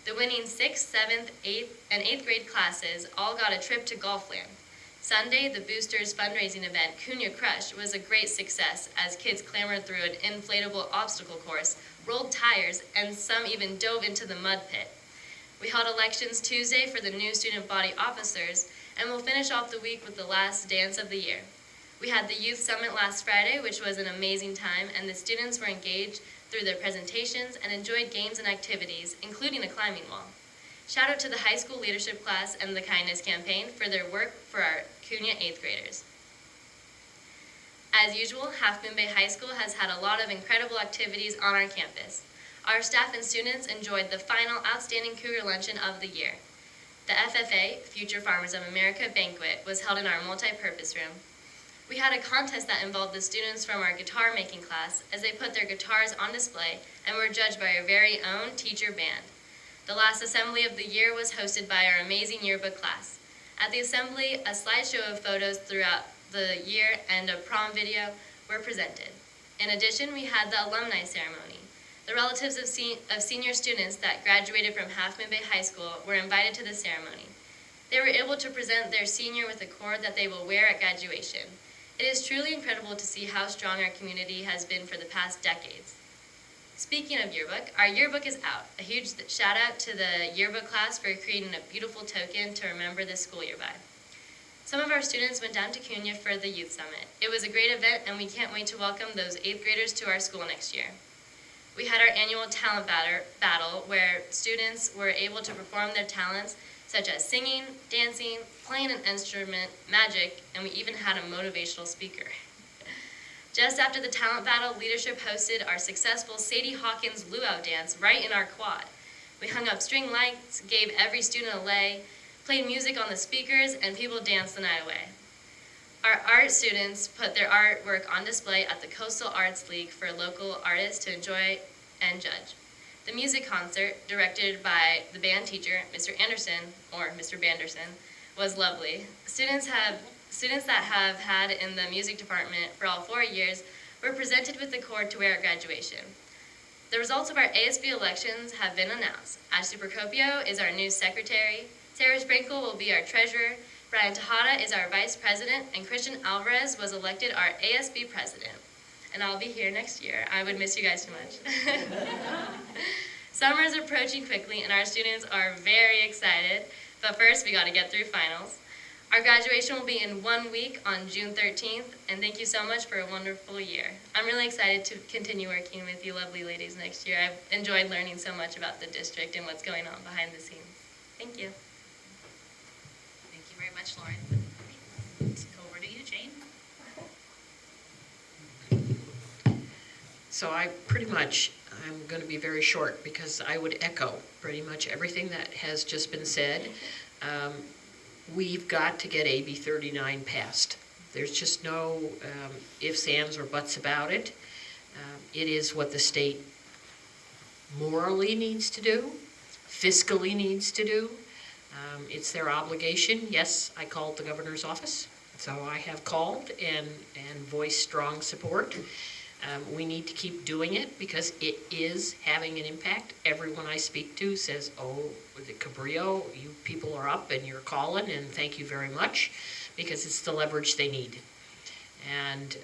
The winning 6th, 7th, 8th, and 8th grade classes all got a trip to Golfland. Sunday, the Boosters fundraising event, CUNY Crush, was a great success as kids clambered through an inflatable obstacle course, rolled tires, and some even dove into the mud pit. We held elections Tuesday for the new student body officers, and we'll finish off the week with the last dance of the year. We had the Youth Summit last Friday, which was an amazing time, and the students were engaged through their presentations and enjoyed games and activities, including a climbing wall. Shout out to the high school leadership class and the Kindness Campaign for their work for our CUNY 8th graders. As usual, Half Moon Bay High School has had a lot of incredible activities on our campus. Our staff and students enjoyed the final Outstanding Cougar Luncheon of the year. The FFA, Future Farmers of America banquet, was held in our multi-purpose room. We had a contest that involved the students from our guitar making class as they put their guitars on display and were judged by our very own teacher band. The last assembly of the year was hosted by our amazing yearbook class. At the assembly, a slideshow of photos throughout the year and a prom video were presented. In addition, we had the alumni ceremony. The relatives of senior students that graduated from Half Moon Bay High School were invited to the ceremony. They were able to present their senior with a cord that they will wear at graduation. It is truly incredible to see how strong our community has been for the past decades. Speaking of yearbook, our yearbook is out. A huge shout out to the yearbook class for creating a beautiful token to remember this school year by. Some of our students went down to Cunha for the Youth Summit. It was a great event and we can't wait to welcome those 8th graders to our school next year. We had our annual talent battle where students were able to perform their talents such as singing, dancing, playing an instrument, magic, and we even had a motivational speaker. Just after the talent battle, leadership hosted our successful Sadie Hawkins luau dance right in our quad. We hung up string lights, gave every student a lei, played music on the speakers, and people danced the night away. Our art students put their artwork on display at the Coastal Arts League for local artists to enjoy and judge. The music concert, directed by the band teacher, Mr. Anderson, or Mr. Banderson, was lovely. Students that have had in the music department for all 4 years were presented with the cord to wear at graduation. The results of our ASB elections have been announced. Ashley Procopio is our new secretary, Sarah Sprinkle will be our treasurer, Brian Tejada is our vice president, and Christian Alvarez was elected our ASB president. And I'll be here next year. I would miss you guys too much. Summer is approaching quickly and our students are very excited, but first we gotta get through finals. Our graduation will be in 1 week on June 13th, and thank you so much for a wonderful year. I'm really excited to continue working with you lovely ladies next year. I've enjoyed learning so much about the district and what's going on behind the scenes. Thank you. Thank you very much, Lauren. Over to you, Jane. So I'm going to be very short because I would echo pretty much everything that has just been said. We've got to get AB 39 passed. There's just no ifs, ands, or buts about it. It is what the state morally needs to do, fiscally needs to do. It's their obligation. Yes, I called the governor's office, so I have called and voiced strong support. We need to keep doing it because it is having an impact. Everyone I speak to says, oh, the Cabrillo, you people are up and you're calling, and thank you very much, because it's the leverage they need. And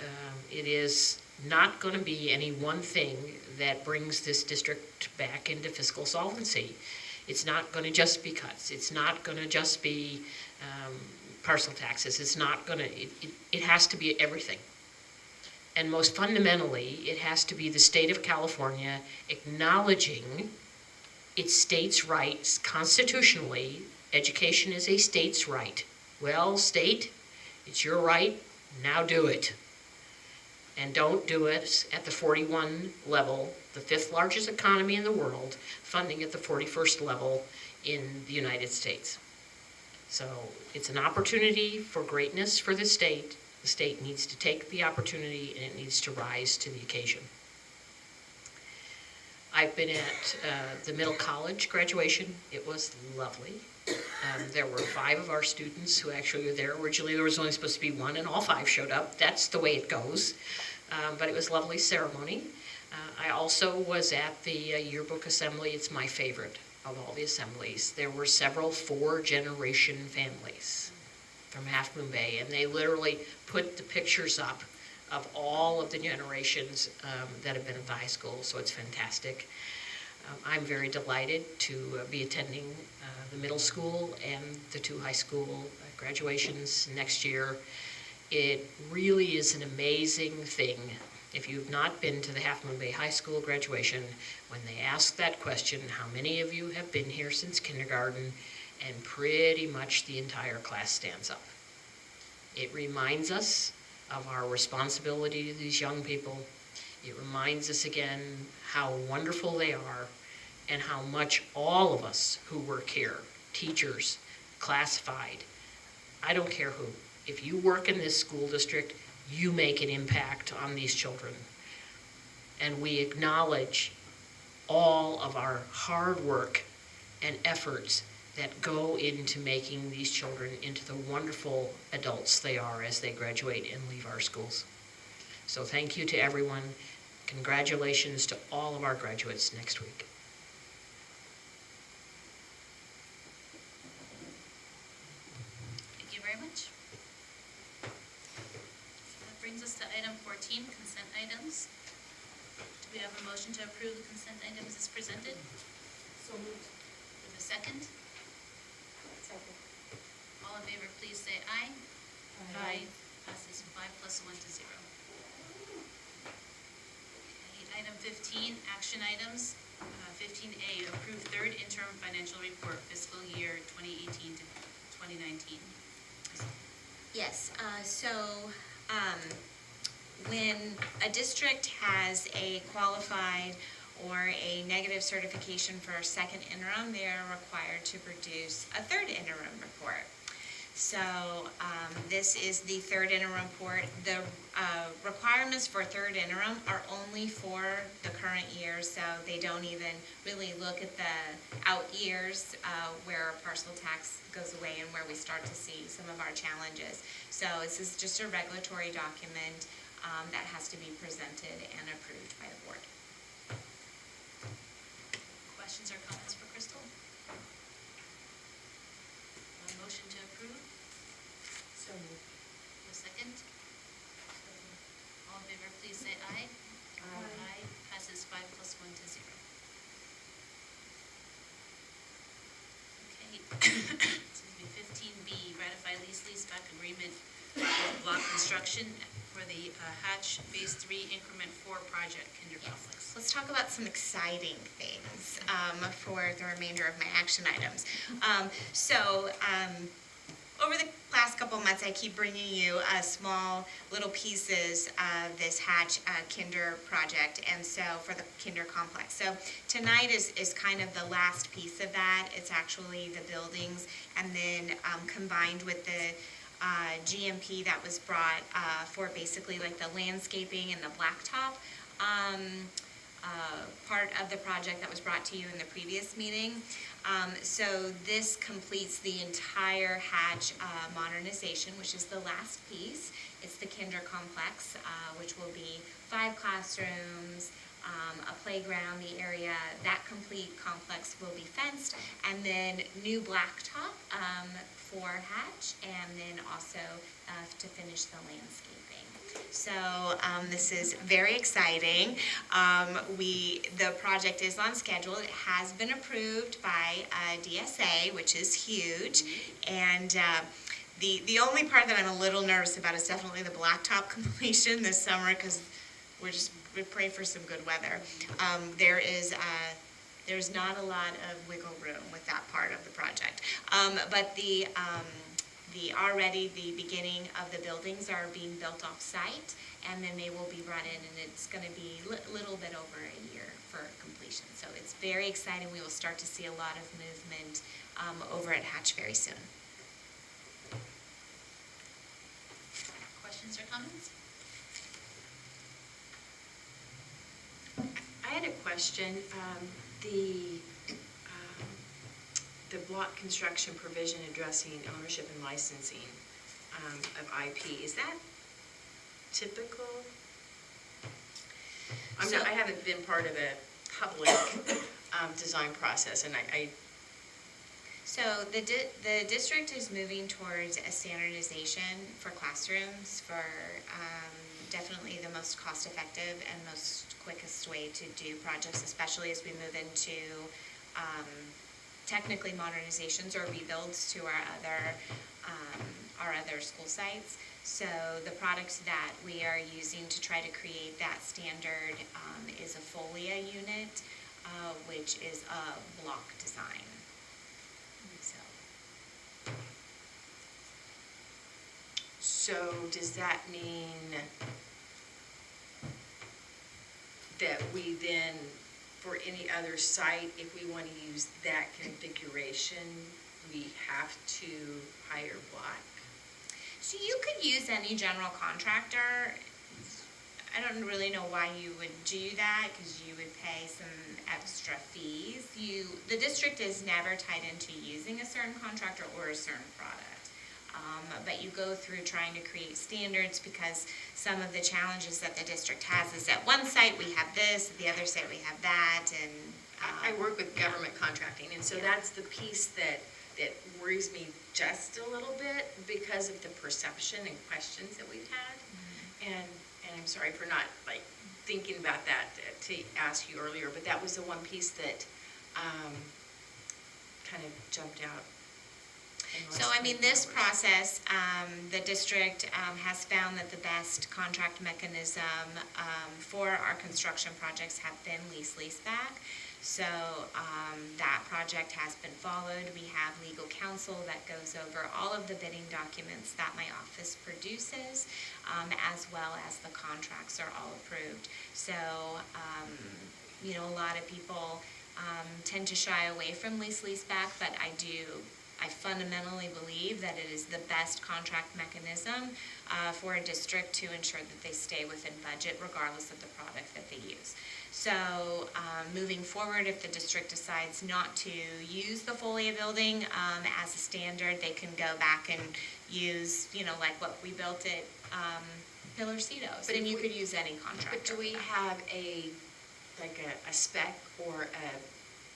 it is not going to be any one thing that brings this district back into fiscal solvency. It's not going to just be cuts. It's not going to just be parcel taxes. It's not going to, it has to be everything. And most fundamentally, it has to be the state of California acknowledging its state's rights constitutionally. Education is a state's right. Well, state, it's your right, now do it. And don't do it at the 41 level, the 5th largest economy in the world, funding at the 41st level in the United States. So it's an opportunity for greatness for the state. The state needs to take the opportunity and it needs to rise to the occasion. I've been at the middle college graduation. It was lovely. There were 5 of our students who actually were there. Originally there was only supposed to be 1 and all 5 showed up. That's the way it goes. But it was a lovely ceremony. I also was at the yearbook assembly. It's my favorite of all the assemblies. There were several 4-generation families from Half Moon Bay, and they literally put the pictures up of all of the generations that have been at the high school, so it's fantastic. I'm very delighted to be attending the middle school and the 2 high school graduations next year. It really is an amazing thing. If you've not been to the Half Moon Bay High School graduation, when they ask that question, how many of you have been here since kindergarten, and pretty much the entire class stands up. It reminds us of our responsibility to these young people. It reminds us again how wonderful they are and how much all of us who work here, teachers, classified, I don't care who, if you work in this school district, you make an impact on these children. And we acknowledge all of our hard work and efforts that go into making these children into the wonderful adults they are as they graduate and leave our schools. So thank you to everyone. Congratulations to all of our graduates next week. Thank you very much. That brings us to item 14, consent items. Do we have a motion to approve the consent items as presented? So moved. With a second? Second. All in favor, please say aye. Aye. Passes 5 plus 1 to 0. Okay, item 15, action items. 15A, approve third interim financial report fiscal year 2018 to 2019. Yes, when a district has a qualified or a negative certification for a second interim, they are required to produce a third interim report. So this is the third interim report. The requirements for third interim are only for the current year, so they don't even really look at the out years where parcel tax goes away and where we start to see some of our challenges. So this is just a regulatory document that has to be presented and approved by the board. Questions or comments for Crystal? A motion to approve? So moved. A second? All in favor, please say aye. Aye. Passes 5 plus 1 to 0. Okay. Excuse me. 15B, ratify lease-back agreement with Block Construction for the Hatch Phase 3 Increment 4 project, Kinder Complex. Let's talk about some exciting things for the remainder of my action items. Over the past couple months, I keep bringing you small little pieces of this Hatch Kinder project, and so for the Kinder Complex. So tonight is kind of the last piece of that. It's actually the buildings, and then combined with the GMP that was brought for basically like the landscaping and the blacktop part of the project that was brought to you in the previous meeting. So this completes the entire Hatch modernization, which is the last piece. It's the Kinder Complex, which will be 5 classrooms, a playground, the area. That complete complex will be fenced, and then new blacktop for Hatch, and then also to finish the landscaping. So this is very exciting. The project is on schedule. It has been approved by DSA, which is huge, and the only part that I'm a little nervous about is definitely the blacktop completion this summer, because we pray for some good weather. There's not a lot of wiggle room with that part of the project. But already the beginning of the buildings are being built off-site, and then they will be brought in, and it's going to be a little bit over a year for completion. So it's very exciting. We will start to see a lot of movement over at Hatch very soon. Questions or comments? I had a question. The block construction provision addressing ownership and licensing of IP, is that typical? I haven't been part of a public design process, and So the district is moving towards a standardization for classrooms for definitely the most cost-effective and most quickest way to do projects, especially as we move into technically modernizations or rebuilds to our other school sites. So the product that we are using to try to create that standard is a Folia unit, which is a block design. So does that mean that we then, for any other site, if we want to use that configuration, we have to hire Black? So you could use any general contractor. I don't really know why you would do that, because you would pay some extra fees. The district is never tied into using a certain contractor or a certain product. But you go through trying to create standards, because some of the challenges that the district has is at one site we have this, at the other site we have that, and. I work with government contracting, and so that's the piece that worries me just a little bit because of the perception and questions that we've had. And I'm sorry for not like thinking about that to ask you earlier, but that was the one piece that kind of jumped out. So, I mean, this process, the district has found that the best contract mechanism for our construction projects have been lease-back. So that project has been followed. We have legal counsel that goes over all of the bidding documents that my office produces, as well as the contracts are all approved. So, a lot of people tend to shy away from lease-back, but I fundamentally believe that it is the best contract mechanism for a district to ensure that they stay within budget regardless of the product that they use. So moving forward, if the district decides not to use the Folia building as a standard, they can go back and use, like what we built at Pillar Cedos. Then you could use any contractor. But do we have a spec or a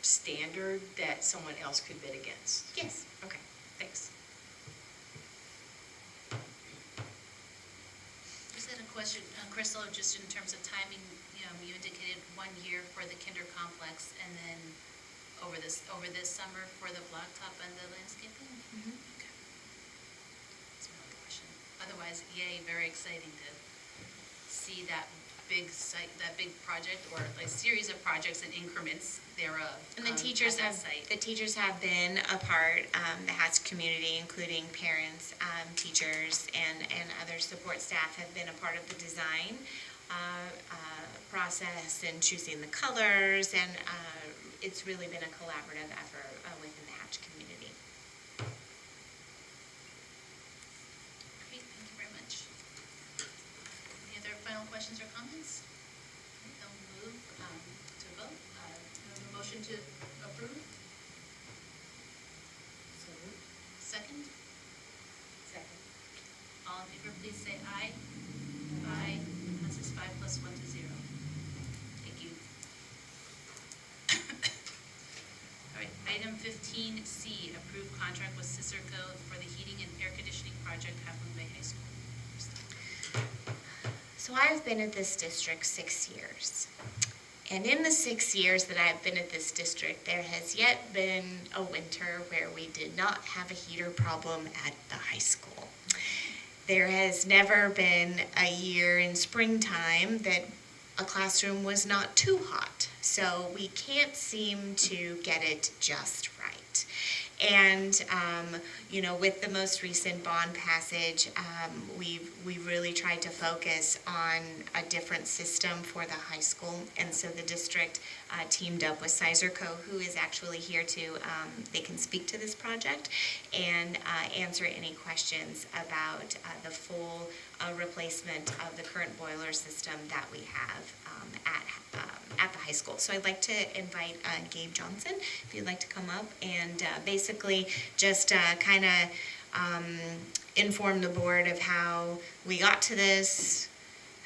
standard that someone else could bid against? Yes. Okay, thanks. Just had a question, Crystal, just in terms of timing, you indicated 1 year for the kinder complex, and then over this summer for the blacktop and the landscaping? Mm-hmm. Okay. That's my only question. Otherwise, yay, very exciting to see that big site, that big project, or a series of projects and increments thereof. And the teachers at that have site. been a part, the HATS community, including parents, teachers, and other support staff have been a part of the design process and choosing the colors, and it's really been a collaborative effort within the HATS community. Great, thank you very much. Any other final questions or comments? Okay, I'll move to vote. A motion to approve? Second? Second. All in favor, please say aye. Aye. Passes 5 + 1 to 0. Thank you. All right, item 15C, approved contract with Cicerco for the heating and air conditioning project at Half Moon Bay High School. So I've been at this district 6 years. And in the 6 years that I've been at this district, there has yet been a winter where we did not have a heater problem at the high school. There has never been a year in springtime that a classroom was not too hot. So we can't seem to get it just right. And, with the most recent bond passage, we've really tried to focus on a different system for the high school. And so the district teamed up with Cicerco, who is actually here they can speak to this project and answer any questions about the full replacement of the current boiler system that we have at the high school. So I'd like to invite Gabe Johnson, if you'd like to come up, and basically just kind of inform the board of how we got to this,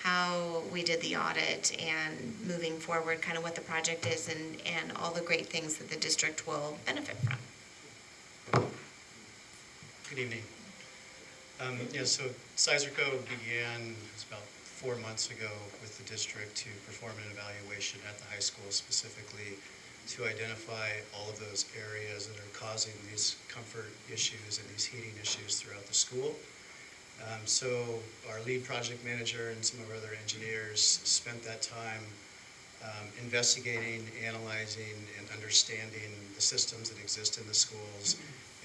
how we did the audit, and moving forward, kind of what the project is, and all the great things that the district will benefit from. Good evening. So Cicerco began about 4 months ago with the district to perform an evaluation at the high school, specifically to identify all of those areas that are causing these comfort issues and these heating issues throughout the school. So our lead project manager and some of our other engineers spent that time investigating, analyzing, and understanding the systems that exist in the schools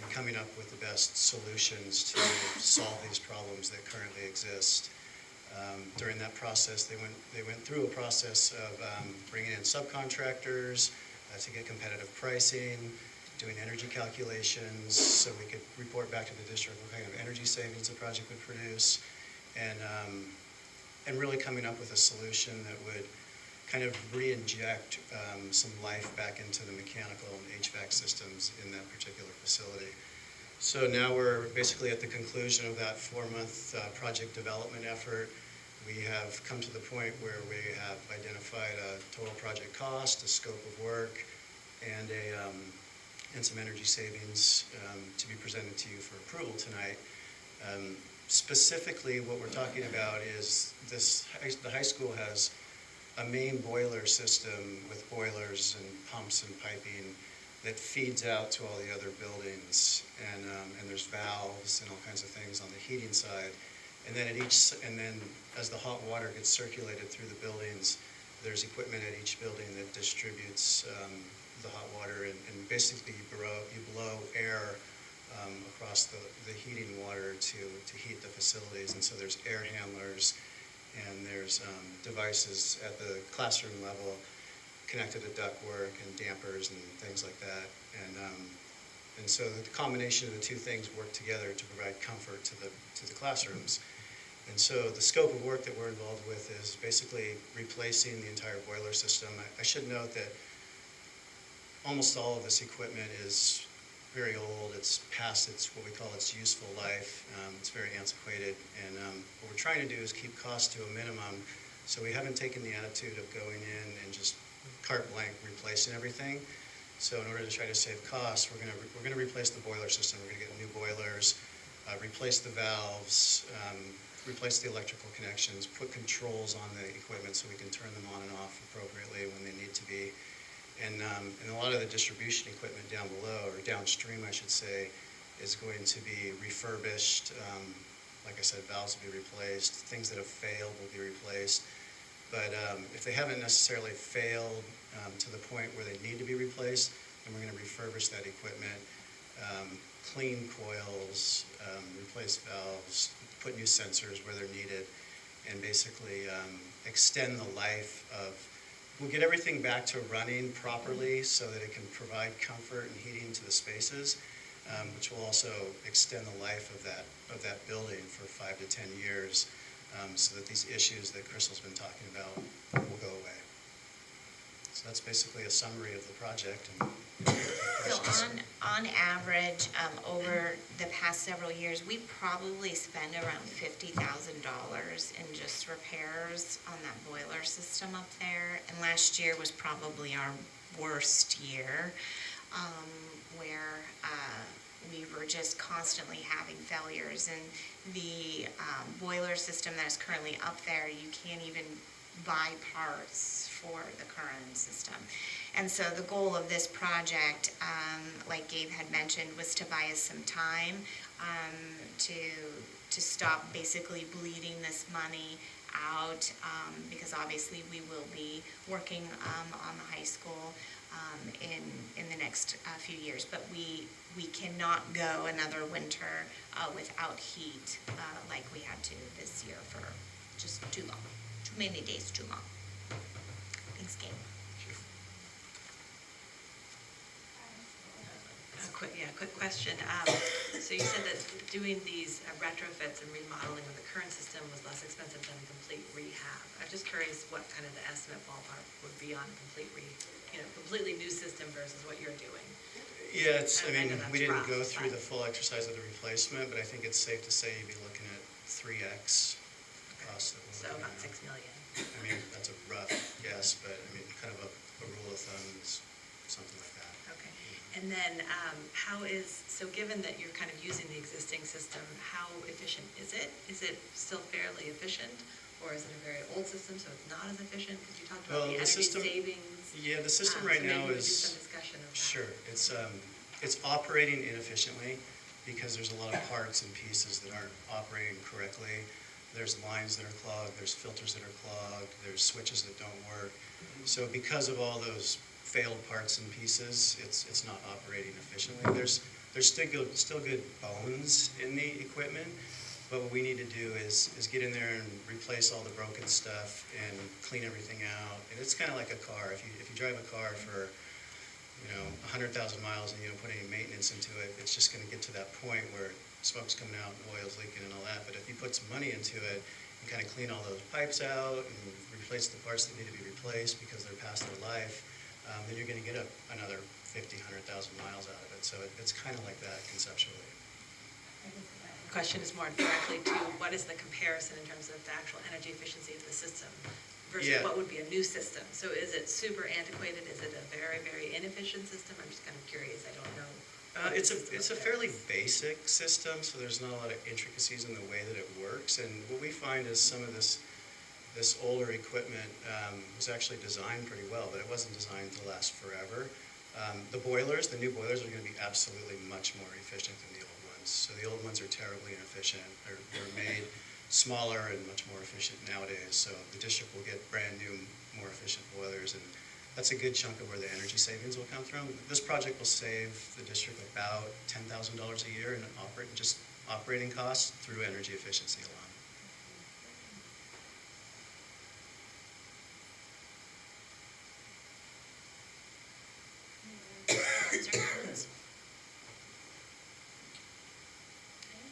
and coming up with the best solutions to solve these problems that currently exist. During that process, they went through a process of bringing in subcontractors to get competitive pricing, doing energy calculations so we could report back to the district what kind of energy savings the project would produce, and really coming up with a solution that would kind of re-inject some life back into the mechanical and HVAC systems in that particular facility. So now we're basically at the conclusion of that 4-month project development effort. We have come to the point where we have identified a total project cost, a scope of work, and some energy savings to be presented to you for approval tonight. Specifically, what we're talking about is the high school has a main boiler system with boilers and pumps and piping that feeds out to all the other buildings, and there's valves and all kinds of things on the heating side. And then as the hot water gets circulated through the buildings, there's equipment at each building that distributes the hot water, and basically you blow air across the heating water to heat the facilities. And so there's air handlers, and there's devices at the classroom level connected to ductwork and dampers and things like that. And so the combination of the two things work together to provide comfort to the classrooms. And so the scope of work that we're involved with is basically replacing the entire boiler system. I should note that almost all of this equipment is very old. It's past what we call its useful life. It's very antiquated. And what we're trying to do is keep costs to a minimum. So we haven't taken the attitude of going in and just carte blanche replacing everything. So in order to try to save costs, we're going to replace the boiler system. We're going to get new boilers, replace the valves, replace the electrical connections, put controls on the equipment so we can turn them on and off appropriately when they need to be. And a lot of the distribution equipment down below, or downstream I should say, is going to be refurbished. Like I said, valves will be replaced. Things that have failed will be replaced. But if they haven't necessarily failed to the point where they need to be replaced, then we're going to refurbish that equipment, clean coils, replace valves, put new sensors where they're needed, and basically extend the life of. We'll get everything back to running properly so that it can provide comfort and heating to the spaces, which will also extend the life of that building for 5 to 10 years, so that these issues that Crystal's been talking about will go away. So that's basically a summary of the project. So on average, over the past several years, we probably spend around $50,000 in just repairs on that boiler system up there. And last year was probably our worst year, where we were just constantly having failures. And the boiler system that is currently up there, you can't even buy parts for the current system. And so the goal of this project, like Gabe had mentioned, was to buy us some time to stop basically bleeding this money out, because obviously we will be working on the high school in the next few years. But we cannot go another winter without heat like we had to this year for just too long. Too many days too long. Thanks, Gabe. Quick question. So you said that doing these retrofits and remodeling of the current system was less expensive than complete rehab. I'm just curious what kind of the estimate ballpark would be on a completely new system versus what you're doing. Yeah, we didn't go through the full exercise of the replacement, but I think it's safe to say you'd be looking at 3x cost. So about $6 million. I mean, that's a rough guess, but I mean, kind of a rule of thumb is something like that. Okay. And then given that you're kind of using the existing system, how efficient is it? Is it still fairly efficient, or is it a very old system so it's not as efficient? Because you talked about the energy savings. Yeah, the system right now is. Do some discussion of that. Sure. It's operating inefficiently because there's a lot of parts and pieces that aren't operating correctly. There's lines that are clogged, there's filters that are clogged, there's switches that don't work. So because of all those failed parts and pieces, it's not operating efficiently. There's still good bones in the equipment, But what we need to do is get in there and replace all the broken stuff and clean everything out. And it's kind of like a car. If you drive a car for 100,000 miles and you don't put any maintenance into it, it's just going to get to that point where smoke's coming out and oil's leaking and all that. But if you put some money into it and kind of clean all those pipes out and replace the parts that need to be replaced because they're past their life, then you're going to get another 50,000, 100,000 miles out of it. So it's kind of like that conceptually. The question is more directly to what is the comparison in terms of the actual energy efficiency of the system versus Yeah. what would be a new system? So is it super antiquated? Is it a very, very inefficient system? I'm just kind of curious. I don't know. It's a fairly basic system, so there's not a lot of intricacies in the way that it works. And what we find is some of this older equipment was actually designed pretty well, but it wasn't designed to last forever. The new boilers are going to be absolutely much more efficient than the old ones. So the old ones are terribly inefficient. They're made smaller and much more efficient nowadays. So the district will get brand new, more efficient boilers, and that's a good chunk of where the energy savings will come from. This project will save the district about $10,000 a year in operating costs through energy efficiency alone. Questions or comments? Okay,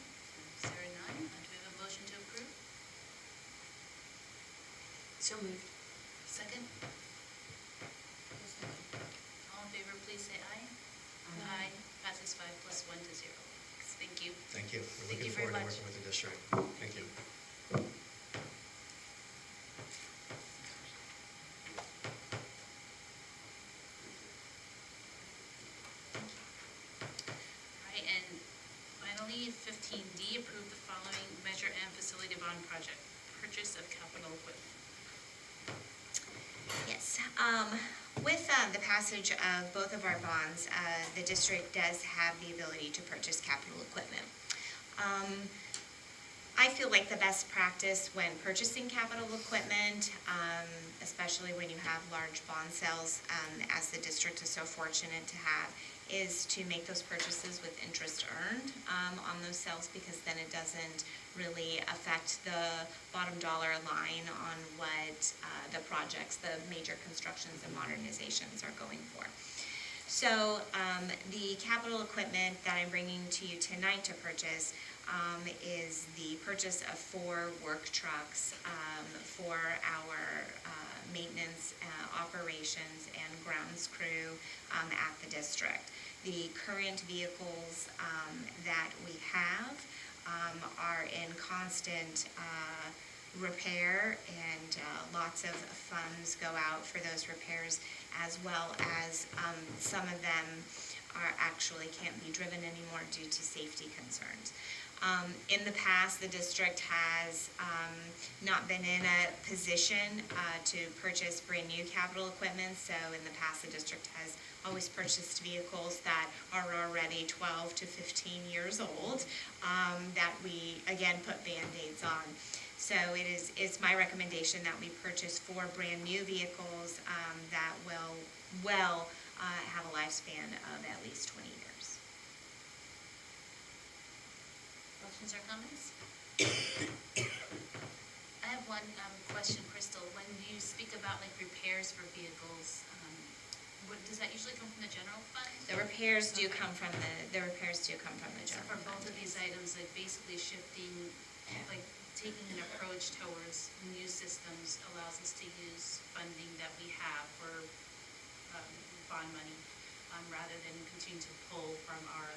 is there none? Do we have a motion to approve? So moved. Second? All in favor, please say aye. Aye. Passes 5 plus 1 to 0. Thank you. Thank you. We're Thank looking you very forward to much. working with the district. Thank you. All right, and finally, 15D, approve the following measure and facility bond project, purchase of capital equipment. Yes, with the passage of both of our bonds, the district does have the ability to purchase capital equipment. I feel like the best practice when purchasing capital equipment, especially when you have large bond sales, as the district is so fortunate to have, is to make those purchases with interest earned on those sales, because then it doesn't really affect the bottom dollar line on what the projects, the major constructions and modernizations are going for. So the capital equipment that I'm bringing to you tonight to purchase is the purchase of 4 work trucks for our maintenance, operations, and grounds crew at the district. The current vehicles that we have are in constant repair, and lots of funds go out for those repairs, as well as some of them actually can't be driven anymore due to safety concerns. In the past, the district has not been in a position to purchase brand new capital equipment, so in the past, the district has always purchased vehicles that are already 12 to 15 years old, that we, again, put Band-Aids on. So it's my recommendation that we purchase 4 brand new vehicles that will have a lifespan of at least 20 years. Questions or comments? I have one question, Crystal. When you speak about like repairs for vehicles, does that usually come from the general fund? The repairs do come from the general So for fund. both of these items, like basically shifting, like taking an approach towards new systems allows us to use funding that we have for bond money, rather than continue to pull from our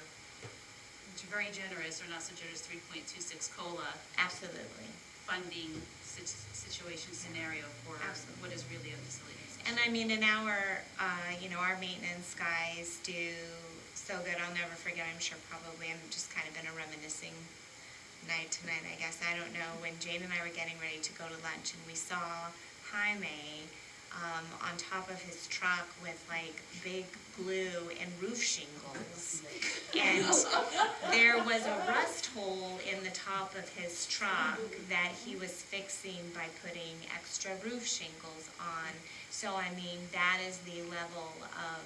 very generous, or not so generous, 3.26 COLA. Absolutely. Funding situation scenario for what is really a facility. And I mean, in our maintenance guys do so good. I'll never forget, I'm sure probably, I'm just kind of in a reminiscing night tonight, I guess. I don't know, when Jane and I were getting ready to go to lunch, and we saw Jaime on top of his truck with like big glue and roof shingles. And there was a rust hole in the top of his truck that he was fixing by putting extra roof shingles on. So I mean, that is the level of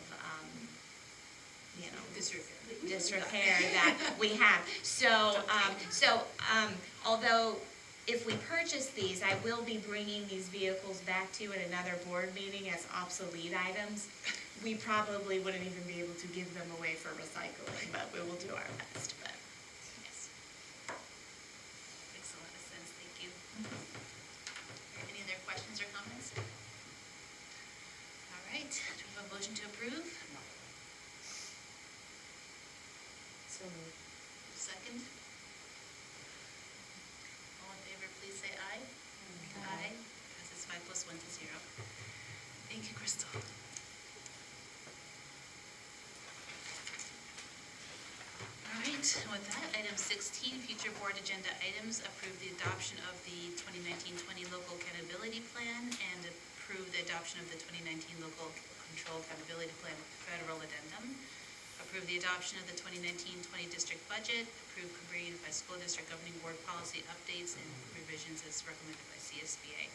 you know, disrepair that we have. So, although if we purchase these, I will be bringing these vehicles back to you at another board meeting as obsolete items. We probably wouldn't even be able to give them away for recycling, but we will do our best, but, yes. Makes a lot of sense, thank you. Any other questions or comments? All right, do we have a motion to approve? So moved. Second? All in favor, please say aye. Aye. Passes 5+1 to 0. Thank you, Crystal. All right, with that, item 16, future board agenda items, approve the adoption of the 2019-20 local accountability plan and approve the adoption of the 2019 local control accountability plan federal addendum. Approve the adoption of the 2019-20 district budget, approve Cabrillo Unified School District Governing Board policy updates and revisions as recommended by CSBA.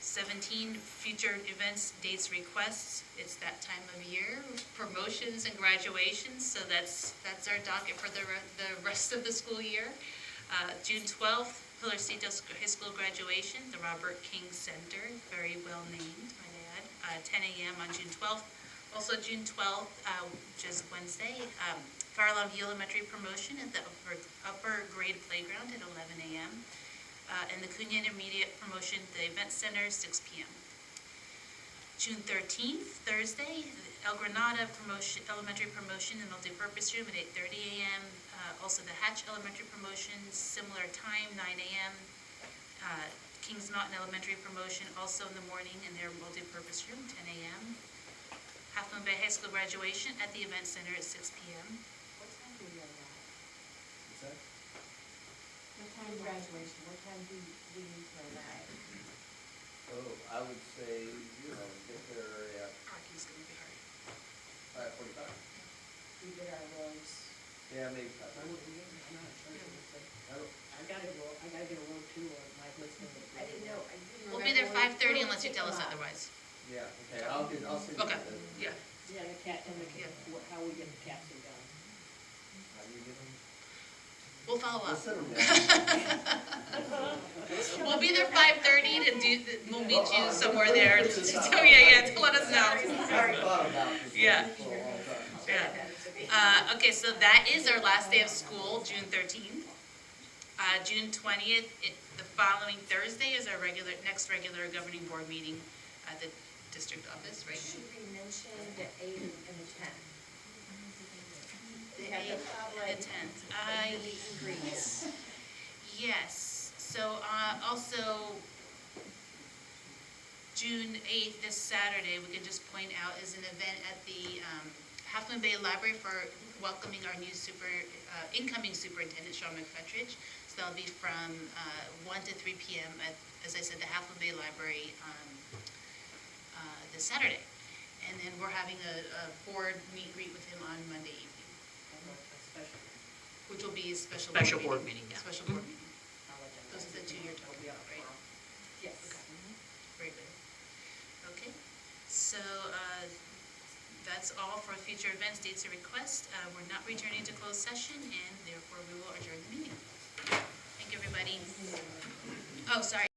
17, future events, dates, requests. It's that time of year, promotions and graduations, so that's our docket for the rest of the school year. June 12th, Pilarcitos High School graduation, the Robert King Center, very well named, might I add, 10 a.m. on June 12th. Also June 12th, which is Wednesday, Farallon View Elementary promotion at the upper grade playground at 11 a.m. And the Cunha Intermediate promotion at the Event Center, 6 p.m. June 13th, Thursday, El Granada elementary promotion in multipurpose room at 8:30 a.m. Also the Hatch Elementary promotion, similar time, 9 a.m. Kings Mountain Elementary promotion also in the morning in their multipurpose room, 10 a.m. Half Moon Bay High School graduation at the Event Center at 6 p.m. What time do we have that? What's that? What time graduation, what time do we need to arrive? Oh, I would say, get there at Parking's gonna be hard. 5:45. We did our roads. Yeah, maybe 5. I gotta get a road too, or my listening. I didn't know. We'll be there 5:30 unless you tell us otherwise. Yeah, okay, I'll send you Okay, the. yeah. Yeah, how we get the capsule done. How do you get them? We'll follow We'll up. send them down. We'll be there 5:30 to we'll meet you somewhere there. Yeah, to let us know. I thought about this Yeah. for a long time. Yeah. Okay, so that is our last day of school, June 13th. June 20th, the following Thursday is our next regular governing board meeting at the district office, right? Should we mention the 8th and the 10th? The 8th and the 10th. Yes, so also June 8th, this Saturday, we can just point out, is an event at the Half Moon Bay Library for welcoming our new incoming superintendent, Sean McFetridge. So that'll be from 1 to 3 p.m. at, as I said, the Half Moon Bay Library this Saturday. And then we're having a board meet and greet with him on Monday evening, which will be a special board meeting. Yeah. Special board meeting. Those are the two you're talking about, right? Yes. Very good. Okay, so that's all for future events, dates, and requests. We're not returning to closed session, and therefore we will adjourn the meeting. Thank you, everybody. Oh, sorry.